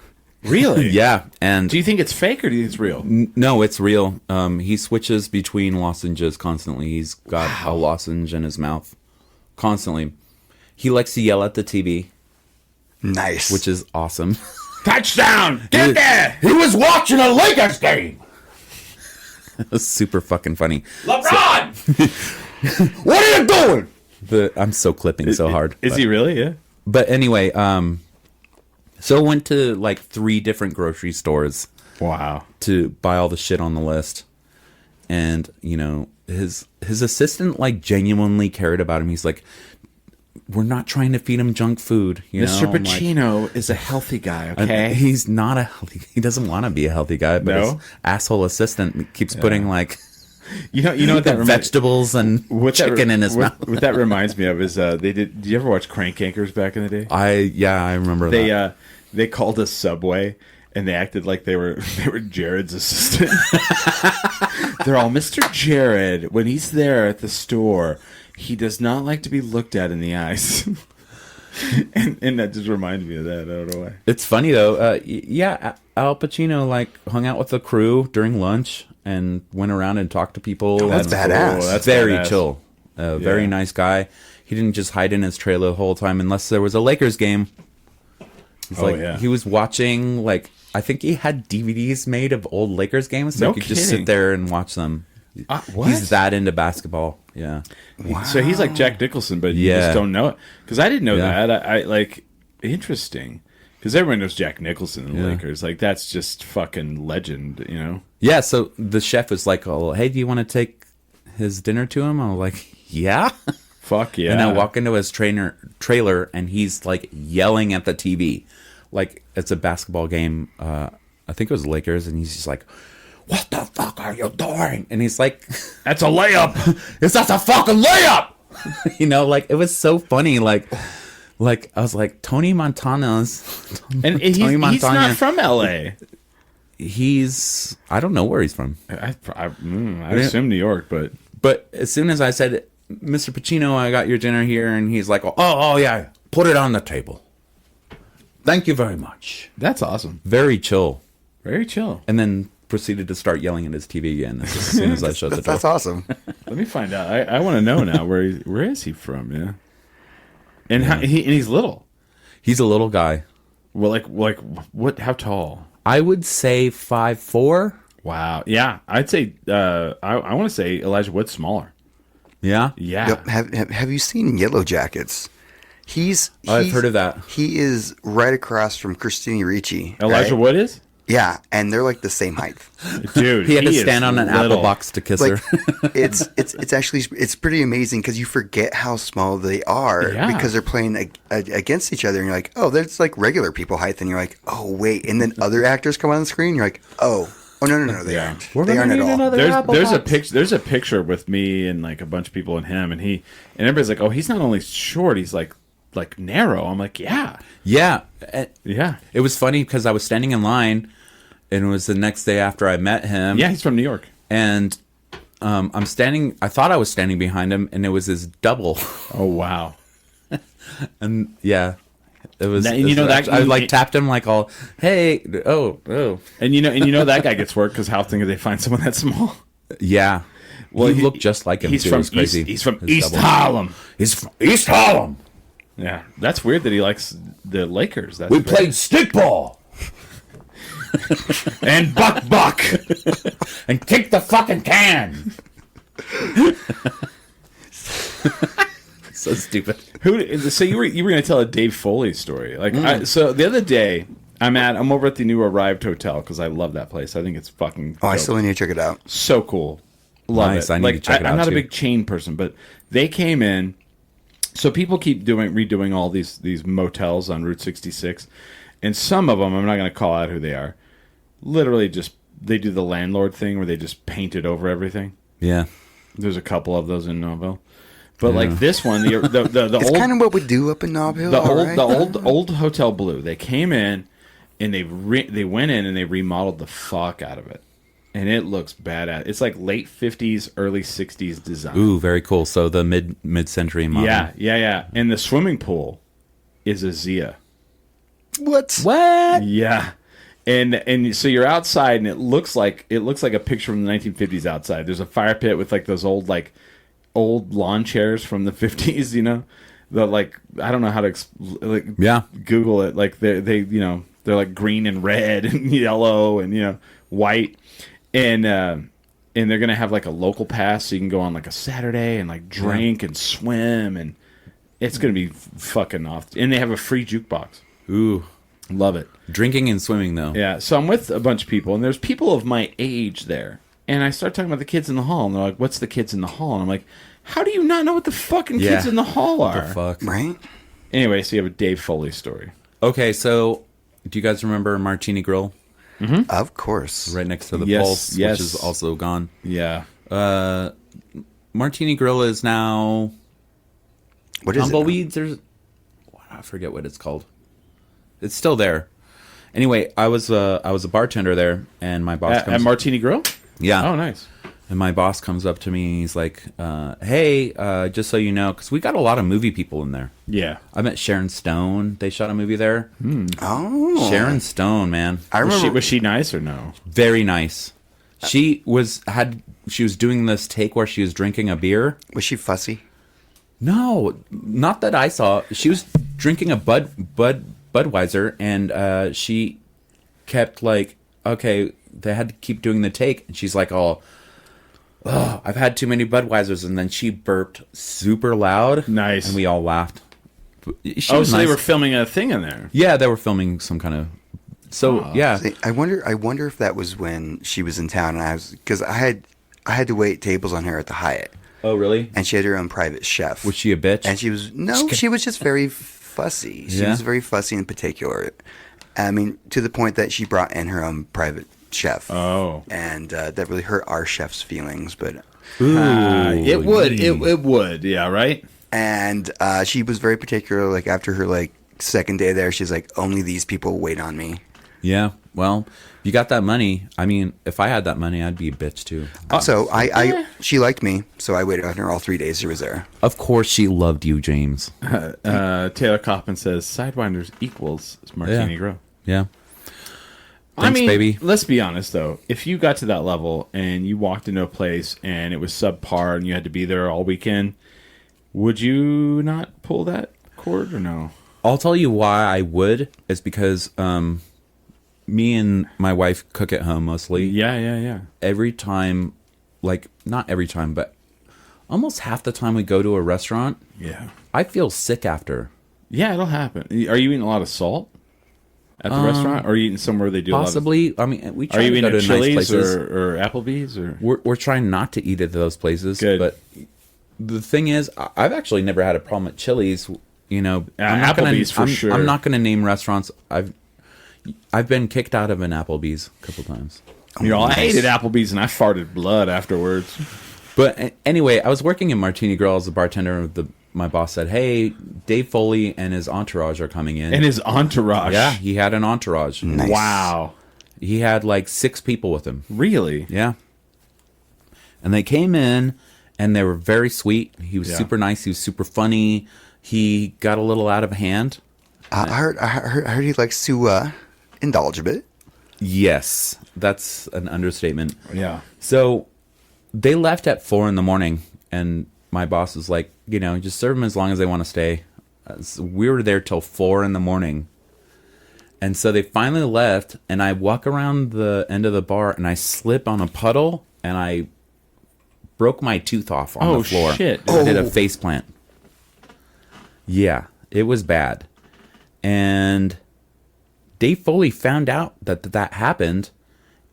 Speaker 1: Really?
Speaker 3: Yeah, and
Speaker 1: Do you think it's fake or do you think it's real?
Speaker 3: no, it's real. He switches between lozenges constantly. He's got a lozenge in his mouth constantly. He likes to yell at the TV,
Speaker 2: Nice.
Speaker 3: which is awesome.
Speaker 1: Touchdown! Get there!
Speaker 3: He was watching a Lakers game. It was super fucking funny.
Speaker 1: LeBron!
Speaker 3: What are you doing? I'm so clipping so hard.
Speaker 1: Is he really? Yeah.
Speaker 3: But anyway, so I went to like 3 different grocery stores
Speaker 1: Wow.
Speaker 3: to buy all the shit on the list. And, you know, his assistant like genuinely cared about him. He's like, we're not trying to feed him junk food. You
Speaker 1: Mr.
Speaker 3: know? I'm like,
Speaker 1: Pacino is a healthy guy,
Speaker 3: and
Speaker 1: okay?
Speaker 3: he's not a healthy. He doesn't want to be a healthy guy, but
Speaker 1: No?
Speaker 3: his asshole assistant keeps putting like
Speaker 1: You know what that reminds
Speaker 3: vegetables and chicken in his mouth.
Speaker 1: What that reminds me of is did you ever watch Crank Yankers back in the day?
Speaker 3: I remember that.
Speaker 1: They called us Subway and they acted like they were Jared's assistant. They're all Mr. Jared. When he's there at the store, he does not like to be looked at in the eyes. and that just reminded me of that. I don't know why.
Speaker 3: It's funny though. Al Pacino like hung out with the crew during lunch and went around and talked to people.
Speaker 2: that's
Speaker 3: and
Speaker 2: badass.
Speaker 1: That's
Speaker 3: very
Speaker 1: badass.
Speaker 3: chill. Very
Speaker 1: Yeah.
Speaker 3: nice guy. He didn't just hide in his trailer the whole time unless there was a Lakers game. He's
Speaker 1: Oh, yeah.
Speaker 3: he was watching like I think he had DVDs made of old Lakers games, so
Speaker 1: No
Speaker 3: he could just
Speaker 1: kidding.
Speaker 3: sit there and watch them.
Speaker 1: What?
Speaker 3: He's that into basketball. Yeah.
Speaker 1: So he's like Jack Nicholson, but you
Speaker 3: Yeah.
Speaker 1: just don't know it. Because I didn't know
Speaker 3: Yeah.
Speaker 1: that. I like, interesting. Because everyone knows Jack Nicholson in the
Speaker 3: Yeah.
Speaker 1: Lakers. Like, that's just fucking legend, you know?
Speaker 3: Yeah, so the chef was like, "Oh, hey, do you want to take his dinner to him?" I was like, "Yeah."
Speaker 1: Fuck yeah.
Speaker 3: And I walk into his trailer, and he's like yelling at the TV, like it's a basketball game. I think it was Lakers, and he's just like, "What the fuck are you doing?" And he's like,
Speaker 1: That's a layup.
Speaker 3: "It's not a fucking layup." You know, like it was so funny. Like I was like, Tony Montana's,
Speaker 1: And he's not from L.A.
Speaker 3: I don't know where he's from.
Speaker 1: I assume New York, but
Speaker 3: But as soon as I said, "Mr. Pacino, I got your dinner here," and he's like, oh yeah, put it on the table. Thank you very much.
Speaker 1: that's awesome.
Speaker 3: Very chill.
Speaker 1: Very chill.
Speaker 3: And then proceeded to start yelling at his TV again as soon as I shut the door.
Speaker 2: That's awesome.
Speaker 1: Let me find out. I want to know now where is he from? Yeah. And he's little.
Speaker 3: He's a little guy.
Speaker 1: Well, like what? How tall?
Speaker 3: I would say 5'4".
Speaker 1: Wow. Yeah, I'd say. I want to say Elijah Wood's smaller.
Speaker 3: Yeah.
Speaker 1: Yeah.
Speaker 2: Yep. Have you seen Yellow Jackets?
Speaker 3: I've heard of that.
Speaker 2: He is right across from Christina Ricci.
Speaker 1: Elijah
Speaker 2: right?
Speaker 1: Wood is.
Speaker 2: Yeah, and they're like the same height.
Speaker 1: Dude,
Speaker 3: He had to
Speaker 1: is
Speaker 3: stand on an apple
Speaker 1: little.
Speaker 3: box to kiss
Speaker 2: Like
Speaker 3: her.
Speaker 2: it's actually pretty amazing because you forget how small they are
Speaker 1: Yeah.
Speaker 2: because they're playing against each other, and you're like, oh, that's like regular people height, and you're like, oh wait, and then other actors come on the screen, you're like, oh no, they
Speaker 1: Yeah.
Speaker 2: aren't. They aren't at all.
Speaker 1: There's a picture with me and like a bunch of people and him and everybody's like, oh, he's not only short, he's like narrow. I'm like, yeah.
Speaker 3: Yeah. It was funny because I was standing in line, and it was the next day after I met him.
Speaker 1: Yeah, he's from New York.
Speaker 3: And I'm standing. I thought I was standing behind him, and it was his double.
Speaker 1: Oh wow.
Speaker 3: And yeah, it was.
Speaker 1: Now, and you know that-
Speaker 3: I like tapped him like all, hey, oh,
Speaker 1: And you know that guy gets work because how often do they find someone that small?
Speaker 3: yeah.
Speaker 1: Well,
Speaker 3: he looked just like him.
Speaker 1: He's
Speaker 3: too. It
Speaker 1: from
Speaker 3: was crazy.
Speaker 1: He's from
Speaker 3: His
Speaker 1: East
Speaker 3: double.
Speaker 1: Harlem.
Speaker 3: He's from East Harlem.
Speaker 1: Yeah, that's weird that he likes the Lakers. That's
Speaker 3: We
Speaker 1: very-
Speaker 3: played stickball
Speaker 1: and buck.
Speaker 3: and kicked the fucking can. So stupid.
Speaker 1: So you were going to tell a Dave Foley story, like so the other day I'm over at the new Arrived Hotel because I love that place. I think it's fucking.
Speaker 2: Oh, I
Speaker 1: dope.
Speaker 2: still need to check it out.
Speaker 1: So cool. Love
Speaker 3: Nice,
Speaker 1: it.
Speaker 3: I need to check it
Speaker 1: I'm
Speaker 3: out,
Speaker 1: not
Speaker 3: too.
Speaker 1: a big chain person, but they came in. So people keep redoing all these motels on Route 66, and some of them I'm not going to call out who they are. Literally, just they do the landlord thing where they just paint it over everything.
Speaker 3: Yeah.
Speaker 1: There's a couple of those in Novo, but like this one, the
Speaker 2: It's
Speaker 1: old
Speaker 2: kind of what we do up in Nob Hill.
Speaker 1: the old Hotel Blue. They came in and they went in and they remodeled the fuck out of it, and it looks badass. It's like late 50s, early 60s design.
Speaker 3: Ooh, very cool. So the mid-century model.
Speaker 1: Yeah. And the swimming pool is a Zia.
Speaker 2: What?
Speaker 3: What?
Speaker 1: Yeah. And so you're outside and it looks like a picture from the 1950s outside. There's a fire pit with like those old lawn chairs from the 50s, you know. The like I don't know how to
Speaker 3: Yeah.
Speaker 1: Google it. Like they're like green and red and yellow and white. And they're going to have like a local pass so you can go on like a Saturday and like drink and swim, and it's going to be fucking off. And they have a free jukebox.
Speaker 3: Ooh.
Speaker 1: Love it.
Speaker 3: Drinking and swimming, though.
Speaker 1: Yeah, so I'm with a bunch of people, and there's people of my age there. And I start talking about the kids in the hall, and they're like, what's the kids in the hall? And I'm like, how do you not know what the fucking kids in the hall are?
Speaker 3: What the fuck?
Speaker 2: Right?
Speaker 1: Anyway, so you have a Dave Foley story.
Speaker 3: Okay, so do you guys remember Martini Grill?
Speaker 2: Of course.
Speaker 3: Right next to the
Speaker 1: Yes,
Speaker 3: Pulse,
Speaker 1: yes.
Speaker 3: which is also gone.
Speaker 1: Yeah.
Speaker 3: Martini Grill is now
Speaker 2: What is it?
Speaker 3: Tumbleweeds. I forget what it's called. It's still there. Anyway, I was a bartender there, and my boss
Speaker 1: At Martini Grill?
Speaker 3: yeah.
Speaker 1: Oh, nice.
Speaker 3: And my boss comes up to me. He's like, "Hey, just so you know, because we got a lot of movie people in there.
Speaker 1: Yeah.
Speaker 3: I met Sharon Stone. They shot a movie there.
Speaker 2: Oh.
Speaker 3: Sharon Stone, man,
Speaker 2: I remember.
Speaker 1: Was she nice or no?
Speaker 3: very nice. She was doing this take where she was drinking a beer.
Speaker 2: Was she fussy?
Speaker 3: No, not that I saw. She was drinking a Bud Budweiser, and she kept like, okay, they had to keep doing the take, and she's like, oh, I've had too many Budweisers, and then she burped super loud.
Speaker 1: Nice.
Speaker 3: And we all laughed.
Speaker 1: So they were filming a thing in there.
Speaker 3: Yeah, they were filming some kind of. So yeah,
Speaker 2: See, I wonder if that was when she was in town, and because I had to wait tables on her at the Hyatt.
Speaker 3: Oh really?
Speaker 2: And she had her own private chef.
Speaker 3: Was she a bitch?
Speaker 2: And she was just very fussy. She was very fussy and particular. I mean, to the point that she brought in her own private chef.
Speaker 1: Oh.
Speaker 2: And that really hurt our chef's feelings, but
Speaker 1: it would, yeah, right?
Speaker 2: and she was very particular. Like after her second day there, she's like, only these people wait on me.
Speaker 3: Yeah. Well, you got that money. I mean, if I had that money, I'd be a bitch too.
Speaker 2: So she liked me, so I waited on her all 3 days she was there.
Speaker 3: Of course, she loved you, James.
Speaker 1: Taylor Kaufman says Sidewinders equals Martini Grill.
Speaker 3: Yeah. Thanks, baby.
Speaker 1: Let's be honest though. If you got to that level and you walked into a place and it was subpar and you had to be there all weekend, would you not pull that cord or no?
Speaker 3: I'll tell you why I would. Is because me and my wife cook at home mostly.
Speaker 1: Yeah.
Speaker 3: Every time, not every time, but almost half the time we go to a restaurant,
Speaker 1: Yeah.
Speaker 3: I feel sick after.
Speaker 1: Yeah, it'll happen. Are you eating a lot of salt at the restaurant? Or are you eating somewhere they do
Speaker 3: Possibly. I mean, we
Speaker 1: Are
Speaker 3: try
Speaker 1: you
Speaker 3: to
Speaker 1: eating
Speaker 3: go
Speaker 1: at
Speaker 3: to nice
Speaker 1: Chili's
Speaker 3: places.
Speaker 1: or Applebee's? Or
Speaker 3: We're trying not to eat at those places.
Speaker 1: Good.
Speaker 3: But the thing is, I've actually never had a problem at Chili's. You know,
Speaker 1: Applebee's for sure.
Speaker 3: I'm not going to name restaurants. I've been kicked out of an Applebee's a couple times.
Speaker 1: I hated Applebee's and I farted blood afterwards.
Speaker 3: But anyway, I was working in Martini Grill as a bartender. My boss said, "Hey, Dave Foley and his entourage are coming in."
Speaker 1: And his entourage.
Speaker 3: Yeah, he had an entourage.
Speaker 2: Nice.
Speaker 1: Wow.
Speaker 3: He had 6 people with him.
Speaker 1: Really?
Speaker 3: Yeah. And they came in, and they were very sweet. He was super nice. He was super funny. He got a little out of hand.
Speaker 2: I heard he likes to indulge a bit.
Speaker 3: Yes, that's an understatement.
Speaker 1: Yeah.
Speaker 3: So they left at 4 a.m, and my boss was like, just serve them as long as they want to stay. So we were there till 4 a.m. And so they finally left, and I walk around the end of the bar, and I slip on a puddle, and I broke my tooth off on the floor.
Speaker 1: Shit.
Speaker 3: I did a face plant. Yeah, it was bad. And Dave Foley found out that happened,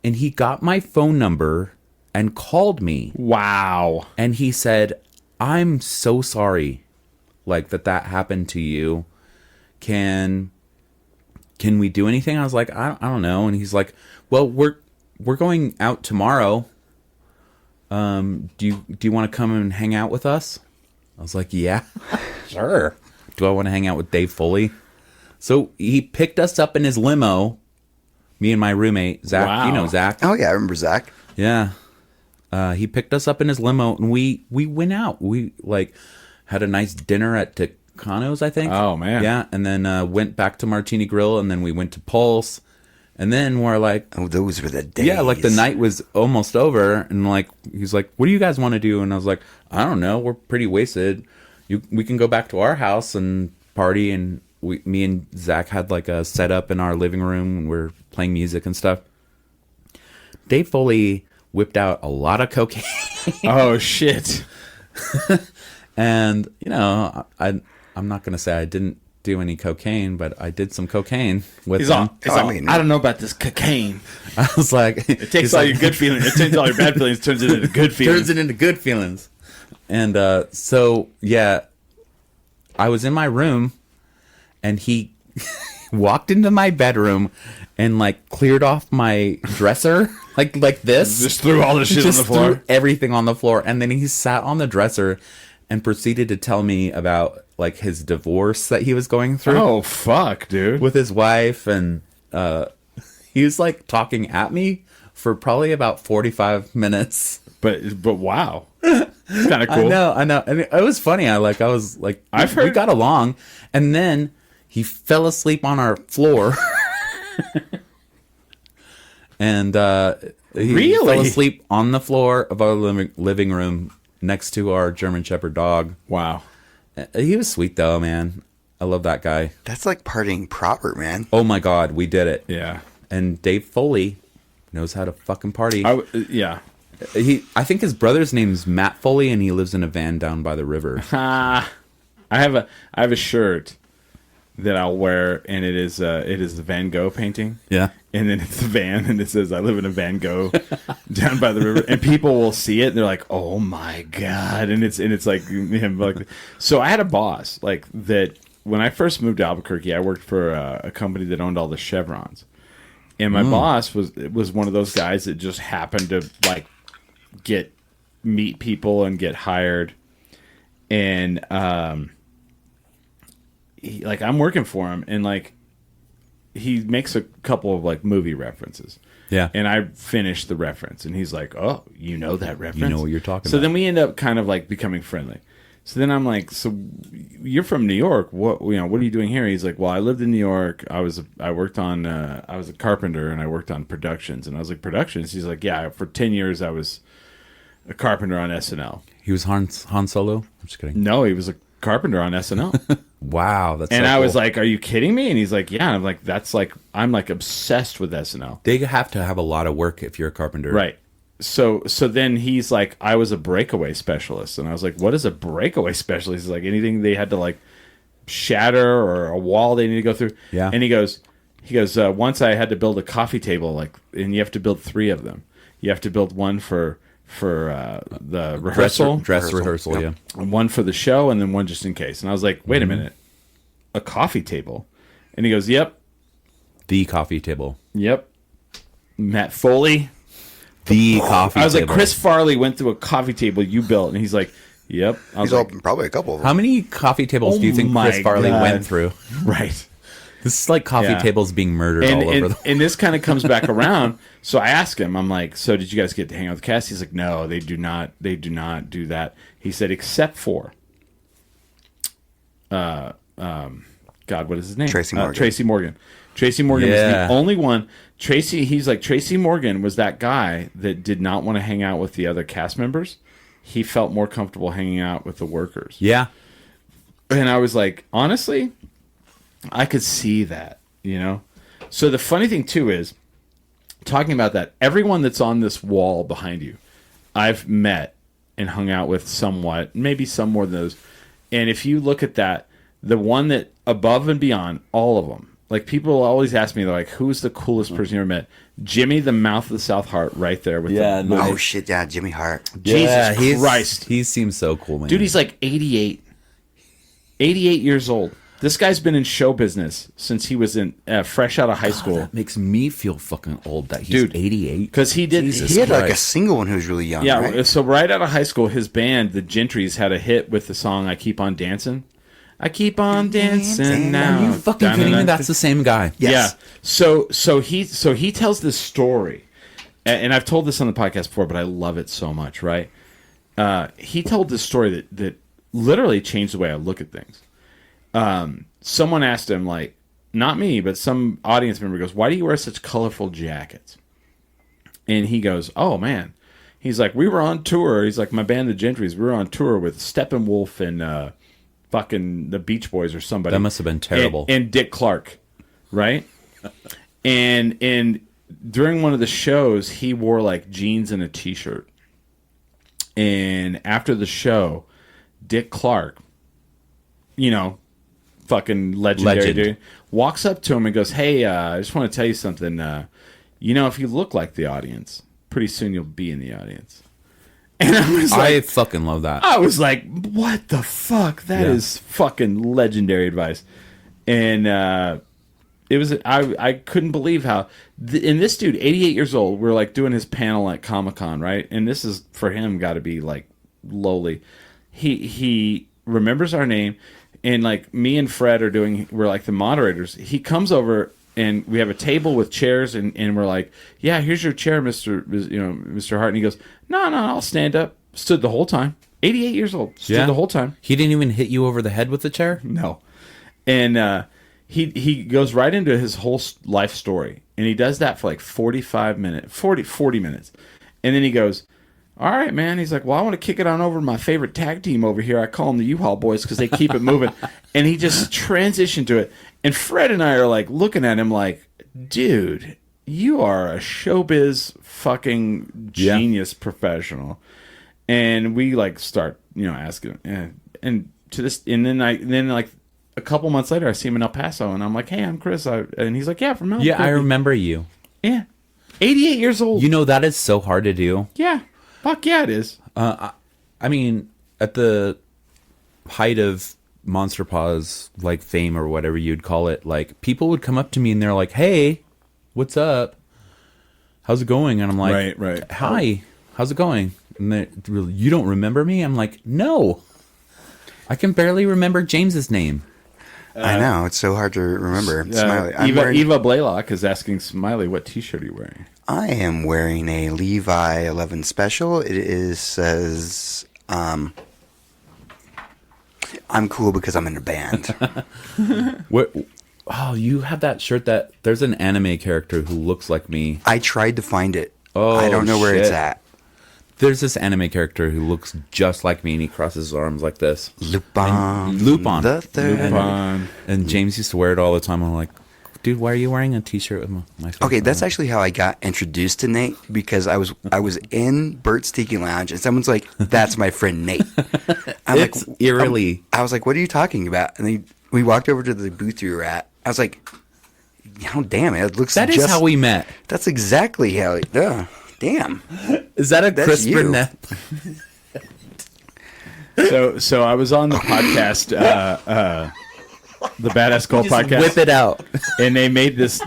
Speaker 3: and he got my phone number and called me.
Speaker 1: Wow.
Speaker 3: And he said, "I'm so sorry, that happened to you. Can we do anything?" I was like, I don't know. And he's like, "Well, we're going out tomorrow. Do you want to come and hang out with us?" I was like, "Yeah, sure. Do I want to hang out with Dave Foley?" So he picked us up in his limo, me and my roommate, Zach.
Speaker 1: Wow.
Speaker 3: You know Zach.
Speaker 2: Oh yeah, I remember Zach.
Speaker 3: Yeah. He picked us up in his limo, and we went out. We had a nice dinner at Tucano's, I think.
Speaker 1: Oh, man.
Speaker 3: Yeah, and then went back to Martini Grill, and then we went to Pulse, and then we're like,
Speaker 2: Oh, those were the days.
Speaker 3: yeah, the night was almost over, and he's like, "What do you guys want to do?" And I was like, "I don't know. We're pretty wasted. We can go back to our house and party." And me and Zach had a setup in our living room, and we're playing music and stuff. Dave Foley whipped out a lot of cocaine.
Speaker 1: Oh, shit.
Speaker 3: And, I'm not going to say I didn't do any cocaine, but I did some cocaine with him.
Speaker 1: I don't know about this cocaine.
Speaker 3: I was like...
Speaker 1: It takes all your good feelings. It takes all your bad feelings, turns it into good feelings.
Speaker 3: Turns it into good feelings. And so, yeah, I was in my room, and he walked into my bedroom and cleared off my dresser like this.
Speaker 1: Just threw all the shit on the floor.
Speaker 3: Threw everything on the floor, and then he sat on the dresser and proceeded to tell me about his divorce that he was going through.
Speaker 1: Oh fuck, dude.
Speaker 3: With his wife, and he was talking at me for probably about 45 minutes.
Speaker 1: But wow. It's kind of cool.
Speaker 3: I know. I mean, it was funny.
Speaker 1: I've heard
Speaker 3: we got along, and then he fell asleep on our floor. And he
Speaker 1: Really?
Speaker 3: fell asleep on the floor of our living room next to our German Shepherd dog.
Speaker 1: Wow.
Speaker 3: He was sweet though, man. I love that guy.
Speaker 2: That's like partying proper, man.
Speaker 3: Oh my God, we did it.
Speaker 1: Yeah.
Speaker 3: And Dave Foley knows how to fucking party.
Speaker 1: Yeah.
Speaker 3: I think his brother's name's Matt Foley, and he lives in a van down by the river.
Speaker 1: I have a shirt that I'll wear, and it is the Van Gogh painting.
Speaker 3: Yeah.
Speaker 1: And then it's the van, and it says, "I live in a Van Gogh down by the river." And people will see it, and they're like, "Oh my God!" And it's like him. Like, so I had a boss like that when I first moved to Albuquerque. I worked for a company that owned all the Chevrons, and my boss was one of those guys that just happened to like meet people and get hired, and like I'm working for him, and like he makes a couple of like movie references.
Speaker 3: Yeah.
Speaker 1: And I finished the reference, and he's like, "Oh, you know that reference?
Speaker 3: You know what you're talking
Speaker 1: So
Speaker 3: about.
Speaker 1: then we end up kind of like becoming friendly. So then I'm like, "So you're from New York? What what are you doing here?" He's like, "Well, I lived in New York. I was a carpenter, and I worked on productions." And I was like, "Productions?" He's like, "Yeah, for 10 years I was a carpenter on SNL."
Speaker 3: He was Han Solo? I'm just kidding.
Speaker 1: No, he was a carpenter on SNL.
Speaker 3: Wow. That's
Speaker 1: And
Speaker 3: so
Speaker 1: I was
Speaker 3: cool.
Speaker 1: like, "Are you kidding me?" And he's like, "Yeah." And I'm like, I'm like obsessed with SNL.
Speaker 3: They have to have a lot of work if you're a carpenter.
Speaker 1: Right. So then he's like, "I was a breakaway specialist." And I was like, "What is a breakaway specialist?" He's like, anything they had to like shatter or a wall they need to go through.
Speaker 3: Yeah.
Speaker 1: And he goes, once I had to build a coffee table, like, and you have to build 3 of them. You have to build one for the rehearsal,
Speaker 3: Dress rehearsal, yeah.
Speaker 1: and one for the show, and then one just in case. And I was like, "Wait a minute, a coffee table?" And he goes, "Yep,
Speaker 3: The coffee table.
Speaker 1: Matt Foley."
Speaker 3: The coffee table.
Speaker 1: I was like, "Chris Farley went through a coffee table you built," and he's like, "Yep." I was
Speaker 2: He's
Speaker 1: like,
Speaker 2: probably a couple of them.
Speaker 3: How many coffee tables do you think
Speaker 1: my
Speaker 3: Chris Farley
Speaker 1: God.
Speaker 3: went through?
Speaker 1: "Right."
Speaker 3: This is like coffee
Speaker 1: Yeah.
Speaker 3: tables being murdered
Speaker 1: And,
Speaker 3: all over
Speaker 1: and,
Speaker 3: the
Speaker 1: and this kind of comes back around. So I asked him, I'm like, "So did you guys get to hang out with the cast?" He's like, "No, they do not. They do not do that." He said, "Except for, God, what is his name?
Speaker 2: Tracy Morgan.
Speaker 1: Tracy Morgan. Tracy Morgan was
Speaker 3: Yeah.
Speaker 1: the only one. He's like, Tracy Morgan was that guy that did not want to hang out with the other cast members. He felt more comfortable hanging out with the workers."
Speaker 3: Yeah.
Speaker 1: And I was like, honestly, I could see that, So the funny thing, too, is talking about that, everyone that's on this wall behind you, I've met and hung out with somewhat, maybe some more than those. And if you look at that, the one that above and beyond, all of them, like people always ask me, they're like, "Who's the coolest person you ever met?" Jimmy, the mouth of the South Heart, right there with
Speaker 3: Yeah,
Speaker 1: the
Speaker 3: nice.
Speaker 2: Oh shit, yeah, Jimmy Hart.
Speaker 1: Jesus Christ.
Speaker 3: He seems so cool, man.
Speaker 1: Dude, he's like 88. 88 years old. This guy's been in show business since he was fresh out of high school.
Speaker 3: That makes me feel fucking old that he's
Speaker 1: Dude,
Speaker 3: 88.
Speaker 1: Because he did.
Speaker 2: He had like a single when he was really young.
Speaker 1: Yeah,
Speaker 2: right?
Speaker 1: so right out of high school, his band, the Gentrys, had a hit with the song "I Keep on Dancing." I keep on dancing now.
Speaker 3: Are you fucking kidding me? That's the same guy.
Speaker 2: Yes.
Speaker 1: Yeah. So he tells this story, and I've told this on the podcast before, but I love it so much. Right? He told this story that literally changed the way I look at things. Someone asked him, like, not me, but some audience member goes, "Why do you wear such colorful jackets?" And he goes, "Oh man." He's like, "We were on tour." He's like, "My band, the Gentrys, we were on tour with Steppenwolf and fucking the Beach Boys or somebody."
Speaker 3: That must have been terrible.
Speaker 1: And Dick Clark, right? and during one of the shows, he wore like jeans and a t-shirt. And after the show, Dick Clark, fucking legendary
Speaker 3: Legend.
Speaker 1: dude, walks up to him and goes, "Hey, I just want to tell you something. If you look like the audience, pretty soon you'll be in the audience." And I was
Speaker 3: I
Speaker 1: like,
Speaker 3: fucking love that.
Speaker 1: I was like, "What the fuck? That is fucking legendary advice." And it was, I couldn't believe how, and this dude, 88 years old, we're like doing his panel at Comic-Con, right? And this is, for him, got to be like lowly. He remembers our name, and like me and Fred we're like the moderators. He comes over, and we have a table with chairs, and we're like, "Yeah, here's your chair, Mr. Hart." And he goes, No, I'll stand up." Stood the whole time. 88 years old. Stood the whole time.
Speaker 3: He didn't even hit you over the head with the chair?
Speaker 1: No. And he goes right into his whole life story. And he does that for like 40 minutes. And then he goes, all right, man. He's like, well, I want to kick it on over to my favorite tag team over here. I call them the U-Haul Boys because they keep it moving. And he just transitioned to it. And Fred and I are like looking at him like, dude, you are a showbiz fucking genius professional. And we like start, asking him. And to this, and then like a couple months later, I see him in El Paso, and I'm like, hey, I'm Chris. And he's like, yeah, from Albuquerque.
Speaker 3: Yeah, I remember you.
Speaker 1: Yeah. 88 years old.
Speaker 3: That is so hard to do.
Speaker 1: Yeah. Fuck yeah, it is.
Speaker 3: I mean, at the height of Monster Paws, like fame or whatever you'd call it, like people would come up to me and they're like, hey, what's up? How's it going? And I'm like,
Speaker 1: right.
Speaker 3: Hi, how's it going? And they, you don't remember me? I'm like, no. I can barely remember James's name.
Speaker 2: I know, it's so hard to remember. Smiley.
Speaker 1: Eva Blaylock is asking Smiley, what T-shirt are you wearing?
Speaker 2: I am wearing a Levi 11 Special. It says, I'm cool because I'm in a band.
Speaker 3: What? Oh, you have that shirt that there's an anime character who looks like me.
Speaker 2: I tried to find it.
Speaker 3: Oh,
Speaker 2: I don't know where it's at.
Speaker 3: There's this anime character who looks just like me, and he crosses his arms like this.
Speaker 2: Lupin.
Speaker 3: The
Speaker 2: Third.
Speaker 1: Lupin.
Speaker 3: And James used to wear it all the time. I'm like, dude, why are you wearing a T-shirt with my face
Speaker 2: Okay,
Speaker 3: on
Speaker 2: that's
Speaker 3: it?
Speaker 2: actually how I got introduced to Nate, because I was in Bert's Tiki Lounge, and someone's like, "That's my friend Nate."
Speaker 3: It's eerily.
Speaker 2: I was like, "What are you talking about?" And we walked over to the booth we were at. I was like, "Oh, damn it! It looks
Speaker 3: That is how we met.
Speaker 2: That's exactly how. Damn.
Speaker 3: Is that a
Speaker 2: That's
Speaker 3: crisper
Speaker 2: you.
Speaker 3: net?
Speaker 1: So I was on the podcast, the Badass Cole podcast.
Speaker 3: Whip it out.
Speaker 1: And they made this,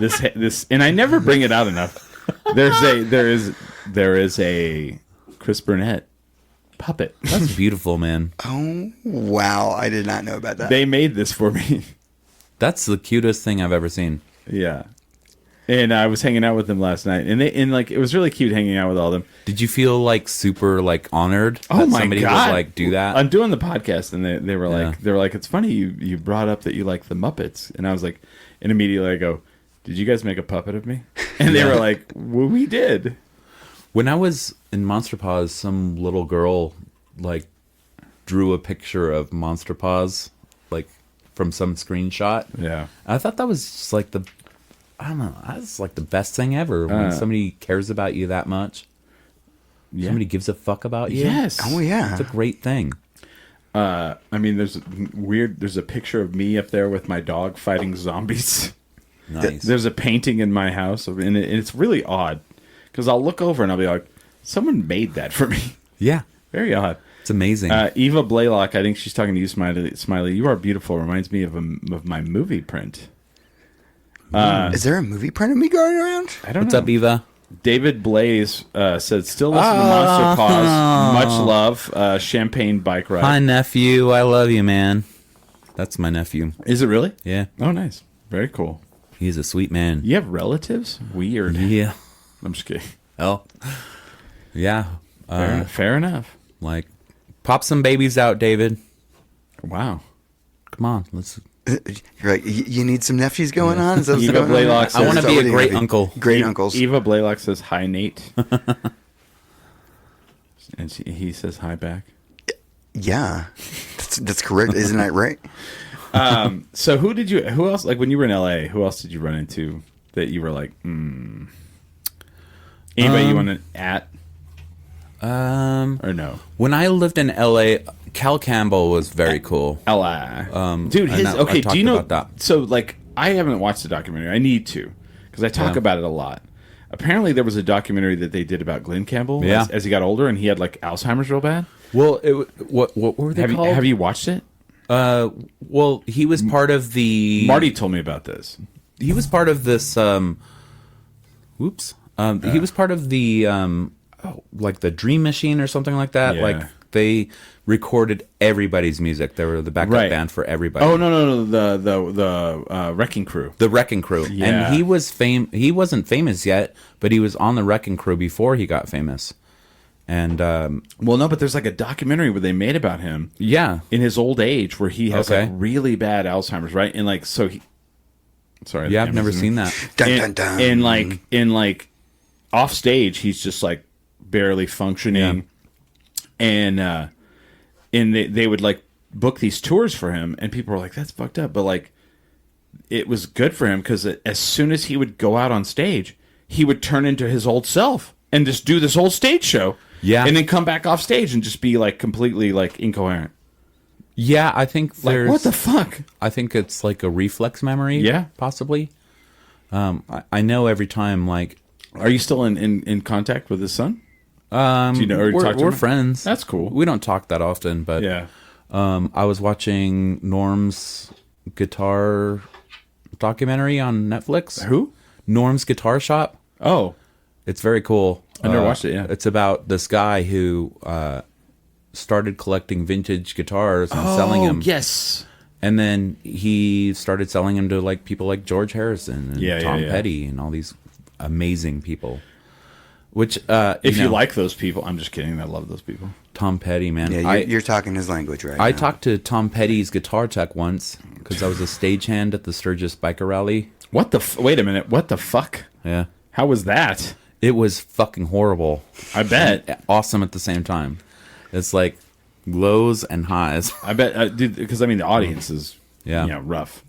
Speaker 1: and I never bring it out enough. There is a Chris Burnett puppet.
Speaker 3: That's beautiful, man.
Speaker 2: Oh wow! I did not know about that.
Speaker 1: They made this for me.
Speaker 3: That's the cutest thing I've ever seen.
Speaker 1: Yeah. And I was hanging out with them last night, and it was really cute hanging out with all of them.
Speaker 3: Did you feel like super like honored
Speaker 1: Oh
Speaker 3: that
Speaker 1: my
Speaker 3: somebody
Speaker 1: God.
Speaker 3: would like do that?
Speaker 1: I'm doing the podcast, and they were
Speaker 3: Yeah.
Speaker 1: like, it's funny you brought up that you like the Muppets, and I was like, and immediately I go, did you guys make a puppet of me? And they were like, well, we did.
Speaker 3: When I was in Monster Paws, some little girl like drew a picture of Monster Paws like from some screenshot.
Speaker 1: Yeah.
Speaker 3: I thought that was just like I don't know, that's like the best thing ever when somebody cares about you that much.
Speaker 1: Yeah.
Speaker 3: Somebody gives a fuck about you.
Speaker 1: Yes.
Speaker 2: Oh yeah.
Speaker 3: It's a great thing.
Speaker 1: I mean, there's a picture of me up there with my dog fighting zombies.
Speaker 3: Nice.
Speaker 1: There's a painting in my house, and it's really odd because I'll look over and I'll be like, someone made that for me.
Speaker 3: Yeah.
Speaker 1: Very odd.
Speaker 3: It's amazing.
Speaker 1: Eva Blaylock, I think she's talking to you, Smiley. You are beautiful. Reminds me of my movie print.
Speaker 2: Is there a movie print of me going around?
Speaker 1: I don't
Speaker 3: What's
Speaker 1: know.
Speaker 3: up, Eva?
Speaker 1: David Blaze said, still listen to Monster Paws. Much love. Champagne bike ride.
Speaker 3: Hi, nephew. I love you, man. That's my nephew.
Speaker 1: Is it really?
Speaker 3: Yeah.
Speaker 1: Oh, nice. Very cool.
Speaker 3: He's a sweet man.
Speaker 1: You have relatives? Weird.
Speaker 3: Yeah.
Speaker 1: I'm just kidding.
Speaker 3: Oh. Yeah.
Speaker 1: Fair enough.
Speaker 3: Like, pop some babies out, David.
Speaker 1: Wow.
Speaker 3: Come on. Let's.
Speaker 2: You're like, you need some nephews going on? Is that what's
Speaker 1: Eva
Speaker 2: going on?
Speaker 1: Blaylock
Speaker 3: I want to
Speaker 2: Is that
Speaker 3: be
Speaker 2: what
Speaker 3: a
Speaker 2: you
Speaker 3: great
Speaker 2: wanna be?
Speaker 3: uncle.
Speaker 2: Great uncles.
Speaker 1: Eva Blaylock says, hi, Nate. And he says hi back.
Speaker 2: Yeah, that's correct. Isn't that right?
Speaker 1: So who else, like when you were in LA, who else did you run into that you were like, Anybody you want to at? Or no?
Speaker 3: When I lived in LA, Cal Campbell was very cool.
Speaker 1: LA. Dude,
Speaker 3: I
Speaker 1: okay,
Speaker 3: talked
Speaker 1: do you know,
Speaker 3: about that.
Speaker 1: so like, I haven't watched the documentary. I need to, because I talk about it a lot. Apparently there was a documentary that they did about Glenn Campbell as he got older, and he had like Alzheimer's real bad.
Speaker 3: Well, what were they called?
Speaker 1: Have you watched it?
Speaker 3: Well, he was part of the...
Speaker 1: Marty told me about this.
Speaker 3: He was part of this... He was part of the... like the Dream Machine or something like that.
Speaker 1: Yeah.
Speaker 3: Like, they recorded everybody's music. They were the backup band for everybody.
Speaker 1: Oh, no, the Wrecking Crew.
Speaker 3: The Wrecking Crew.
Speaker 1: Yeah.
Speaker 3: And he wasn't famous yet, but he was on the Wrecking Crew before he got famous. And
Speaker 1: Well, no, but there's like a documentary where they made about him
Speaker 3: yeah.
Speaker 1: in his old age where he has
Speaker 3: Okay.
Speaker 1: like really bad Alzheimer's, right? And like, so he... Sorry.
Speaker 3: Yeah, I've never seen that.
Speaker 2: Dun, dun, dun.
Speaker 1: And like off stage, he's just like barely functioning. and they would like book these tours for him, and people were like, "That's fucked up," but like it was good for him because as soon as he would go out on stage, he would turn into his old self and just do this whole stage show, and then come back off stage and just be like completely like incoherent.
Speaker 3: Yeah, I think there's...
Speaker 1: Like, what the fuck?
Speaker 3: I think it's like a reflex memory.
Speaker 1: Yeah.
Speaker 3: Possibly. I know every time, like...
Speaker 1: Are you still in contact with his son? Do you know, or talk to
Speaker 3: we're
Speaker 1: him?
Speaker 3: friends.
Speaker 1: That's cool.
Speaker 3: We don't talk that often, but
Speaker 1: Yeah.
Speaker 3: I was watching Norm's guitar documentary on Netflix.
Speaker 1: Who?
Speaker 3: Norm's Guitar Shop.
Speaker 1: Oh,
Speaker 3: It's very cool.
Speaker 1: I never watched it, yeah.
Speaker 3: It's about this guy who started collecting vintage guitars and selling them.
Speaker 1: Yes.
Speaker 3: And then he started selling them to like people like George Harrison and Tom Petty and all these amazing people. Which,
Speaker 1: if you like those people, I'm just kidding. I love those people.
Speaker 3: Tom Petty, man.
Speaker 2: Yeah, you're talking his language right
Speaker 3: I
Speaker 2: now.
Speaker 3: talked to Tom Petty's guitar tech once because I was a stagehand at the Sturgis Biker Rally.
Speaker 1: What the? Wait a minute. What the fuck?
Speaker 3: Yeah.
Speaker 1: How was that?
Speaker 3: It was fucking horrible.
Speaker 1: I bet.
Speaker 3: And awesome at the same time. It's like lows and highs.
Speaker 1: I bet, dude. Because I mean, the audience is rough.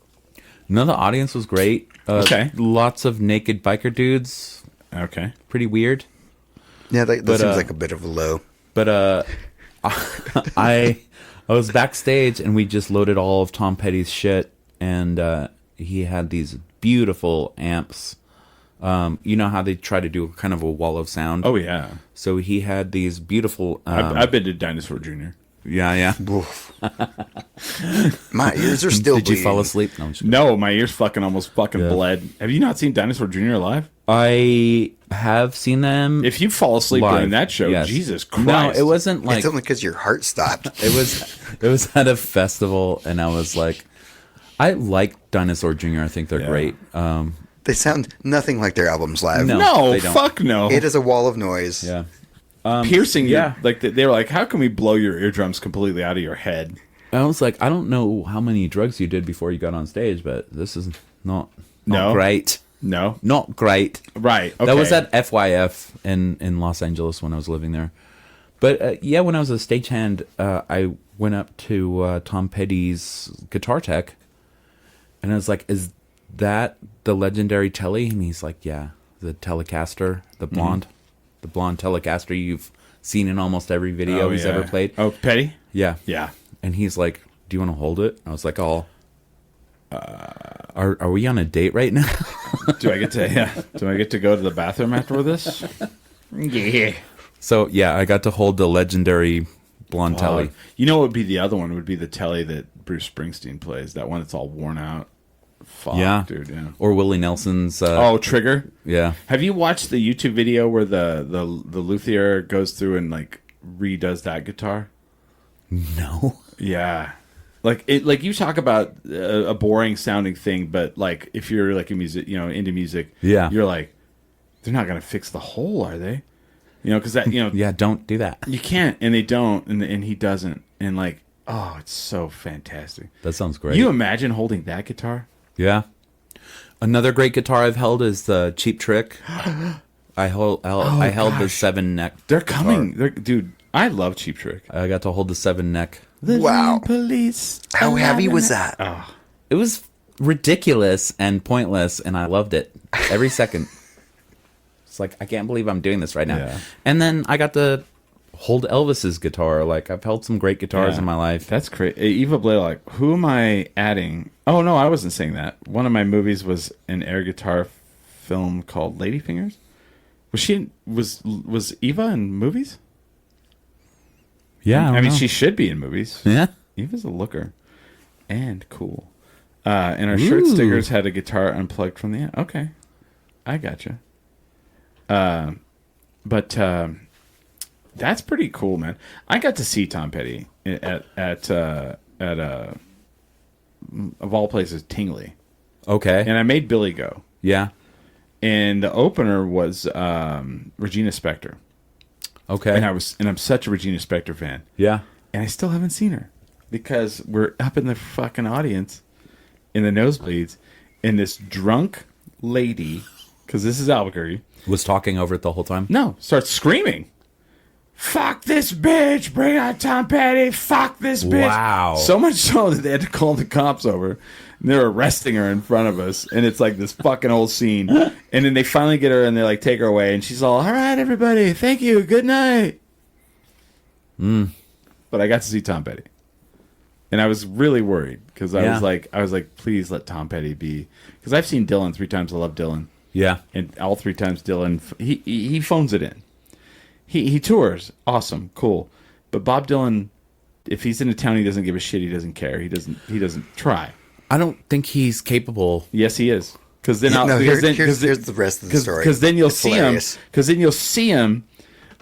Speaker 3: No, the audience was great.
Speaker 1: Okay.
Speaker 3: Lots of naked biker dudes.
Speaker 1: Okay.
Speaker 3: Pretty weird.
Speaker 2: Yeah, that seems like a bit of a low.
Speaker 3: But I was backstage and we just loaded all of Tom Petty's shit, and he had these beautiful amps. You know how they try to do kind of a wall of sound?
Speaker 1: Oh yeah.
Speaker 3: So he had these beautiful.
Speaker 1: I've been to Dinosaur Jr.
Speaker 3: Yeah.
Speaker 2: My ears are still
Speaker 3: Did you
Speaker 2: bleeding.
Speaker 3: fall asleep? No, I'm just kidding.
Speaker 1: No, my ears fucking almost fucking bled. Have you not seen Dinosaur Jr. live?
Speaker 3: I have seen them.
Speaker 1: If you fall asleep
Speaker 3: live,
Speaker 1: during that show,
Speaker 3: yes.
Speaker 1: Jesus Christ!
Speaker 3: No, it wasn't like
Speaker 2: It's only because your heart stopped.
Speaker 3: it was at a festival, and I was like, I like Dinosaur Jr. I think they're great.
Speaker 2: They sound nothing like their albums live.
Speaker 3: No.
Speaker 1: No,
Speaker 3: they don't.
Speaker 1: fuck no.
Speaker 2: It is a wall of noise.
Speaker 3: Yeah.
Speaker 1: Piercing.
Speaker 3: yeah.
Speaker 1: Like they were like, how can we blow your eardrums completely out of your head?
Speaker 3: I was like, I don't know how many drugs you did before you got on stage, but this is not
Speaker 1: No?
Speaker 3: great.
Speaker 1: No.
Speaker 3: Not great.
Speaker 1: Right. Okay.
Speaker 3: That was at FYF in Los Angeles when I was living there. But yeah, when I was a stagehand, I went up to Tom Petty's guitar tech, and I was like, "Is that the legendary Telly?" And he's like, "Yeah, the Telecaster, the blonde Telecaster you've seen in almost every video he's ever played."
Speaker 1: Oh, Petty?
Speaker 3: Yeah,
Speaker 1: Yeah.
Speaker 3: And he's like, "Do you want to hold it?" I was like, "Oh, are we on a date right now?"
Speaker 1: Do I get to go to the bathroom after this? Yeah.
Speaker 3: So yeah, I got to hold the legendary blonde Telly.
Speaker 1: You know what would be the other one? Would be the Telly that Bruce Springsteen plays. That one that's all worn out. Fuck,
Speaker 3: Yeah,
Speaker 1: dude. Yeah.
Speaker 3: Or Willie Nelson's.
Speaker 1: Trigger.
Speaker 3: Yeah.
Speaker 1: Have you watched the YouTube video where the luthier goes through and like redoes that guitar?
Speaker 3: No.
Speaker 1: Yeah. Like you talk about a boring sounding thing, but like if you're like a music, into music,
Speaker 3: Yeah.
Speaker 1: you're like, they're not gonna fix the hole, are they? Because that
Speaker 3: Yeah, don't do that.
Speaker 1: you can't, and they don't, and he doesn't, and like, oh, it's so fantastic.
Speaker 3: That sounds great.
Speaker 1: You imagine holding that guitar?
Speaker 3: Yeah. Another great guitar I've held is the Cheap Trick. I held the 7 neck.
Speaker 1: They're coming, dude. I love Cheap Trick.
Speaker 3: I got to hold the 7 neck.
Speaker 2: Wow.
Speaker 1: Police.
Speaker 2: How heavy was that?
Speaker 3: It was ridiculous and pointless, and I loved it every second. It's like, I can't believe I'm doing this right now.
Speaker 1: Yeah.
Speaker 3: And then I got to hold Elvis's guitar. Like, I've held some great guitars in my life.
Speaker 1: That's crazy. Eva Blaylock, who am I adding? Oh, no, I wasn't saying that. One of my movies was an air guitar film called Ladyfingers. Was Eva in movies?
Speaker 3: Yeah,
Speaker 1: I mean, she should be in movies.
Speaker 3: Yeah.
Speaker 1: Eva's a looker. And cool. And our shirt
Speaker 3: Ooh.
Speaker 1: stickers had a guitar unplugged from the... Okay. I gotcha. But that's pretty cool, man. I got to see Tom Petty at of all places, Tingley.
Speaker 3: Okay.
Speaker 1: And I made Billy go.
Speaker 3: Yeah.
Speaker 1: And the opener was Regina Spektor.
Speaker 3: Okay.
Speaker 1: And I'm such a Regina Spektor fan.
Speaker 3: Yeah.
Speaker 1: And I still haven't seen her because we're up in the fucking audience in the nosebleeds, and this drunk lady, because this is Albuquerque,
Speaker 3: Was talking over it the whole time?
Speaker 1: starts screaming. fuck this bitch, bring out Tom Petty, fuck this bitch.
Speaker 3: Wow.
Speaker 1: So much so that they had to call the cops over. And they're arresting her in front of us, and it's like this fucking whole scene. And then they finally get her, and they like take her away, and she's all right, everybody, thank you, good night. But I got to see Tom Petty, and I was really worried because I was like, please let Tom Petty be, because I've seen Dylan 3 times. I love Dylan.
Speaker 3: Yeah.
Speaker 1: And all 3 times Dylan, he phones it in. He tours, awesome, cool. But Bob Dylan, if he's in a town, he doesn't give a shit. He doesn't care. He doesn't try.
Speaker 3: I don't think he's capable.
Speaker 1: Yes, he is. Because then
Speaker 2: here's the rest of the story.
Speaker 1: Because then you'll see
Speaker 2: hilarious.
Speaker 1: him. Because then you'll see him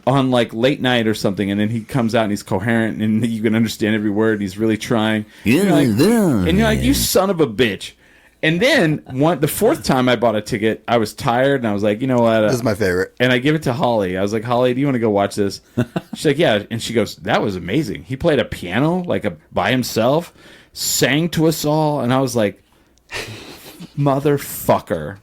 Speaker 1: on like late night or something, and then he comes out and he's coherent, and you can understand every word. And he's really trying. And you're like, you son of a bitch. And then the 4th time I bought a ticket, I was tired, and I was like, you know what?
Speaker 2: This is my favorite.
Speaker 1: And I give it to Holly. I was like, Holly, do you want to go watch this? She's like, yeah. And she goes, that was amazing. He played a piano by himself, sang to us all, and I was like, motherfucker.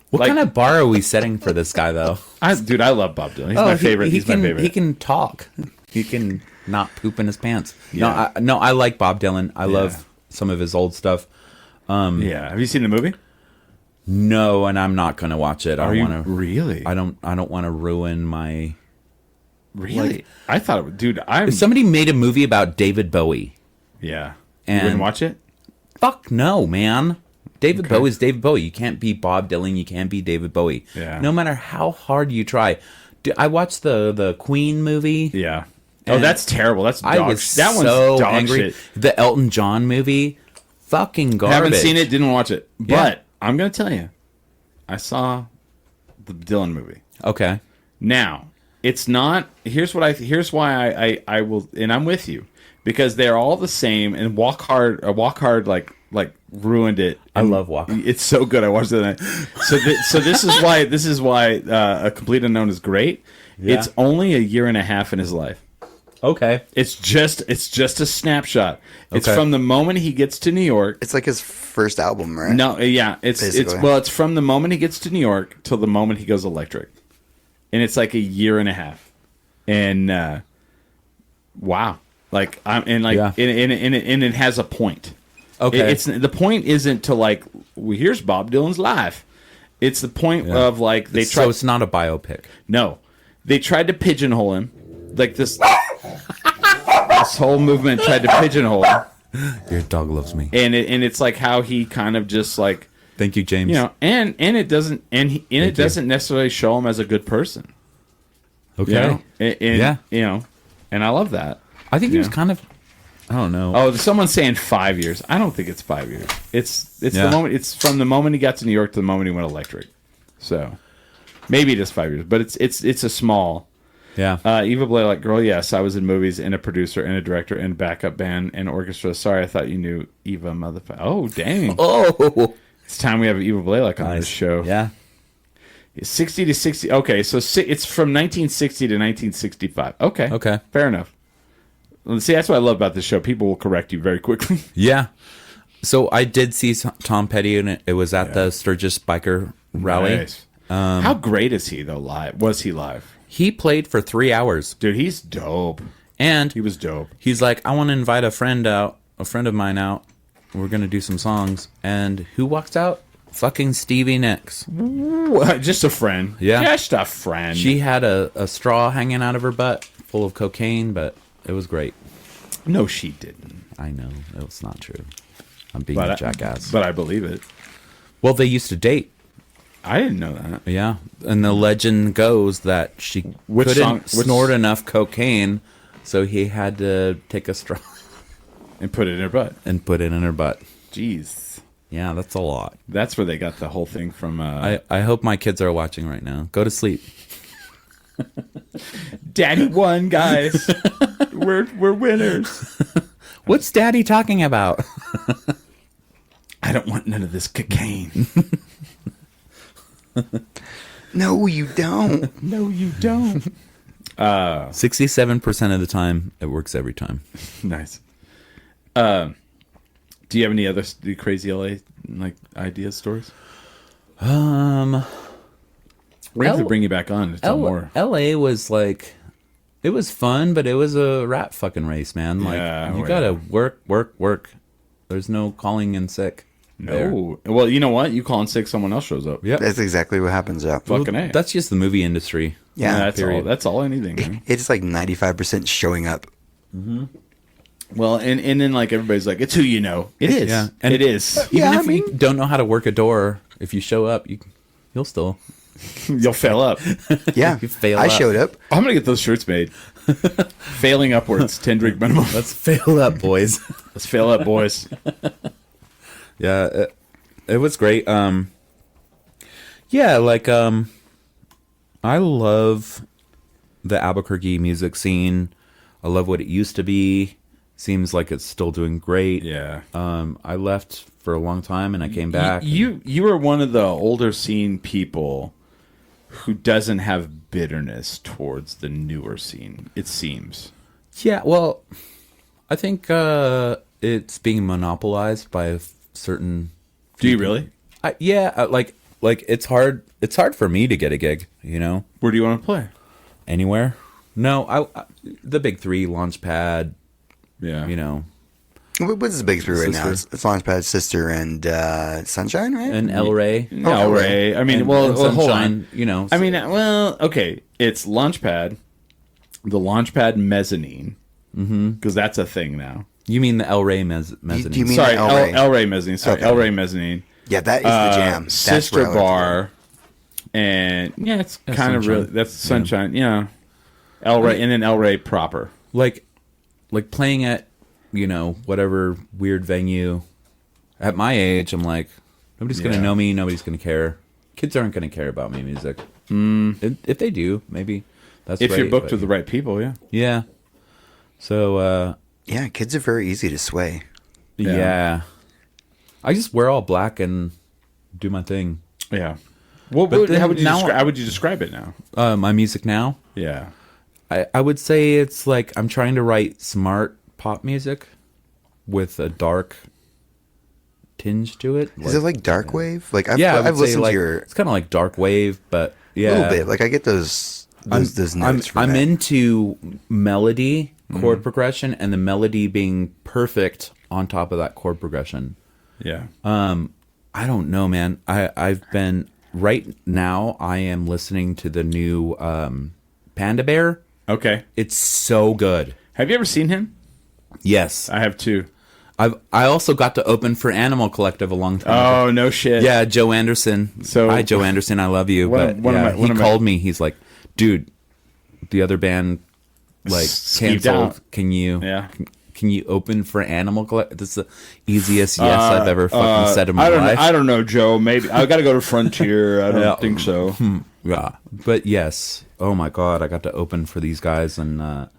Speaker 3: What kind of bar are we setting for this guy, though?
Speaker 1: I love Bob Dylan. He's my favorite. He's my favorite.
Speaker 3: He can talk. He can not poop in his pants. Yeah. I like Bob Dylan. I love some of his old stuff.
Speaker 1: Have you seen the movie?
Speaker 3: No, and I'm not going to watch it.
Speaker 1: Really?
Speaker 3: I don't want to ruin my.
Speaker 1: Really? I thought it would, dude.
Speaker 3: If somebody made a movie about David Bowie.
Speaker 1: Yeah.
Speaker 3: And
Speaker 1: you wouldn't watch it?
Speaker 3: Fuck no, man. David Bowie is David Bowie. You can't be Bob Dylan. You can't be David Bowie.
Speaker 1: Yeah.
Speaker 3: No matter how hard you try. I watched the Queen movie.
Speaker 1: Yeah. Oh, that's terrible. That's dog
Speaker 3: I was
Speaker 1: shit. That
Speaker 3: so
Speaker 1: one's dog
Speaker 3: angry.
Speaker 1: shit.
Speaker 3: The Elton John movie. Fucking garbage.
Speaker 1: Haven't seen it, didn't watch it.
Speaker 3: Yeah.
Speaker 1: But I'm going to tell you, I saw the Dylan movie.
Speaker 3: Okay.
Speaker 1: Now, it's not. Here's why I will, and I'm with you, because they're all the same. And Walk Hard like ruined it.
Speaker 3: I love Walk.
Speaker 1: It's so good. I watched it. So this is why A Complete Unknown is great.
Speaker 3: Yeah.
Speaker 1: It's only a year and a half in his life.
Speaker 3: Okay.
Speaker 1: It's just a snapshot. It's
Speaker 3: Okay.
Speaker 1: from the moment he gets to New York.
Speaker 2: It's like his first album, right?
Speaker 1: No, yeah, it's from the moment he gets to New York till the moment he goes electric, and it's like a year and a half, and wow, and it has a point.
Speaker 3: Okay.
Speaker 1: It's the point isn't to like, well, here's Bob Dylan's life. It's the point of like they try.
Speaker 3: So it's not a biopic.
Speaker 1: No, they tried to pigeonhole him, like this. This whole movement tried to pigeonhole him.
Speaker 3: Your dog loves me.
Speaker 1: And it's like how he kind of just like,
Speaker 3: Thank you, James.
Speaker 1: you know, and it doesn't it doesn't necessarily show him as a good person.
Speaker 3: Okay.
Speaker 1: You know?
Speaker 3: Yeah.
Speaker 1: You know, and I love that.
Speaker 3: I think he was
Speaker 1: Yeah.
Speaker 3: kind of. I don't know.
Speaker 1: Oh, someone's saying 5 years. I don't think it's 5 years. It's the moment. It's from the moment he got to New York to the moment he went electric. So maybe it is 5 years, but it's a small.
Speaker 3: Yeah.
Speaker 1: Eva Blaylock, girl, yes, I was in movies and a producer and a director and backup band and orchestra. Sorry, I thought you knew Eva, motherfucker. Oh, dang.
Speaker 3: Oh.
Speaker 1: It's time we have Eva Blaylock on this show.
Speaker 3: Yeah.
Speaker 1: 60 to 60. Okay, so it's from 1960 to 1965. Okay.
Speaker 3: Okay.
Speaker 1: Fair enough. See, that's what I love about this show. People will correct you very quickly.
Speaker 3: Yeah. So I did see Tom Petty, and it was at the Sturgis Biker Rally.
Speaker 1: Nice. How great is he, though, live? Was he live?
Speaker 3: He played for 3 hours.
Speaker 1: Dude, he's dope.
Speaker 3: And
Speaker 1: He was dope.
Speaker 3: he's like, I want to invite a friend of mine out. We're going to do some songs. And who walks out? Fucking Stevie Nicks.
Speaker 1: Just a friend.
Speaker 3: Yeah.
Speaker 1: Just a friend.
Speaker 3: She had a straw hanging out of her butt full of cocaine, but it was great.
Speaker 1: No, she didn't.
Speaker 3: I know. It was not true. I'm being a jackass.
Speaker 1: But I believe it.
Speaker 3: Well, they used to date.
Speaker 1: I didn't know that.
Speaker 3: Yeah. And the legend goes that she couldn't snort enough cocaine, so he had to take a straw
Speaker 1: And put it in her butt.
Speaker 3: and put it in her butt.
Speaker 1: Jeez.
Speaker 3: Yeah, that's a lot.
Speaker 1: That's where they got the whole thing from.
Speaker 3: I hope my kids are watching right now. Go to sleep.
Speaker 1: Daddy won, guys. we're winners.
Speaker 3: What's Daddy talking about?
Speaker 1: I don't want none of this cocaine.
Speaker 2: No, you don't.
Speaker 1: No, you don't.
Speaker 3: 67% of the time, it works every time.
Speaker 1: Nice. Do you have any other crazy LA ideas, stories? We have to bring you back on to tell more.
Speaker 3: LA was like It was fun, but it was a rat fucking race, man. Like
Speaker 1: Yeah,
Speaker 3: you
Speaker 1: well,
Speaker 3: gotta
Speaker 1: yeah.
Speaker 3: work. There's no calling in sick. there.
Speaker 1: No. Well, you know what? You call in sick, someone else shows up.
Speaker 3: Yep.
Speaker 2: That's exactly what happens. Yeah.
Speaker 1: Fucking A.
Speaker 3: That's just the movie industry.
Speaker 2: Yeah.
Speaker 1: That's all anything. Man.
Speaker 2: It's like 95% showing up.
Speaker 1: Well, and then like everybody's like, it's who you know. It is.
Speaker 3: Yeah. And
Speaker 1: it is.
Speaker 3: Even
Speaker 2: Yeah,
Speaker 3: if you don't know how to work a door, if you show up, you'll still
Speaker 1: You'll fail up.
Speaker 2: Yeah.
Speaker 3: You fail
Speaker 2: I
Speaker 3: up.
Speaker 2: showed up.
Speaker 1: I'm gonna get those shirts made. Failing upwards, 10 drink minimum.
Speaker 3: Let's fail up, boys.
Speaker 1: Let's fail up, boys.
Speaker 3: Yeah, it was great. Yeah, like I love the Albuquerque music scene. I love what it used to be. Seems like it's still doing great.
Speaker 1: Yeah.
Speaker 3: I left for a long time and I came back.
Speaker 1: You are one of the older scene people who doesn't have bitterness towards the newer scene, it seems.
Speaker 3: Yeah, well, I think it's being monopolized by a certain.
Speaker 1: Do you really?
Speaker 3: Like it's hard. It's hard for me to get a gig. You know,
Speaker 1: Where do you want to play?
Speaker 3: anywhere. No, I the big three, Launchpad.
Speaker 1: Yeah.
Speaker 3: You know,
Speaker 2: What's the big three right now?
Speaker 3: Sister.
Speaker 2: It's Launchpad, Sister, and Sunshine, right?
Speaker 3: and El Rey.
Speaker 1: El Rey. I mean,
Speaker 3: And-
Speaker 1: well,
Speaker 3: and
Speaker 1: hold
Speaker 3: Sunshine,
Speaker 1: on.
Speaker 3: You know,
Speaker 1: I mean, well, okay. It's Launchpad, the Launchpad mezzanine, because that's a thing now.
Speaker 3: you mean the El Rey mezzanine?
Speaker 2: do you mean-
Speaker 1: Sorry,
Speaker 2: El Rey.
Speaker 1: El Rey mezzanine. Sorry,
Speaker 2: Okay.
Speaker 1: El Rey mezzanine.
Speaker 2: Yeah, that is the jam. That's
Speaker 1: Sister
Speaker 2: where I like to
Speaker 1: Bar, and yeah, it's
Speaker 3: That's
Speaker 1: kind of
Speaker 3: Sunshine.
Speaker 1: really that's Sunshine. Yeah, El Rey, and then El Rey proper.
Speaker 3: like playing at whatever weird venue. At my age, I'm like, nobody's gonna
Speaker 1: Yeah.
Speaker 3: know me. Nobody's gonna care. Kids aren't gonna care about my music. If they do, maybe that's
Speaker 1: If you're
Speaker 3: great,
Speaker 1: booked
Speaker 3: but-
Speaker 1: with the right people, yeah.
Speaker 3: Yeah. So
Speaker 2: Yeah, kids are very easy to sway.
Speaker 3: yeah. I just wear all black and do my thing.
Speaker 1: Yeah. Well,
Speaker 3: But then
Speaker 1: how would you
Speaker 3: now-
Speaker 1: how would you describe it now?
Speaker 3: My music now,
Speaker 1: Yeah.
Speaker 3: I would say it's like I'm trying to write smart pop music with a dark tinge to it.
Speaker 2: Is it like dark wave? Like I've,
Speaker 3: yeah, I would
Speaker 2: I've
Speaker 3: say,
Speaker 2: listened
Speaker 3: like,
Speaker 2: to your
Speaker 3: it's kind of like dark wave, but yeah,
Speaker 2: a little bit. Like I get those notes from
Speaker 3: I'm
Speaker 2: that.
Speaker 3: into melody, chord progression, and the melody being perfect on top of that chord progression.
Speaker 1: Yeah.
Speaker 3: I don't know, man. I've been right now. I am listening to the new Panda Bear.
Speaker 1: Okay.
Speaker 3: It's so good.
Speaker 1: Have you ever seen him?
Speaker 3: Yes,
Speaker 1: I have too.
Speaker 3: I also got to open for Animal Collective a long time ago.
Speaker 1: Oh no shit.
Speaker 3: Yeah, Joe Anderson.
Speaker 1: So-
Speaker 3: Hi, Joe Anderson. I love you.
Speaker 1: One
Speaker 3: But
Speaker 1: of- one of
Speaker 3: yeah,
Speaker 1: my- one
Speaker 3: he
Speaker 1: of my-
Speaker 3: called me. He's like, dude, the other band like
Speaker 1: Skeeved
Speaker 3: canceled.
Speaker 1: out.
Speaker 3: Can you?
Speaker 1: Yeah.
Speaker 3: Can you open for Animal Collective? This is the easiest yes I've ever fucking said in my
Speaker 1: I don't
Speaker 3: life.
Speaker 1: I don't know, Joe. Maybe I got to go to Frontier. I don't think so.
Speaker 3: Yeah, but yes. Oh my god, I got to open for these guys, and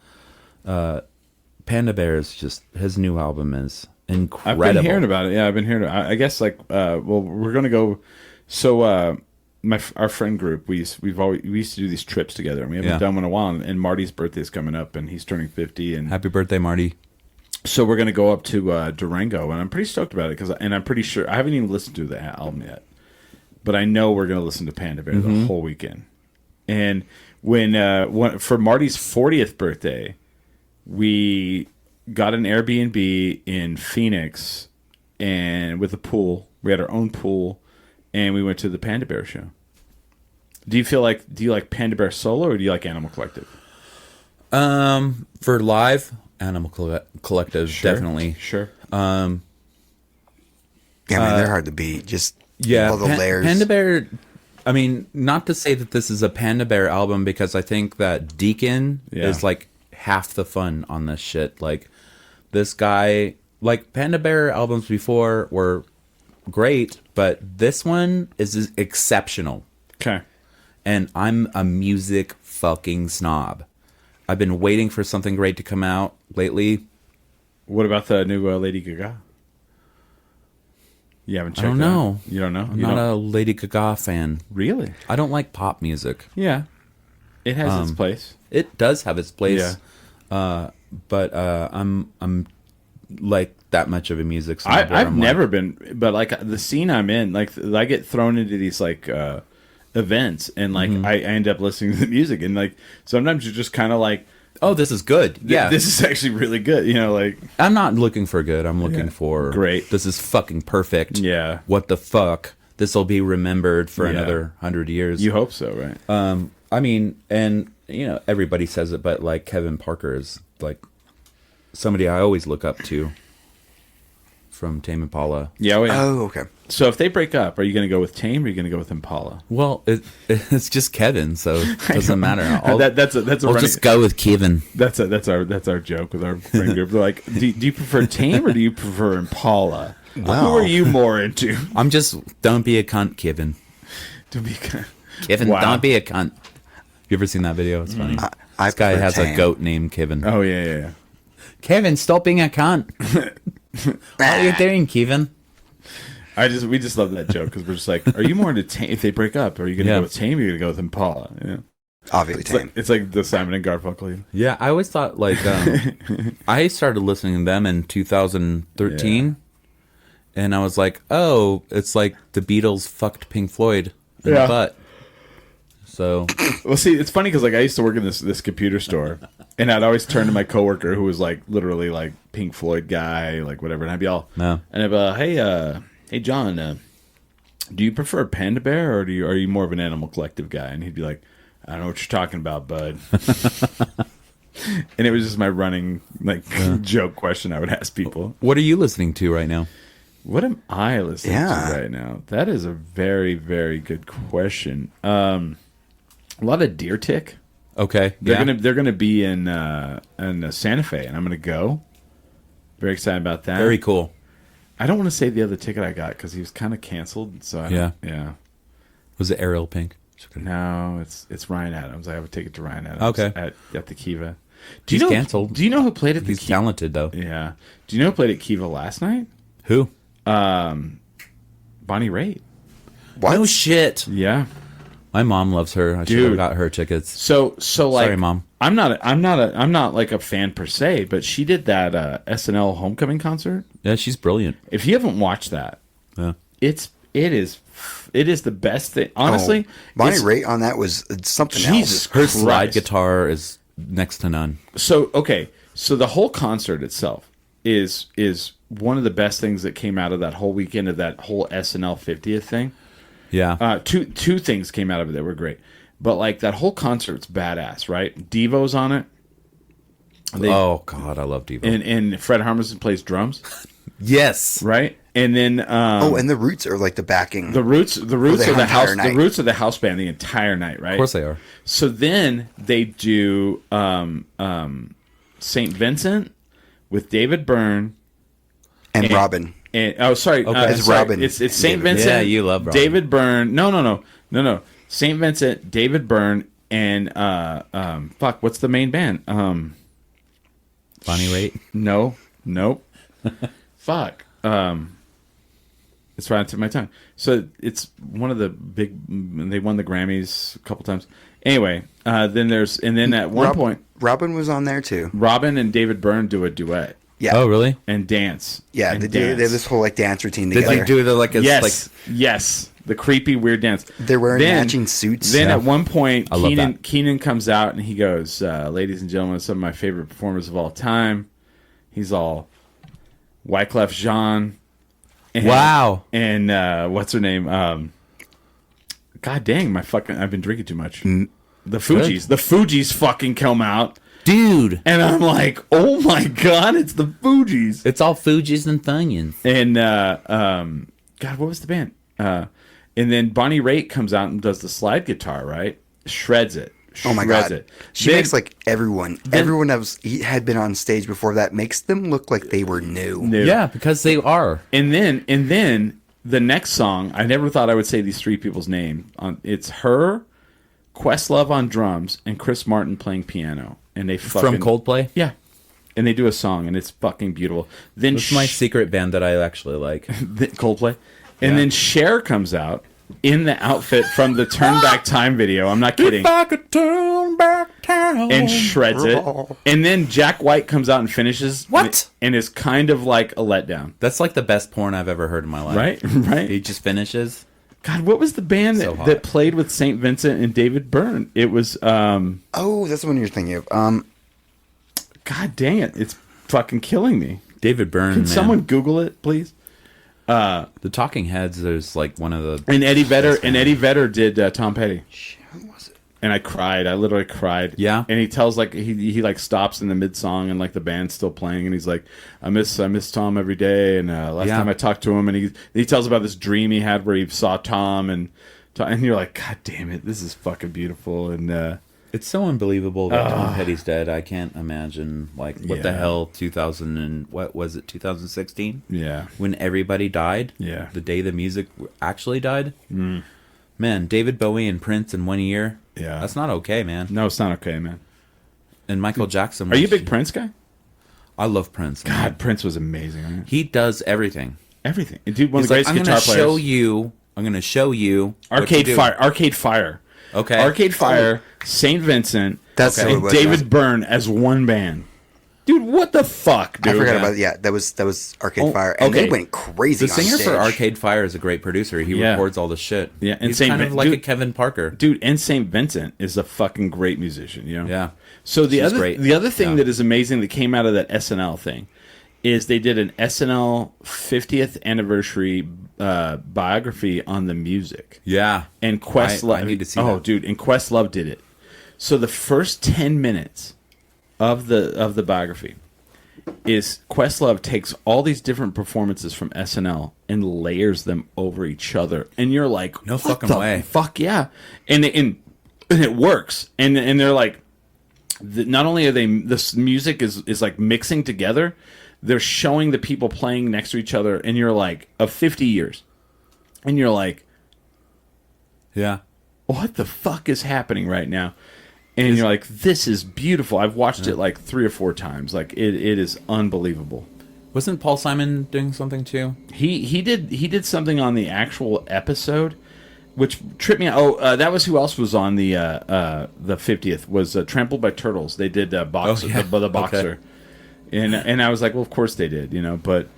Speaker 3: Panda Bear is just his new album is incredible.
Speaker 1: I've been hearing about it. Yeah, I've been hearing it. I guess like well, we're gonna go. So our friend group, we used to do these trips together, and we haven't
Speaker 3: Yeah.
Speaker 1: done one in a while. And Marty's birthday is coming up, and he's turning 50, and
Speaker 3: Happy birthday, Marty.
Speaker 1: so we're gonna go up to Durango, and I'm pretty stoked about it and I'm pretty sure I haven't even listened to the album yet, but I know we're gonna listen to Panda Bear the whole weekend. And when for Marty's 40th birthday, we got an Airbnb in Phoenix, and with a pool, we had our own pool, and we went to the Panda Bear show. Do you like Panda Bear solo, or do you like Animal Collective?
Speaker 3: For live Animal Collective, definitely.
Speaker 1: Sure.
Speaker 2: Yeah, man, they're hard to beat. Just
Speaker 3: Yeah,
Speaker 2: all the layers.
Speaker 3: Panda Bear. I mean, not to say that this is a Panda Bear album, because I think that Deacon
Speaker 1: Yeah.
Speaker 3: is like half the fun on this shit. Like this guy, like Panda Bear albums before were great, but this one is exceptional.
Speaker 1: Okay.
Speaker 3: And I'm a music fucking snob. I've been waiting for something great to come out lately.
Speaker 1: What about the new Lady Gaga? You haven't checked
Speaker 3: I don't
Speaker 1: it out?
Speaker 3: know.
Speaker 1: You don't know?
Speaker 3: I'm not a Lady Gaga fan.
Speaker 1: Really?
Speaker 3: I don't like pop music.
Speaker 1: Yeah. It has its place.
Speaker 3: It does have its place.
Speaker 1: Yeah.
Speaker 3: But I'm like that much of a music snob. where
Speaker 1: I've
Speaker 3: I'm
Speaker 1: never
Speaker 3: like,
Speaker 1: been, but like the scene I'm in, like I get thrown into these like events, and like I end up listening to the music, and like sometimes you're just kind of like
Speaker 3: oh, this is good. Yeah.
Speaker 1: this is actually really good. You know, like
Speaker 3: I'm not looking for good. I'm looking for
Speaker 1: great.
Speaker 3: This is fucking perfect.
Speaker 1: Yeah.
Speaker 3: What the fuck? This will be remembered for
Speaker 1: Yeah.
Speaker 3: another 100 years.
Speaker 1: you hope so, right?
Speaker 3: I mean, and you know, everybody says it, but like Kevin Parker is like somebody I always look up to from Tame Impala.
Speaker 1: Yeah.
Speaker 2: Oh, okay.
Speaker 1: So if they break up, are you going to go with Tame or are you going to go with Impala?
Speaker 3: Well, it's just Kevin, so it doesn't matter.
Speaker 1: That's a
Speaker 3: I'll
Speaker 1: running,
Speaker 3: just go with Kevin.
Speaker 1: that's our joke with our friend group. They're like, do you prefer Tame or do you prefer Impala?
Speaker 2: Wow.
Speaker 1: Who are you more into?
Speaker 3: I'm just don't be a cunt, Kevin.
Speaker 1: To be
Speaker 3: Kevin,
Speaker 1: Wow.
Speaker 3: don't be a cunt. You ever seen that video? It's funny.
Speaker 2: I
Speaker 3: This guy
Speaker 2: prefer
Speaker 3: has
Speaker 2: Tame.
Speaker 3: a goat named Kevin.
Speaker 1: Oh yeah.
Speaker 3: Kevin, stop being a cunt. What are you doing, Kevin?
Speaker 1: We just love that joke because we're just like, are you more into Tame? If they break up, are you going to
Speaker 3: Yeah.
Speaker 1: go with Tame or are you going to go with Impala? Yeah.
Speaker 2: Obviously, Tame.
Speaker 1: It's like the Simon and Garfunkel.
Speaker 3: Yeah, I always thought like I started listening to them in 2013, and I was like, oh, it's like the Beatles fucked Pink Floyd in
Speaker 1: Yeah.
Speaker 3: the butt. So
Speaker 1: Well, see, it's funny because like I used to work in this computer store, and I'd always turn to my coworker who was like literally like Pink Floyd guy, like whatever, and I'd be all,
Speaker 3: No.
Speaker 1: and I'd be, hey John, do you prefer Panda Bear or are you more of an Animal Collective guy? And he'd be like, I don't know what you're talking about, bud. And it was just my running like joke question I would ask people.
Speaker 3: what are you listening to right now?
Speaker 1: What am I listening
Speaker 2: Yeah.
Speaker 1: to right now? That is a very, very good question. A lot of Deer Tick.
Speaker 3: Okay,
Speaker 1: They're gonna be in Santa Fe, and I'm gonna go. Very excited about that.
Speaker 3: very cool.
Speaker 1: I don't want to say the other ticket I got because he was kind of canceled. So yeah.
Speaker 3: Was it Ariel Pink?
Speaker 1: No, it's Ryan Adams. I have a ticket to Ryan Adams.
Speaker 3: Okay.
Speaker 1: At the Kiva.
Speaker 3: He's canceled.
Speaker 1: Do you know who played at the
Speaker 3: He's
Speaker 1: Kiva?
Speaker 3: talented though.
Speaker 1: Yeah. Do you know who played at Kiva last night?
Speaker 3: Who?
Speaker 1: Bonnie Raitt.
Speaker 2: What?
Speaker 3: No shit.
Speaker 1: Yeah.
Speaker 3: My mom loves her. I should
Speaker 1: Dude.
Speaker 3: have got her tickets.
Speaker 1: So like,
Speaker 3: Sorry, Mom.
Speaker 1: I'm not like a fan per se, but she did that SNL homecoming concert.
Speaker 3: Yeah, she's brilliant.
Speaker 1: If you haven't watched that,
Speaker 3: Yeah.
Speaker 1: it is the best thing. Honestly,
Speaker 2: Bonnie
Speaker 1: it's-
Speaker 2: Raitt on that was something
Speaker 1: Jesus
Speaker 2: else.
Speaker 3: Her
Speaker 1: Christ.
Speaker 3: slide guitar is next to none.
Speaker 1: So okay, so the whole concert itself is one of the best things that came out of that whole weekend of that whole SNL 50th thing.
Speaker 3: Yeah.
Speaker 1: Two things came out of it that were great, but like that whole concert's badass, right? Devo's on it.
Speaker 3: Oh God, I love Devo.
Speaker 1: And Fred Harmison plays drums,
Speaker 3: yes.
Speaker 1: right? And then
Speaker 2: And the Roots are like the backing.
Speaker 1: the Roots
Speaker 2: the
Speaker 1: are the
Speaker 2: entire
Speaker 1: house
Speaker 2: night.
Speaker 1: the Roots are the house band the entire night, right?
Speaker 3: Of course they are.
Speaker 1: So then they do St. Vincent with David Byrne
Speaker 2: and Robin.
Speaker 1: and it's
Speaker 2: Robin.
Speaker 1: It's St.
Speaker 2: David.
Speaker 1: Vincent.
Speaker 3: Yeah, you love Robin.
Speaker 1: David Byrne. No. St. Vincent, David Byrne, and fuck, what's the main band?
Speaker 3: Bonnie Raitt.
Speaker 1: Nope. Fuck. It's right on the tip of my tongue. So it's one of the big. They won the Grammys a couple times. Anyway, then at one point,
Speaker 2: Robin was on there too.
Speaker 1: Robin and David Byrne do a duet
Speaker 2: Yeah.
Speaker 3: Oh really?
Speaker 1: and dance.
Speaker 2: Yeah,
Speaker 1: and
Speaker 2: they have this whole like dance routine
Speaker 3: Did
Speaker 2: together.
Speaker 3: they do the like a
Speaker 1: Yes, the creepy weird dance.
Speaker 2: They're wearing
Speaker 1: Then-
Speaker 2: matching suits.
Speaker 1: Then
Speaker 3: Yeah.
Speaker 1: at one point,
Speaker 3: I love that.
Speaker 1: Keenan comes out and he goes, "Ladies and gentlemen, some of my favorite performers of all time." He's all Wyclef Jean. And,
Speaker 3: Wow.
Speaker 1: And what's her name? God dang, I've been drinking too much. The Fugees. The Fugees fucking come out.
Speaker 3: dude?
Speaker 1: And I'm like, oh my God, it's the Fugees.
Speaker 3: It's all Fugees and Funyuns.
Speaker 1: And God, what was the band? And then Bonnie Raitt comes out and does the slide guitar, right? Shreds it.
Speaker 2: Oh my
Speaker 1: Shreds
Speaker 2: god!
Speaker 1: it.
Speaker 2: She
Speaker 1: Then-
Speaker 2: makes like everyone that had been on stage before that makes them look like they were new.
Speaker 1: New.
Speaker 3: Yeah, because they are.
Speaker 1: And then the next song, I never thought I would say these three people's name. It's her, Questlove on drums, and Chris Martin playing piano. And they fucking
Speaker 3: From Coldplay.
Speaker 1: yeah, and they do a song, and it's fucking beautiful. Then
Speaker 3: It's my secret band that I actually like.
Speaker 1: Coldplay, and then Cher comes out in the outfit from the Turn Back Time video. I'm not kidding.
Speaker 3: I could turn back time.
Speaker 1: And shreds it. And then Jack White comes out and finishes.
Speaker 3: What?
Speaker 1: And is kind of like a letdown.
Speaker 3: That's like the best porn I've ever heard in my life.
Speaker 1: Right? Right?
Speaker 3: He just finishes.
Speaker 1: God, what was the band
Speaker 3: So
Speaker 1: that,
Speaker 3: hot.
Speaker 1: that played with St. Vincent and David Byrne? It was
Speaker 2: Oh, that's the one you're thinking of.
Speaker 1: God dang it! It's fucking killing me.
Speaker 3: David Byrne.
Speaker 1: Can
Speaker 3: man.
Speaker 1: someone Google it, please?
Speaker 3: The Talking Heads? There's like one of the.
Speaker 1: And Eddie Vedder did Tom Petty.
Speaker 2: Shit, who was it?
Speaker 1: And I cried. I literally cried.
Speaker 3: Yeah.
Speaker 1: And he tells like he like stops in the mid song and like the band's still playing and he's like, I miss Tom every day. And last time I talked to him and he tells about this dream he had where he saw Tom and you're like, God damn it, this is fucking beautiful. And
Speaker 3: It's so unbelievable that Tom Petty's dead. I can't imagine what the hell 2000 and what was it 2016?
Speaker 1: Yeah.
Speaker 3: When everybody died.
Speaker 1: Yeah.
Speaker 3: The day the music actually died. Man, David Bowie and Prince in 1 year.
Speaker 1: Yeah.
Speaker 3: That's not okay, man.
Speaker 1: No, it's not okay, man.
Speaker 3: And Michael Jackson.
Speaker 1: Are you a big Prince guy?
Speaker 3: I love Prince. Man.
Speaker 1: God, Prince was amazing. Right?
Speaker 3: He does everything.
Speaker 1: Everything. Dude, one of
Speaker 3: He's
Speaker 1: the
Speaker 3: like,
Speaker 1: greatest
Speaker 3: I'm
Speaker 1: guitar
Speaker 3: gonna
Speaker 1: players.
Speaker 3: I'm going to show you.
Speaker 1: Arcade Fire.
Speaker 3: Okay.
Speaker 1: Arcade Fire, St. Vincent,
Speaker 2: That's
Speaker 1: and
Speaker 2: what it was,
Speaker 1: David Byrne as one band. Dude, what the fuck, dude?
Speaker 2: I forgot about it. Yeah, that was Arcade Fire, and
Speaker 1: okay.
Speaker 2: they went crazy.
Speaker 3: The
Speaker 2: on
Speaker 3: singer
Speaker 2: stage.
Speaker 3: for Arcade Fire is a great producer. He records all the shit.
Speaker 1: Yeah, and
Speaker 3: he's kind of like a Kevin Parker.
Speaker 1: Dude, and St. Vincent is a fucking great musician, you know?
Speaker 3: Yeah.
Speaker 1: So the
Speaker 3: She's
Speaker 1: other
Speaker 3: great.
Speaker 1: thing that is amazing that came out of that SNL thing is they did an SNL 50th anniversary biography on the music.
Speaker 3: Yeah.
Speaker 1: And Questlove.
Speaker 3: I need to see
Speaker 1: Oh,
Speaker 3: that.
Speaker 1: dude, and Questlove did it. So the first 10 minutes of the biography is Questlove takes all these different performances from SNL and layers them over each other, and you're like,
Speaker 3: No
Speaker 1: what
Speaker 3: fucking
Speaker 1: the
Speaker 3: way.
Speaker 1: fuck yeah, and it works, and they're like, not only are this music is like mixing together, they're showing the people playing next to each other, and you're like, of 50 years, and you're like,
Speaker 3: Yeah.
Speaker 1: what the fuck is happening right now? And you're like, this is beautiful. I've watched it like 3 or 4 times. Like it is unbelievable.
Speaker 3: Wasn't Paul Simon doing something too?
Speaker 1: He did something on the actual episode, which tripped me out. Oh, that was who else was on the 50th was Trampled by Turtles. They did the boxer, and I was like, well, of course they did, you know. But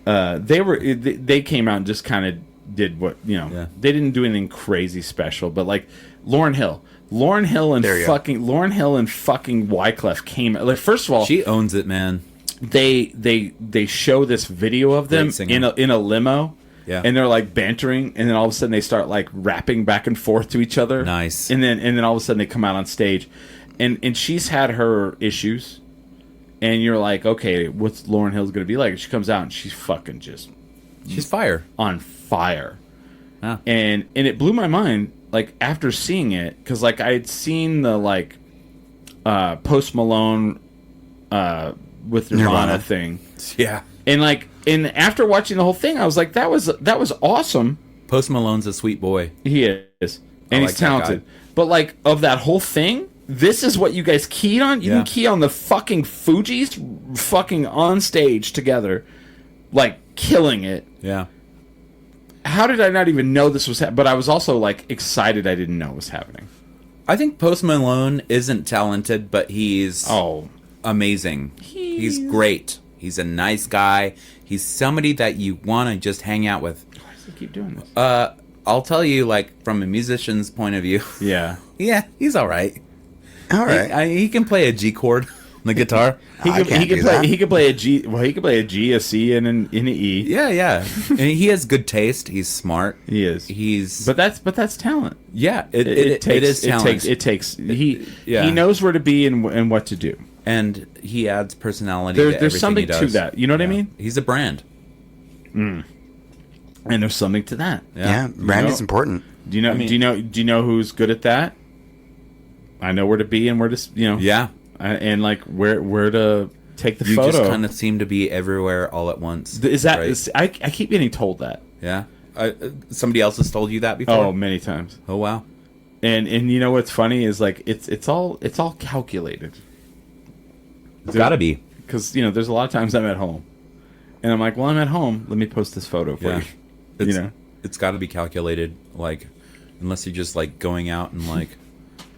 Speaker 1: they came out and just kind of did what, you know.
Speaker 3: Yeah.
Speaker 1: They didn't do anything crazy special, but like Lauryn Hill and fucking Wyclef came. Like, first of all,
Speaker 3: She owns it, man.
Speaker 1: they show this video of them
Speaker 3: Great singer.
Speaker 1: in a limo.
Speaker 3: Yeah.
Speaker 1: And they're like bantering, and then all of a sudden they start like rapping back and forth to each other.
Speaker 3: Nice.
Speaker 1: And then all of a sudden they come out on stage, and she's had her issues, and you're like, okay, what's Lauryn Hill's gonna be like? And she comes out and she's fucking just
Speaker 3: She's fire.
Speaker 1: on fire.
Speaker 3: Yeah.
Speaker 1: And it blew my mind, like, after seeing it, because like I had seen the like Post Malone with Nirvana thing,
Speaker 3: Yeah.
Speaker 1: and after watching the whole thing, I was like, that was awesome.
Speaker 3: Post Malone's a sweet boy.
Speaker 1: He is, and
Speaker 3: like
Speaker 1: he's
Speaker 3: that
Speaker 1: talented.
Speaker 3: guy.
Speaker 1: But like, of that whole thing, this is what you guys keyed on. You
Speaker 3: Yeah.
Speaker 1: can key on the fucking Fugees fucking on stage together, like killing it.
Speaker 3: Yeah.
Speaker 1: How did I not even know this was happening? But I was also like excited I didn't know it was happening.
Speaker 3: I think Post Malone isn't talented, but he's amazing. He's great. He's a nice guy. He's somebody that you want to just hang out with.
Speaker 1: Why does he keep doing this?
Speaker 3: I'll tell you, like, from a musician's point of view,
Speaker 1: Yeah.
Speaker 3: yeah, he's all right.
Speaker 2: All right.
Speaker 3: He can play a G chord on the guitar.
Speaker 2: I can't do that.
Speaker 1: He could play a G. Well, he could play a G, a C, and an E.
Speaker 3: Yeah, yeah. And he has good taste. He's smart.
Speaker 1: He is.
Speaker 3: He's
Speaker 1: But that's talent.
Speaker 3: yeah. It is talent.
Speaker 1: He knows where to be and what to do.
Speaker 3: And he adds personality. to
Speaker 1: There's
Speaker 3: everything
Speaker 1: something
Speaker 3: he
Speaker 1: to
Speaker 3: does.
Speaker 1: that. You know what I
Speaker 3: Yeah.
Speaker 1: mean?
Speaker 3: He's a brand.
Speaker 1: And there's something to that.
Speaker 2: Yeah, brand
Speaker 1: know?
Speaker 2: is important.
Speaker 1: Do you know? Do you know who's good at that? I know where to be and where to, you know.
Speaker 3: Yeah.
Speaker 1: And like where to take the
Speaker 3: You
Speaker 1: photo.
Speaker 3: just kind of seem to be everywhere all at once.
Speaker 1: Is that?
Speaker 3: right?
Speaker 1: I keep getting told that.
Speaker 3: Yeah. Somebody else has told you that before?
Speaker 1: Oh, many times.
Speaker 3: Oh, wow.
Speaker 1: And you know what's funny is like it's all calculated.
Speaker 3: It's got to be.
Speaker 1: Because you know there's a lot of times I'm at home, and I'm like, well, I'm at home. Let me post this photo for
Speaker 3: Yeah.
Speaker 1: you.
Speaker 3: It's,
Speaker 1: You know.
Speaker 3: It's got to be calculated. Like, unless you're just like going out and like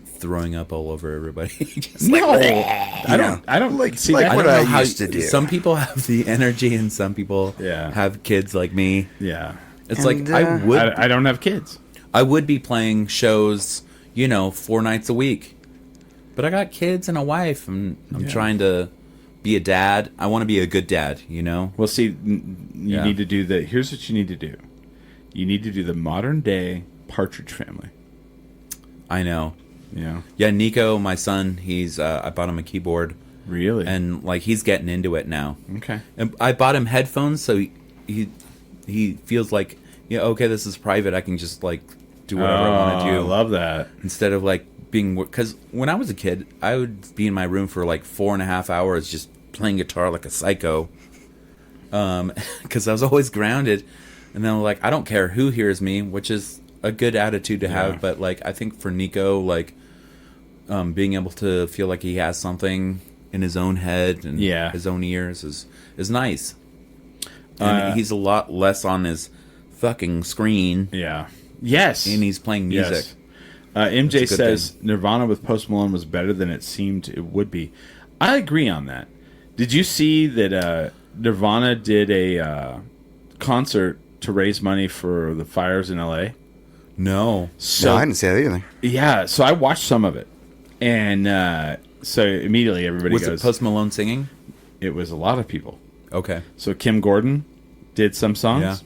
Speaker 3: throwing up all over everybody. Just
Speaker 1: No,
Speaker 3: like,
Speaker 1: I don't
Speaker 2: Like-
Speaker 1: see
Speaker 2: like
Speaker 1: that.
Speaker 2: what
Speaker 3: don't
Speaker 2: I
Speaker 3: know how
Speaker 2: used to do.
Speaker 3: Some people have the energy and some people
Speaker 1: Yeah.
Speaker 3: have kids like me.
Speaker 1: Yeah,
Speaker 3: It's
Speaker 2: And,
Speaker 3: like
Speaker 2: uh,
Speaker 1: I don't have kids.
Speaker 3: I would be playing shows, 4 nights a week. But I got kids and a wife and I'm trying to be a dad. I want to be a good dad, you know?
Speaker 1: Well, see, you need to do the. Here's what you need to do. You need to do the modern day Partridge Family.
Speaker 3: I know.
Speaker 1: Yeah.
Speaker 3: Yeah, Nico, my son, I bought him a keyboard.
Speaker 1: Really?
Speaker 3: And, like, he's getting into it now.
Speaker 1: Okay.
Speaker 3: And I bought him headphones, so he feels like, okay, this is private. I can just, like, do whatever I want to do.
Speaker 1: I love that.
Speaker 3: Instead of, like, because when I was a kid, I would be in my room for, like, 4.5 hours just playing guitar like a psycho. Because I was always grounded. And then, like, I don't care who hears me, which is a good attitude to have. But, like, I think for Nico, like, being able to feel like he has something in his own head and his own ears is nice. And he's a lot less on his fucking screen.
Speaker 1: Yeah. Yes.
Speaker 3: And he's playing music.
Speaker 1: Yes. MJ says Nirvana with Post Malone was better than it seemed it would be. I agree on that. Did you see that Nirvana did a concert to raise money for the fires in LA?
Speaker 3: No.
Speaker 2: No, I didn't see that either.
Speaker 1: Yeah, so I watched some of it. And so immediately everybody
Speaker 3: Was
Speaker 1: goes...
Speaker 3: it Post Malone singing?
Speaker 1: It was a lot of people.
Speaker 3: Okay.
Speaker 1: So Kim Gordon did some songs.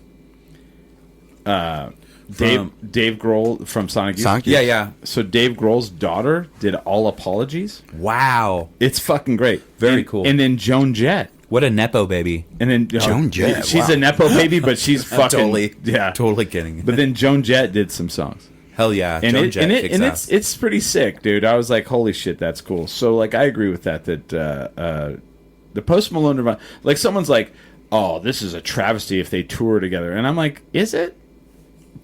Speaker 3: Yeah.
Speaker 1: Dave Grohl from Sonic Youth.
Speaker 2: Sonic Youth?
Speaker 3: Yeah.
Speaker 1: So Dave Grohl's daughter did All Apologies.
Speaker 3: Wow.
Speaker 1: It's fucking great.
Speaker 3: Very cool.
Speaker 1: And then Joan Jett.
Speaker 3: What a Nepo baby.
Speaker 1: And then
Speaker 2: Joan Jett,
Speaker 1: She's
Speaker 2: wow.
Speaker 1: a Nepo baby, but she's fucking...
Speaker 3: Totally kidding.
Speaker 1: But then Joan Jett did some songs.
Speaker 3: Hell yeah.
Speaker 1: And
Speaker 3: Joan Jett kicks ass.
Speaker 1: it's pretty sick, dude. I was like, holy shit, that's cool. So, like, I agree with that the Post Malone Nirvana... Like, someone's like, oh, this is a travesty if they tour together. And I'm like, is it?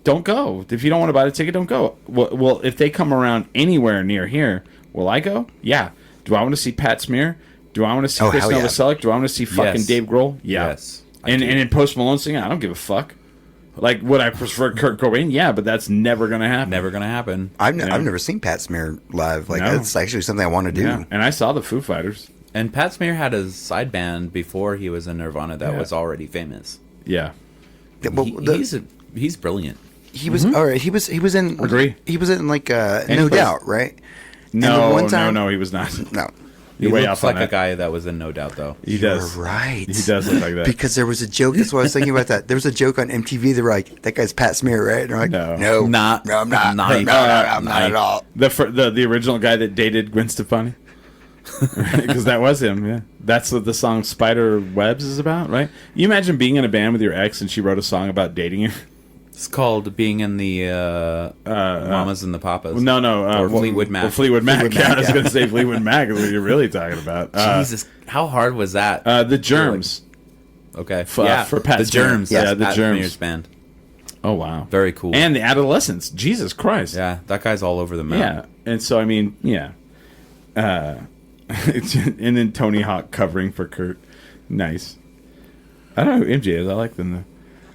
Speaker 1: Don't go. If you don't want to buy the ticket, don't go. Well, if they come around anywhere near here, will I go? Yeah. Do I want to see Pat Smear? Do I want to see Chris
Speaker 2: hell yeah.
Speaker 1: Novoselic? Do I want to see fucking
Speaker 3: Yes.
Speaker 1: Dave Grohl? Yeah.
Speaker 3: Yes.
Speaker 1: And in Post Malone singing, I don't give a fuck. Like, would I prefer Kurt Cobain? Yeah, but that's never going to happen.
Speaker 3: Never gonna happen.
Speaker 2: I've never seen Pat Smear live. Like,
Speaker 1: No.
Speaker 2: that's actually something I want to do.
Speaker 1: Yeah. And I saw the Foo Fighters.
Speaker 3: And Pat Smear had a side band before he was in Nirvana that was already famous.
Speaker 1: Yeah.
Speaker 2: Yeah, well,
Speaker 3: He's brilliant.
Speaker 2: he was all right. He was in.
Speaker 1: Agree.
Speaker 2: He was in like No
Speaker 1: plays-
Speaker 2: Doubt, right?
Speaker 1: No,
Speaker 2: And the one time-
Speaker 1: no, he was not.
Speaker 2: No,
Speaker 3: He
Speaker 1: You're way
Speaker 3: looks
Speaker 1: off on
Speaker 3: like a
Speaker 1: that.
Speaker 3: guy that was in No Doubt, though.
Speaker 1: He does.
Speaker 2: You're right.
Speaker 1: He does look like that.
Speaker 2: Because there was a joke. That's why I was thinking about that. There was a joke on MTV. They were like, "That guy's Pat Smear, right?" And they're like,
Speaker 1: No.
Speaker 2: "No,
Speaker 3: Not-
Speaker 2: no, I'm not.
Speaker 3: not
Speaker 2: No,
Speaker 3: even-
Speaker 2: I'm not at all."
Speaker 1: The original guy that dated Gwen Stefani. Because that was him, yeah. That's what the song Spider Webs is about, right? You imagine being in a band with your ex and she wrote a song about dating you?
Speaker 3: It's called being in the Mamas and the Papas.
Speaker 1: No.
Speaker 3: Or Fleetwood Mac.
Speaker 1: Well, Fleetwood Mac.
Speaker 2: Fleetwood
Speaker 1: Yeah,
Speaker 2: Mac,
Speaker 1: I was
Speaker 2: yeah.
Speaker 1: going to say Fleetwood Mac is what you're really talking about.
Speaker 3: Jesus, how hard was that?
Speaker 1: The Germs.
Speaker 3: Okay.
Speaker 1: for Pat
Speaker 3: the
Speaker 1: Smear.
Speaker 3: Germs.
Speaker 1: Yeah,
Speaker 3: That's
Speaker 1: the
Speaker 3: Pat
Speaker 1: Germs.
Speaker 3: Smear's band.
Speaker 1: Oh, wow.
Speaker 3: Very cool.
Speaker 1: And the Adolescents. Jesus Christ.
Speaker 3: Yeah, that guy's all over the map.
Speaker 1: Yeah. And so, I mean, yeah. And then Tony Hawk covering for Kurt. Nice. I don't know who MJ is. I like them,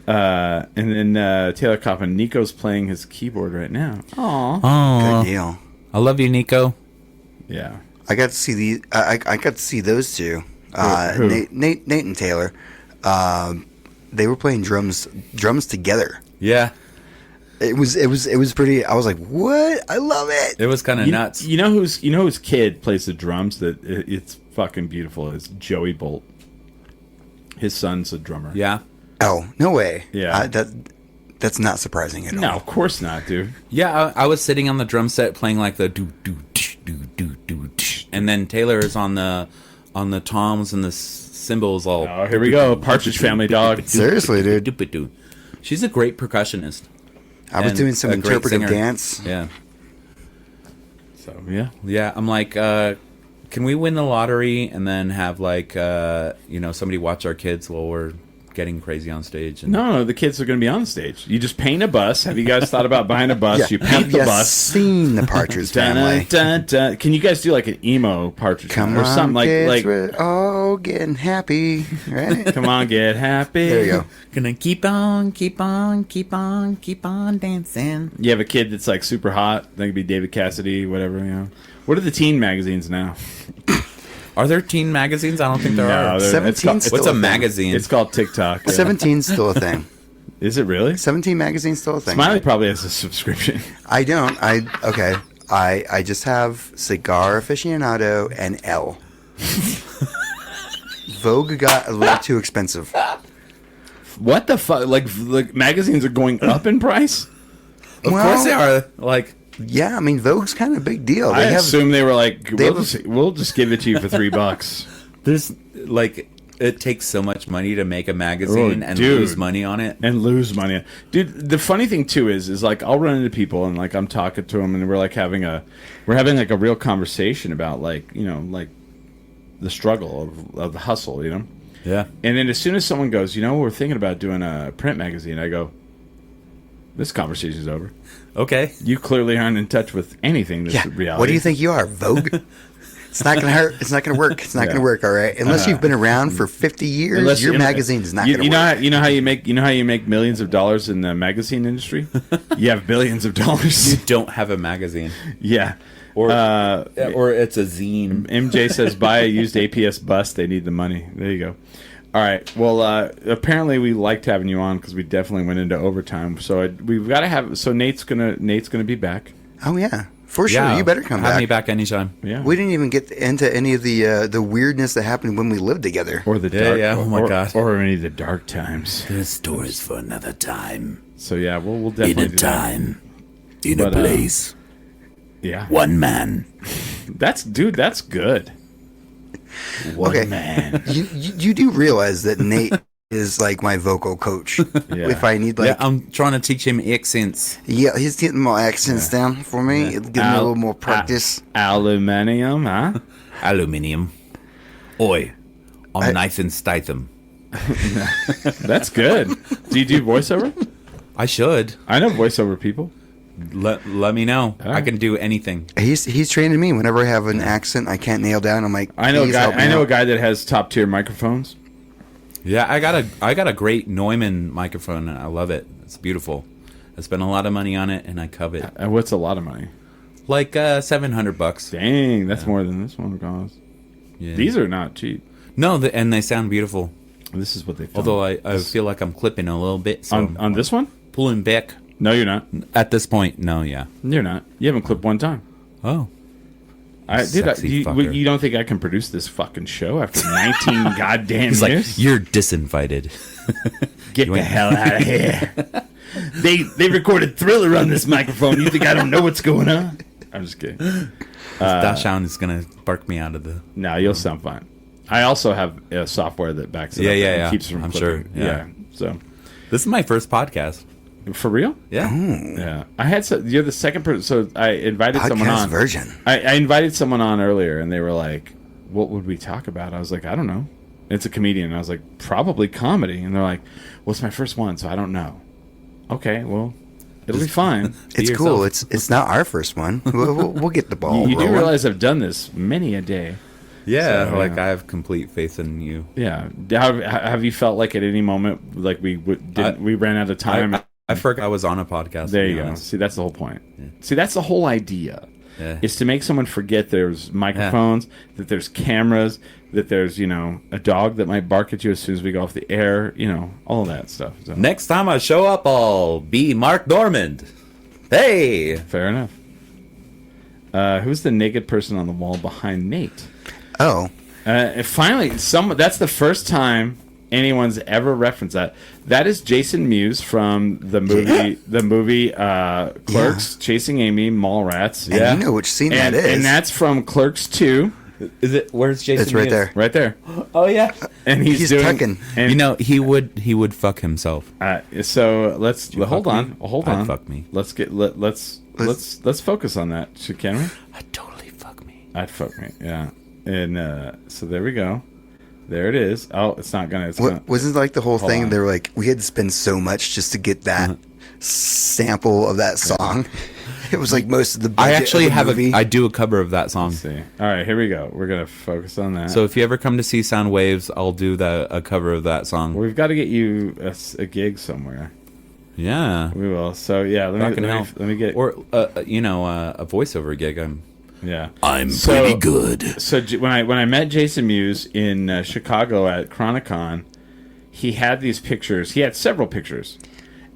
Speaker 1: though. And then Taylor Coffin. Nico's playing his keyboard right now. Aw.
Speaker 3: Oh,
Speaker 2: Good deal.
Speaker 3: I love you, Nico.
Speaker 1: Yeah.
Speaker 2: I got to see the. I got to see those two.
Speaker 1: Who?
Speaker 2: Nate and Taylor. They were playing drums together.
Speaker 3: Yeah,
Speaker 2: It was pretty. I was like, "What? I love it."
Speaker 3: it was kind of nuts.
Speaker 1: You know whose kid plays the drums that it's fucking beautiful is Joey Bolt. His son's a drummer.
Speaker 3: Yeah,
Speaker 2: Oh, no way.
Speaker 1: Yeah.
Speaker 2: That's not surprising at all.
Speaker 1: No, of course not, dude.
Speaker 3: yeah. I was sitting on the drum set playing like the do do tsh, do do do tsh, and then Taylor is on the toms and the cymbals all.
Speaker 1: Oh, here we go. Partridge Family, dog.
Speaker 2: Seriously, dude.
Speaker 3: She's a great percussionist.
Speaker 2: I was
Speaker 3: And
Speaker 2: doing some
Speaker 3: a great
Speaker 2: interpretive
Speaker 3: singer.
Speaker 2: dance.
Speaker 3: Yeah.
Speaker 1: So, yeah.
Speaker 3: Yeah, I'm like, can we win the lottery and then have like, somebody watch our kids while we're getting crazy on stage? And
Speaker 1: No, the kids are going to be on the stage. You just paint a bus. Have you guys thought about buying a bus?
Speaker 2: Yeah.
Speaker 1: You paint
Speaker 2: Have
Speaker 1: the
Speaker 2: you
Speaker 1: bus.
Speaker 2: seen the Partridge Family?
Speaker 1: Dun, dun, dun. Can you guys do like an emo Partridge
Speaker 2: Come
Speaker 1: Family or
Speaker 2: on,
Speaker 1: something
Speaker 2: kids,
Speaker 1: like
Speaker 2: we're all getting happy, right?
Speaker 1: come on, get happy.
Speaker 2: There you go.
Speaker 3: gonna keep on dancing.
Speaker 1: You have a kid that's like super hot. That could be David Cassidy, whatever. What are the teen magazines now?
Speaker 3: Are there teen magazines? I don't think there are.
Speaker 1: they're-
Speaker 2: 17
Speaker 1: it's called-
Speaker 2: still
Speaker 3: What's a
Speaker 2: thing.
Speaker 3: magazine?
Speaker 1: It's called TikTok. Yeah.
Speaker 2: 17's still a thing.
Speaker 1: Is it really?
Speaker 2: 17 magazine's still a thing.
Speaker 1: Smiley probably has a subscription.
Speaker 2: I don't. I just have Cigar Aficionado and L. Vogue got a little too expensive.
Speaker 1: What the fuck? Like magazines are going up in price?
Speaker 3: Of course they are. Like,
Speaker 2: Yeah, I mean, Vogue's kind of a big deal.
Speaker 1: I assume they were like,
Speaker 2: have
Speaker 1: we'll just give it to you for $3.
Speaker 3: there's like, it takes so much money to make a magazine and
Speaker 1: dude.
Speaker 3: lose money on it.
Speaker 1: And lose money, dude. The funny thing too is like I'll run into people and like I'm talking to them and we're having like a real conversation about like like the struggle of the hustle,
Speaker 3: Yeah.
Speaker 1: And then as soon as someone goes, we're thinking about doing a print magazine, I go, this conversation's over.
Speaker 3: Okay.
Speaker 1: You clearly aren't in touch with anything that's reality.
Speaker 2: What do you think you are, Vogue? It's not going to hurt. It's not going to work. It's not going to work. All right. Unless you've been around for 50 years, your magazine is not going to work.
Speaker 1: You know how you make millions of dollars in the magazine industry? You have billions of dollars.
Speaker 3: You don't have a magazine.
Speaker 1: Yeah.
Speaker 3: Or it's a zine.
Speaker 1: MJ says buy a used APS bus. They need the money. There you go. All right. Well, apparently we liked having you on because we definitely went into overtime. So we've got to have. So Nate's gonna be back.
Speaker 2: Oh yeah, for sure. You better come
Speaker 3: have
Speaker 2: back.
Speaker 3: me back anytime.
Speaker 1: Yeah.
Speaker 2: We didn't even get into any of the weirdness that happened when we lived together.
Speaker 1: Or the dark.
Speaker 3: Yeah. Oh my God.
Speaker 1: Or any of the dark times.
Speaker 3: There's stories for another time.
Speaker 1: So yeah, we'll definitely do that.
Speaker 3: In a place.
Speaker 1: Yeah.
Speaker 3: One man.
Speaker 1: That's good. One man.
Speaker 2: You do realize that Nate is like my vocal coach.
Speaker 1: Yeah.
Speaker 2: If I need
Speaker 3: Yeah, I'm trying to teach him accents.
Speaker 2: yeah, he's getting more accents down for me.
Speaker 1: Yeah.
Speaker 2: Give me a little more practice.
Speaker 1: Aluminium, huh?
Speaker 3: Aluminium. Oi, I'm Nathan Statham.
Speaker 1: That's good. Do you do voiceover?
Speaker 3: I should.
Speaker 1: I know voiceover people.
Speaker 3: Let me know.
Speaker 1: All right.
Speaker 3: I can do anything.
Speaker 2: He's training me. Whenever I have an accent I can't nail down, I'm like,
Speaker 1: I know a
Speaker 2: "Please
Speaker 1: guy.
Speaker 2: help me
Speaker 1: I know a
Speaker 2: out."
Speaker 1: guy that has top tier microphones.
Speaker 3: Yeah, I got a great Neumann microphone and I love it. It's beautiful. I spent a lot of money on it and I covet.
Speaker 1: What's a lot of money?
Speaker 3: Like $700.
Speaker 1: Dang, that's more than this one costs.
Speaker 3: Yeah.
Speaker 1: These are not cheap.
Speaker 3: No, and they sound beautiful.
Speaker 1: This is what they.
Speaker 3: Although I feel like I'm clipping a little bit. So
Speaker 1: on this one,
Speaker 3: pulling back.
Speaker 1: no, you're not.
Speaker 3: At this point, no, yeah.
Speaker 1: You're not. You haven't clipped one time.
Speaker 3: Oh.
Speaker 1: Dude,
Speaker 3: Sexy fucker.
Speaker 1: you don't think I can produce this fucking show after 19 goddamn
Speaker 3: He's
Speaker 1: years?
Speaker 3: like, you're disinvited.
Speaker 1: Get the hell out of here. They recorded Thriller on this microphone. You think I don't know what's going on? I'm just kidding.
Speaker 3: Dashawn is going to bark me out of the...
Speaker 1: No, you'll sound fine. I also have software that backs it
Speaker 3: Yeah,
Speaker 1: up
Speaker 3: yeah,
Speaker 1: and
Speaker 3: yeah.
Speaker 1: keeps from
Speaker 3: I'm
Speaker 1: clipping.
Speaker 3: sure, yeah.
Speaker 1: So,
Speaker 3: This is my first podcast.
Speaker 1: for real?
Speaker 3: Yeah.
Speaker 1: Yeah. You're the second person. So I invited someone
Speaker 2: Podcast
Speaker 1: on.
Speaker 2: version.
Speaker 1: I invited someone on earlier, and they were like, "What would we talk about?" I was like, "I don't know." It's a comedian. I was like, "Probably comedy." And they're like, "Well, it's my first one, so I don't know." Okay, well, it'll be fine.
Speaker 2: It's
Speaker 3: yourself.
Speaker 2: cool. It's not our first one. We'll get the ball
Speaker 1: You do
Speaker 2: rolling.
Speaker 1: realize I've done this many a day.
Speaker 3: Yeah,
Speaker 1: So,
Speaker 3: like
Speaker 1: yeah.
Speaker 3: I have complete faith in you.
Speaker 1: Yeah. Have you felt like at any moment like we ran out of time?
Speaker 3: I forgot I was on a podcast.
Speaker 1: There
Speaker 3: to be
Speaker 1: you go.
Speaker 3: honest.
Speaker 1: See, that's the whole point. See, that's the whole idea.
Speaker 3: Yeah.
Speaker 1: Is to make someone forget there's microphones, that there's cameras, that there's, a dog that might bark at you as soon as we go off the air, all of that stuff. So,
Speaker 3: Next time I show up, I'll be Mark Normand. Hey!
Speaker 1: fair enough. Who's the naked person on the wall behind Nate?
Speaker 2: Oh,
Speaker 1: Finally, that's the first time anyone's ever referenced that. That is Jason Mewes from the movie Clerks, Chasing Amy, Mallrats.
Speaker 2: and you know which scene that is.
Speaker 1: And that's from Clerks 2.
Speaker 3: Is it? Where's Jason?
Speaker 2: It's right
Speaker 3: Mewes?
Speaker 2: there.
Speaker 1: Right there.
Speaker 3: Oh yeah.
Speaker 1: And he's doing,
Speaker 2: tucking.
Speaker 1: And,
Speaker 3: He would fuck himself.
Speaker 1: so let's hold
Speaker 3: fuck
Speaker 1: on.
Speaker 3: me?
Speaker 1: Hold
Speaker 3: I'd
Speaker 1: on.
Speaker 3: fuck me.
Speaker 1: Let's focus on that. Can we?
Speaker 3: I'd totally fuck me.
Speaker 1: I'd fuck me. Yeah. And so there we go. There it is. Oh, it's not gonna.
Speaker 2: Wasn't like the whole
Speaker 1: Hold
Speaker 2: thing?
Speaker 1: on.
Speaker 2: They were like, we had to spend so much just to get that sample of that song. It was like most of the budget
Speaker 3: I actually
Speaker 2: of the
Speaker 3: have
Speaker 2: movie.
Speaker 3: I do a cover of that song.
Speaker 1: Let's see. All right, here we go. We're gonna focus on that.
Speaker 3: So if you ever come to see Sound Waves, I'll do a cover of that song.
Speaker 1: we've got to get you a gig somewhere.
Speaker 3: Yeah.
Speaker 1: We will. So yeah, let me get.
Speaker 3: Or a voiceover gig. I'm
Speaker 1: So-
Speaker 3: pretty good.
Speaker 1: So when I met Jason Mewes in Chicago at Chronicon, he had these pictures. He had several pictures,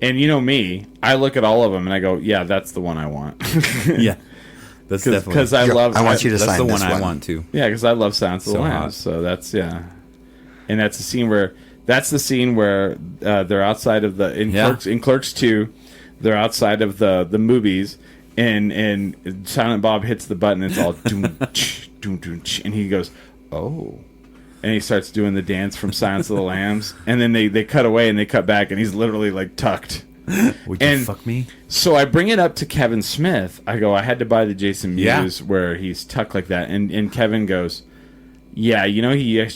Speaker 1: and me, I look at all of them and I go, "Yeah, that's the one I want."
Speaker 3: Yeah. That's definitely.
Speaker 1: Because I
Speaker 2: Here,
Speaker 1: love.
Speaker 2: I want you to
Speaker 3: That's
Speaker 2: sign
Speaker 3: the
Speaker 2: this
Speaker 3: one I want to.
Speaker 1: Yeah, because I love Silence of the
Speaker 3: So
Speaker 1: Lambs.
Speaker 3: hot.
Speaker 1: So that's and that's the scene where they're outside of the in Clerks 2, they're outside of the movies, and Silent Bob hits the button. It's all doom, doom, doom, and he goes, oh. And he starts doing the dance from Silence of the Lambs. And then they cut away and they cut back, and he's literally like tucked.
Speaker 3: Would you fuck me?
Speaker 1: So I bring it up to Kevin Smith. I go, I had to buy the Jason Mewes where he's tucked like that. And Kevin goes, yeah, he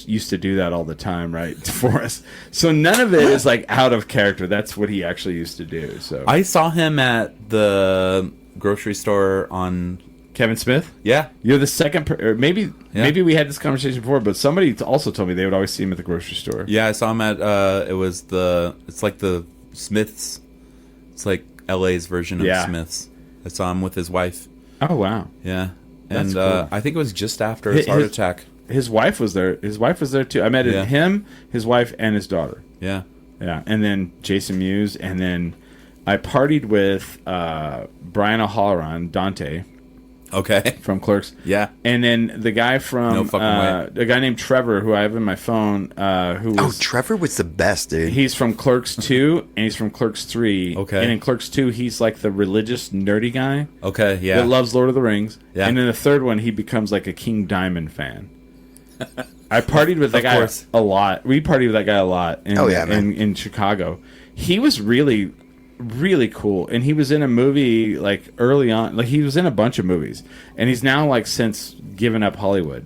Speaker 1: used to do that all the time, right, for us. So none of it is like out of character. That's what he actually used to do. So
Speaker 3: I saw him at the grocery store on...
Speaker 1: Kevin Smith?
Speaker 3: Yeah.
Speaker 1: You're the second... or maybe we had this conversation before, but somebody also told me they would always see him at the grocery store.
Speaker 3: Yeah, I saw him at... It's like the Smiths. It's like LA's version of Smiths. I saw him with his wife.
Speaker 1: Oh, wow.
Speaker 3: Yeah.
Speaker 1: That's
Speaker 3: And
Speaker 1: cool.
Speaker 3: I think it was just after his heart attack.
Speaker 1: His wife was there. His wife was there, too. I met him, his wife, and his daughter.
Speaker 3: Yeah.
Speaker 1: Yeah. And then Jason Mewes. And then I partied with Brian O'Halloran, Dante...
Speaker 3: Okay.
Speaker 1: From Clerks.
Speaker 3: Yeah.
Speaker 1: And then the guy from...
Speaker 3: No fucking way.
Speaker 1: A guy named Trevor, who I have in my phone, who was...
Speaker 2: Trevor was the best, dude.
Speaker 1: He's from Clerks 2, and he's from Clerks 3.
Speaker 3: Okay.
Speaker 1: And in Clerks 2, he's like the religious, nerdy guy
Speaker 3: Okay, yeah.
Speaker 1: that loves Lord of the Rings.
Speaker 3: Yeah.
Speaker 1: And in the third one, he becomes like a King Diamond fan. I partied with that guy
Speaker 3: course.
Speaker 1: a lot. We partied with that guy a lot
Speaker 2: man.
Speaker 1: in Chicago. He was really cool, and he was in a movie like early on, like he was in a bunch of movies, and he's now like since given up Hollywood.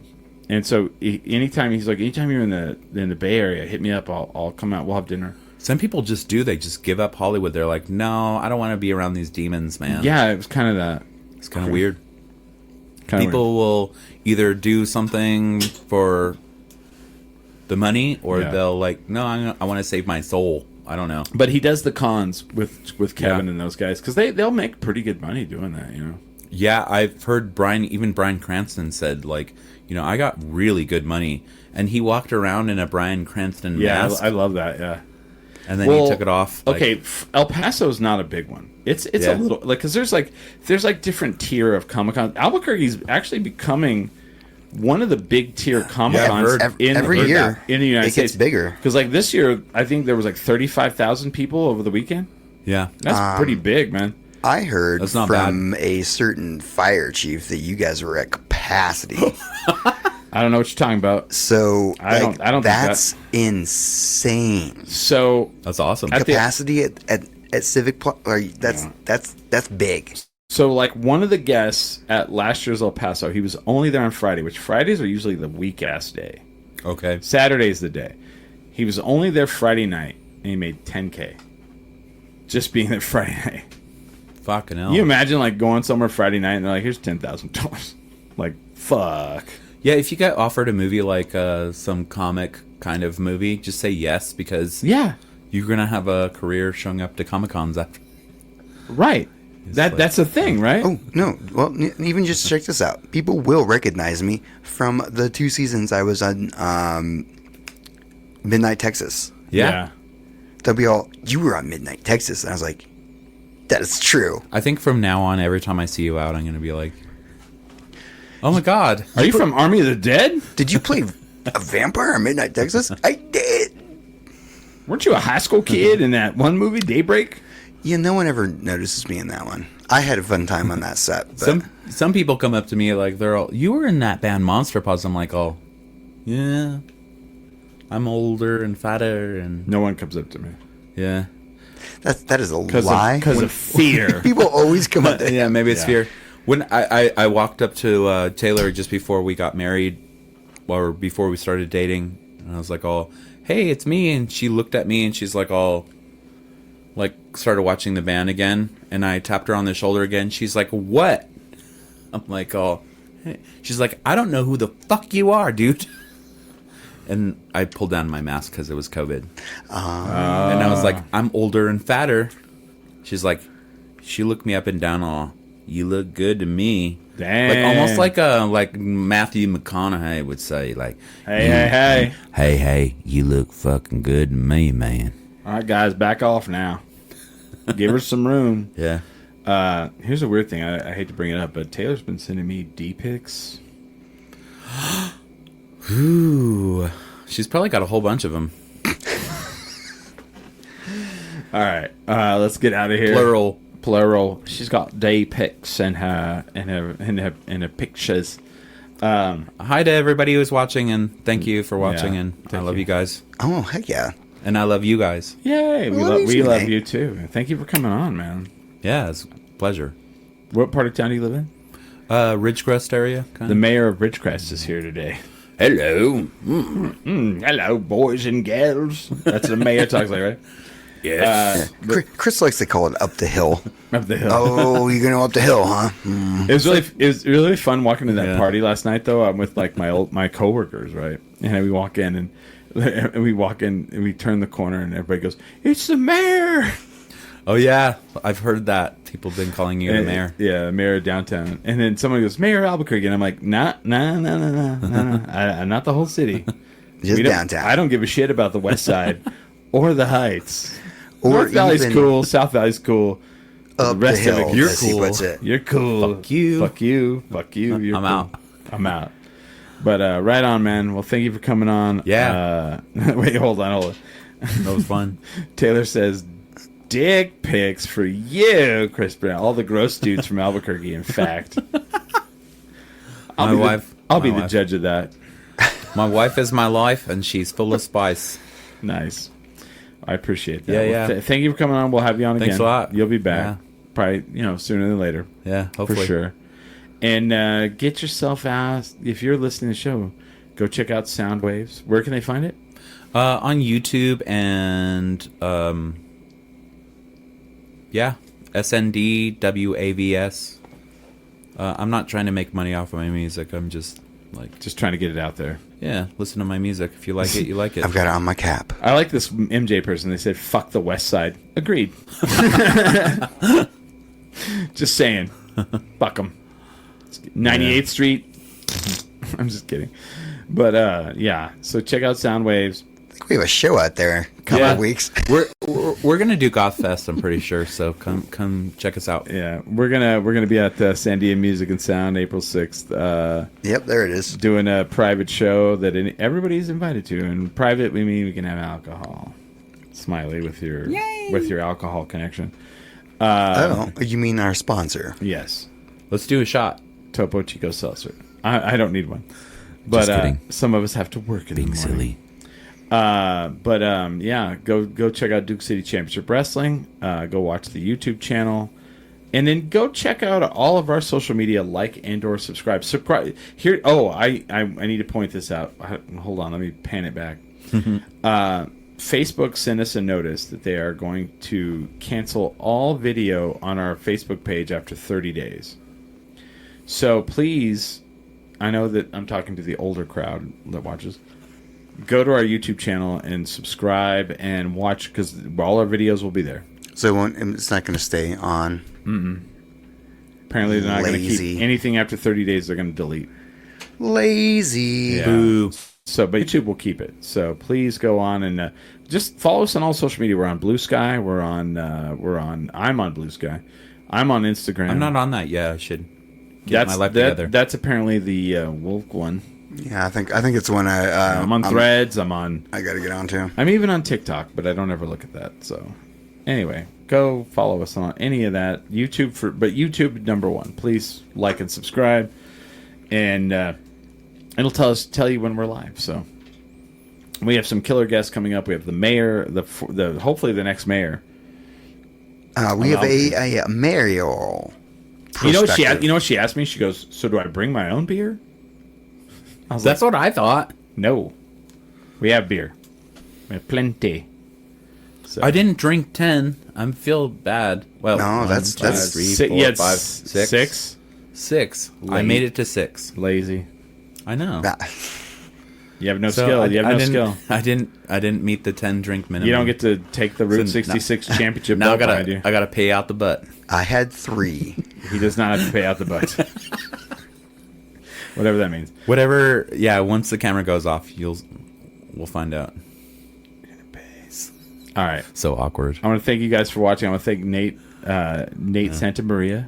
Speaker 1: And so anytime you're in the Bay Area, hit me up. I'll come out. We'll have dinner.
Speaker 3: Some people just do. They just give up Hollywood. They're like, no, I don't want to be around these demons, man.
Speaker 1: Yeah, it was kind of that.
Speaker 3: It's kind of weird.
Speaker 1: Kinda
Speaker 3: People will either do something for the money, or they'll like, no, I want to save my soul. I don't know.
Speaker 1: But he does the cons with Kevin and those guys, because they'll make pretty good money doing that,
Speaker 3: Yeah, I've heard Bryan Cranston said, like, I got really good money. And he walked around in a Bryan Cranston mask.
Speaker 1: I love that, yeah.
Speaker 3: And then he took it off.
Speaker 1: Okay, El Paso's not a big one. It's a little, like, because there's different tier of Comic-Con. Albuquerque's actually becoming one of the big tier Comic-Cons
Speaker 2: every year
Speaker 1: in the United States.
Speaker 2: It gets bigger.
Speaker 1: Because like this year, I think there was like 35,000 people over the weekend.
Speaker 3: Yeah.
Speaker 1: That's pretty big, man.
Speaker 2: I heard
Speaker 3: That's not
Speaker 2: from a certain fire chief that you guys were at capacity.
Speaker 1: I don't know what you're talking about.
Speaker 2: So
Speaker 1: I don't think
Speaker 2: that's insane.
Speaker 1: So
Speaker 3: That's awesome.
Speaker 2: Capacity at Civic Plus, that's big.
Speaker 1: So, like, one of the guests at last year's El Paso, he was only there on Friday, which Fridays are usually the weak-ass day.
Speaker 3: Okay.
Speaker 1: Saturday's the day. He was only there Friday night, and he made $10K. Just being there Friday night.
Speaker 3: Fucking hell.
Speaker 1: Can you imagine, like, going somewhere Friday night, and they're like, here's $10,000. Like, fuck.
Speaker 3: Yeah, if you get offered a movie like some comic kind of movie, just say yes, because
Speaker 1: Yeah.
Speaker 3: you're going to have a career showing up to Comic-Cons after.
Speaker 1: Right. That's a thing, right?
Speaker 2: Oh, no. Well, even just check this out. People will recognize me from the 2 seasons I was on Midnight Texas.
Speaker 3: Yeah.
Speaker 2: They'll be all, you were on Midnight Texas. And I was like, that is true.
Speaker 3: I think from now on, every time I see you out, I'm going to be like, oh my God.
Speaker 1: Are you from Army of the Dead?
Speaker 2: Did you play a vampire on Midnight Texas? I did.
Speaker 1: Weren't you a high school kid in that one movie, Daybreak?
Speaker 2: Yeah, no one ever notices me in that one. I had a fun time on that set. But
Speaker 3: Some people come up to me like, they're all, you were in that band Monster Paws. I'm like, oh, yeah. I'm older and fatter and...
Speaker 1: No one comes up to me.
Speaker 3: Yeah.
Speaker 2: that is a lie.
Speaker 1: Because of fear.
Speaker 2: People always come up to
Speaker 3: Yeah, maybe it's fear. When I walked up to Taylor just before we got married, or before we started dating, and I was like, oh, hey, it's me. And she looked at me and she's like, all... like, started watching the band again, and I tapped her on the shoulder again. She's like, what? I'm like, oh. Hey. She's like, I don't know who the fuck you are, dude. And I pulled down my mask because it was COVID. And I was like, I'm older and fatter. She's like, she looked me up and down, all, you look good to me.
Speaker 1: Damn.
Speaker 3: Like, almost like Matthew McConaughey would say, like, hey, you look fucking good to me, man.
Speaker 1: All right, guys, back off now. Give her some room.
Speaker 3: Yeah.
Speaker 1: Here's a weird thing. I hate to bring it up, but Taylor's been sending me D pics.
Speaker 3: Ooh. She's probably got a whole bunch of them.
Speaker 1: All right, let's get out of here. Plural. She's got day pics in her pictures.
Speaker 3: Hi to everybody who's watching, and thank you for watching,
Speaker 1: Yeah,
Speaker 3: and I love you guys,
Speaker 2: Oh, heck yeah.
Speaker 3: and I love you guys.
Speaker 1: Yay! We
Speaker 2: you,
Speaker 1: love
Speaker 2: Nate.
Speaker 1: you too. Thank you for coming on, man.
Speaker 3: Yeah, it's a pleasure.
Speaker 1: What part of town do you live in?
Speaker 3: Ridgecrest area.
Speaker 1: The mayor of Ridgecrest is here today.
Speaker 3: Hello.
Speaker 1: Hello, boys and girls. That's what the mayor talks like, right?
Speaker 3: Yes.
Speaker 2: Chris likes to call it up the hill.
Speaker 1: Up the hill.
Speaker 2: Oh, you're going to up the hill, huh?
Speaker 1: It was really fun walking to that party last night. Though I'm with like my coworkers, right? And we walk in and we turn the corner and everybody goes, "It's the mayor!"
Speaker 3: Oh yeah, I've heard that. People have been calling you the mayor.
Speaker 1: Yeah, mayor of downtown. And then someone goes, "Mayor of Albuquerque," and I'm like, "Nah, not the whole city.
Speaker 2: Just downtown.
Speaker 1: I don't give a shit about the west side or the heights.
Speaker 2: Or
Speaker 1: North Valley's
Speaker 2: even
Speaker 1: cool, South Valley's cool.
Speaker 2: Up the hill,
Speaker 3: you're
Speaker 2: as he
Speaker 3: cool.
Speaker 2: puts it.
Speaker 1: You're cool.
Speaker 3: Fuck you.
Speaker 1: Fuck you. Fuck you. You're
Speaker 3: I'm
Speaker 1: cool.
Speaker 3: out.
Speaker 1: I'm out. But right on, man. Well, thank you for coming on.
Speaker 3: Yeah.
Speaker 1: Wait, hold on.
Speaker 3: That was fun.
Speaker 1: Taylor says, "Dick pics for you, Chris Brown." All the gross dudes from Albuquerque, in fact. I'll be the judge of that.
Speaker 3: My wife is my life, and she's full of spice.
Speaker 1: Nice. I appreciate that.
Speaker 3: Yeah.
Speaker 1: Thank you for coming on. We'll have you on again.
Speaker 3: Thanks a lot.
Speaker 1: You'll be back. Probably, sooner than later.
Speaker 3: Yeah, hopefully.
Speaker 1: For sure. And get yourself out. If you're listening to the show, go check out Sound Waves. Where can they find it?
Speaker 3: On YouTube and SNDWAVS. I'm not trying to make money off of my music. I'm just
Speaker 1: Just trying to get it out there.
Speaker 3: listen to my music. If you like it, you like it.
Speaker 2: I've got it on my cap.
Speaker 1: I like this MJ person. They said, "Fuck the West Side." Agreed. Just saying. Fuck them. 98th Street. I'm just kidding. But, so check out Sound Waves.
Speaker 2: I think we have a show out there in a couple of weeks.
Speaker 3: We're gonna do Goth Fest, I'm pretty sure. So come check us out.
Speaker 1: Yeah, we're gonna be at Sandia Music and Sound April 6th.
Speaker 2: Yep, there it is.
Speaker 1: Doing a private show that everybody's invited to. And private, we mean we can have alcohol. Smiley with your alcohol connection.
Speaker 2: You mean our sponsor?
Speaker 1: Yes,
Speaker 3: Let's do a shot.
Speaker 1: Topo Chico Seltzer. I don't need one, but
Speaker 3: Just kidding.
Speaker 1: some of us have to work in the
Speaker 3: Being
Speaker 1: morning.
Speaker 3: silly.
Speaker 1: Go check out Duke City Championship Wrestling. Go watch the YouTube channel, and then go check out all of our social media. Like and/or subscribe. Here. Oh, I need to point this out. Hold on, let me pan it back. Facebook sent us a notice that they are going to cancel all video on our Facebook page after 30 days. So please, I know that I'm talking to the older crowd that watches. Go to our YouTube channel and subscribe and watch, because all our videos will be there.
Speaker 2: So it's not going to stay on.
Speaker 1: Apparently they're not going to
Speaker 2: Lazy.
Speaker 1: keep anything after 30 days. They're going to delete.
Speaker 2: Lazy.
Speaker 1: Yeah.
Speaker 3: Boo.
Speaker 1: But YouTube will keep it. So please go on and just follow us on all social media. We're on Blue Sky. I'm on Blue Sky. I'm on Instagram.
Speaker 3: I'm not on that yet. I should get my life together.
Speaker 1: That's apparently the Wolf one.
Speaker 2: Yeah, I think it's when
Speaker 1: I'm on Threads. I
Speaker 2: got to get on to.
Speaker 1: I'm even on TikTok, but I don't ever look at that. So anyway, go follow us on any of that. YouTube number one. Please like and subscribe, and it'll tell you when we're live. So we have some killer guests coming up. We have the mayor, the hopefully the next mayor.
Speaker 2: We have a mayoral.
Speaker 1: You know what she asked me? She goes, "So do I bring my own beer?" I was
Speaker 3: That's
Speaker 1: like,
Speaker 3: what I thought.
Speaker 1: "No, we have beer. We have plenty." So,
Speaker 3: I didn't drink 10. I feel bad. Well,
Speaker 2: No, that's-
Speaker 3: 3,
Speaker 1: si-
Speaker 3: 4,
Speaker 1: yeah,
Speaker 3: 5,
Speaker 1: it's
Speaker 3: 6. 6. I made it to 6.
Speaker 1: Lazy.
Speaker 3: I know.
Speaker 1: You have no
Speaker 3: So
Speaker 1: skill.
Speaker 3: I-
Speaker 1: You have
Speaker 3: I
Speaker 1: no
Speaker 3: didn't-
Speaker 1: skill.
Speaker 3: I didn't meet the 10 drink minimum.
Speaker 1: You don't get to take the Route
Speaker 3: So,
Speaker 1: 66 championship
Speaker 3: Now I
Speaker 1: belt behind you.
Speaker 3: gotta pay out the butt.
Speaker 2: I had 3.
Speaker 1: He does not have to pay out the butt. Whatever that means.
Speaker 3: Whatever. Yeah. Once the camera goes off, we'll find out.
Speaker 1: All right.
Speaker 3: So awkward.
Speaker 1: I want to thank you guys for watching. I want to thank Nate Santamaria.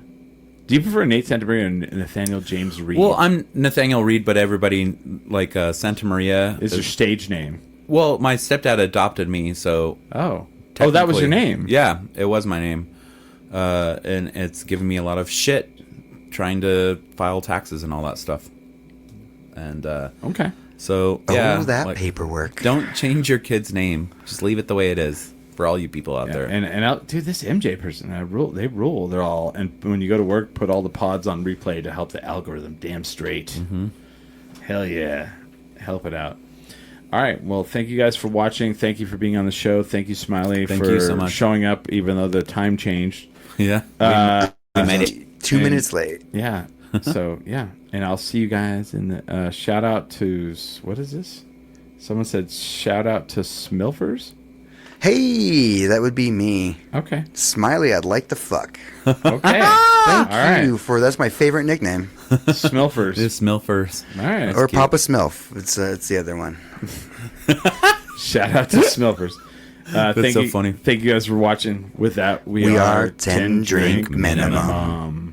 Speaker 1: Do you prefer Nate Santamaria or Nathaniel James Reed?
Speaker 3: Well, I'm Nathaniel Reed, but everybody like Santa Maria
Speaker 1: is your stage name.
Speaker 3: Well, my stepdad adopted me, so
Speaker 1: oh, that was your name.
Speaker 3: Yeah, it was my name, and it's given me a lot of shit trying to file taxes and all that stuff. And
Speaker 1: okay,
Speaker 3: so yeah,
Speaker 2: that paperwork.
Speaker 3: Don't change your kid's name; just leave it the way it is for all you people out there.
Speaker 1: And dude, this MJ person, they rule. They're all, and when you go to work, put all the pods on replay to help the algorithm damn straight. Mm-hmm. Hell yeah, help it out. All right, well, thank you guys for watching. Thank you for being on the show. Thank you, Smiley,
Speaker 3: Thank you so much.
Speaker 1: showing up, even though the time changed.
Speaker 3: Yeah,
Speaker 2: we made it 2 minutes late.
Speaker 1: Yeah. So yeah, and I'll see you guys in the shout out to what is this? Someone said shout out to Smilfers.
Speaker 2: Hey, that would be me.
Speaker 1: Okay.
Speaker 2: Smiley, I'd like to fuck.
Speaker 1: Okay.
Speaker 2: Thank you for that's my favorite nickname.
Speaker 1: Smilfers.
Speaker 3: It's Smilfers.
Speaker 1: All right.
Speaker 2: Or cute. Papa Smilf. It's the other one.
Speaker 1: Shout out to Smilfers.
Speaker 3: That's so funny.
Speaker 1: Thank you guys for watching. With that, we are
Speaker 2: 10 drink minimum.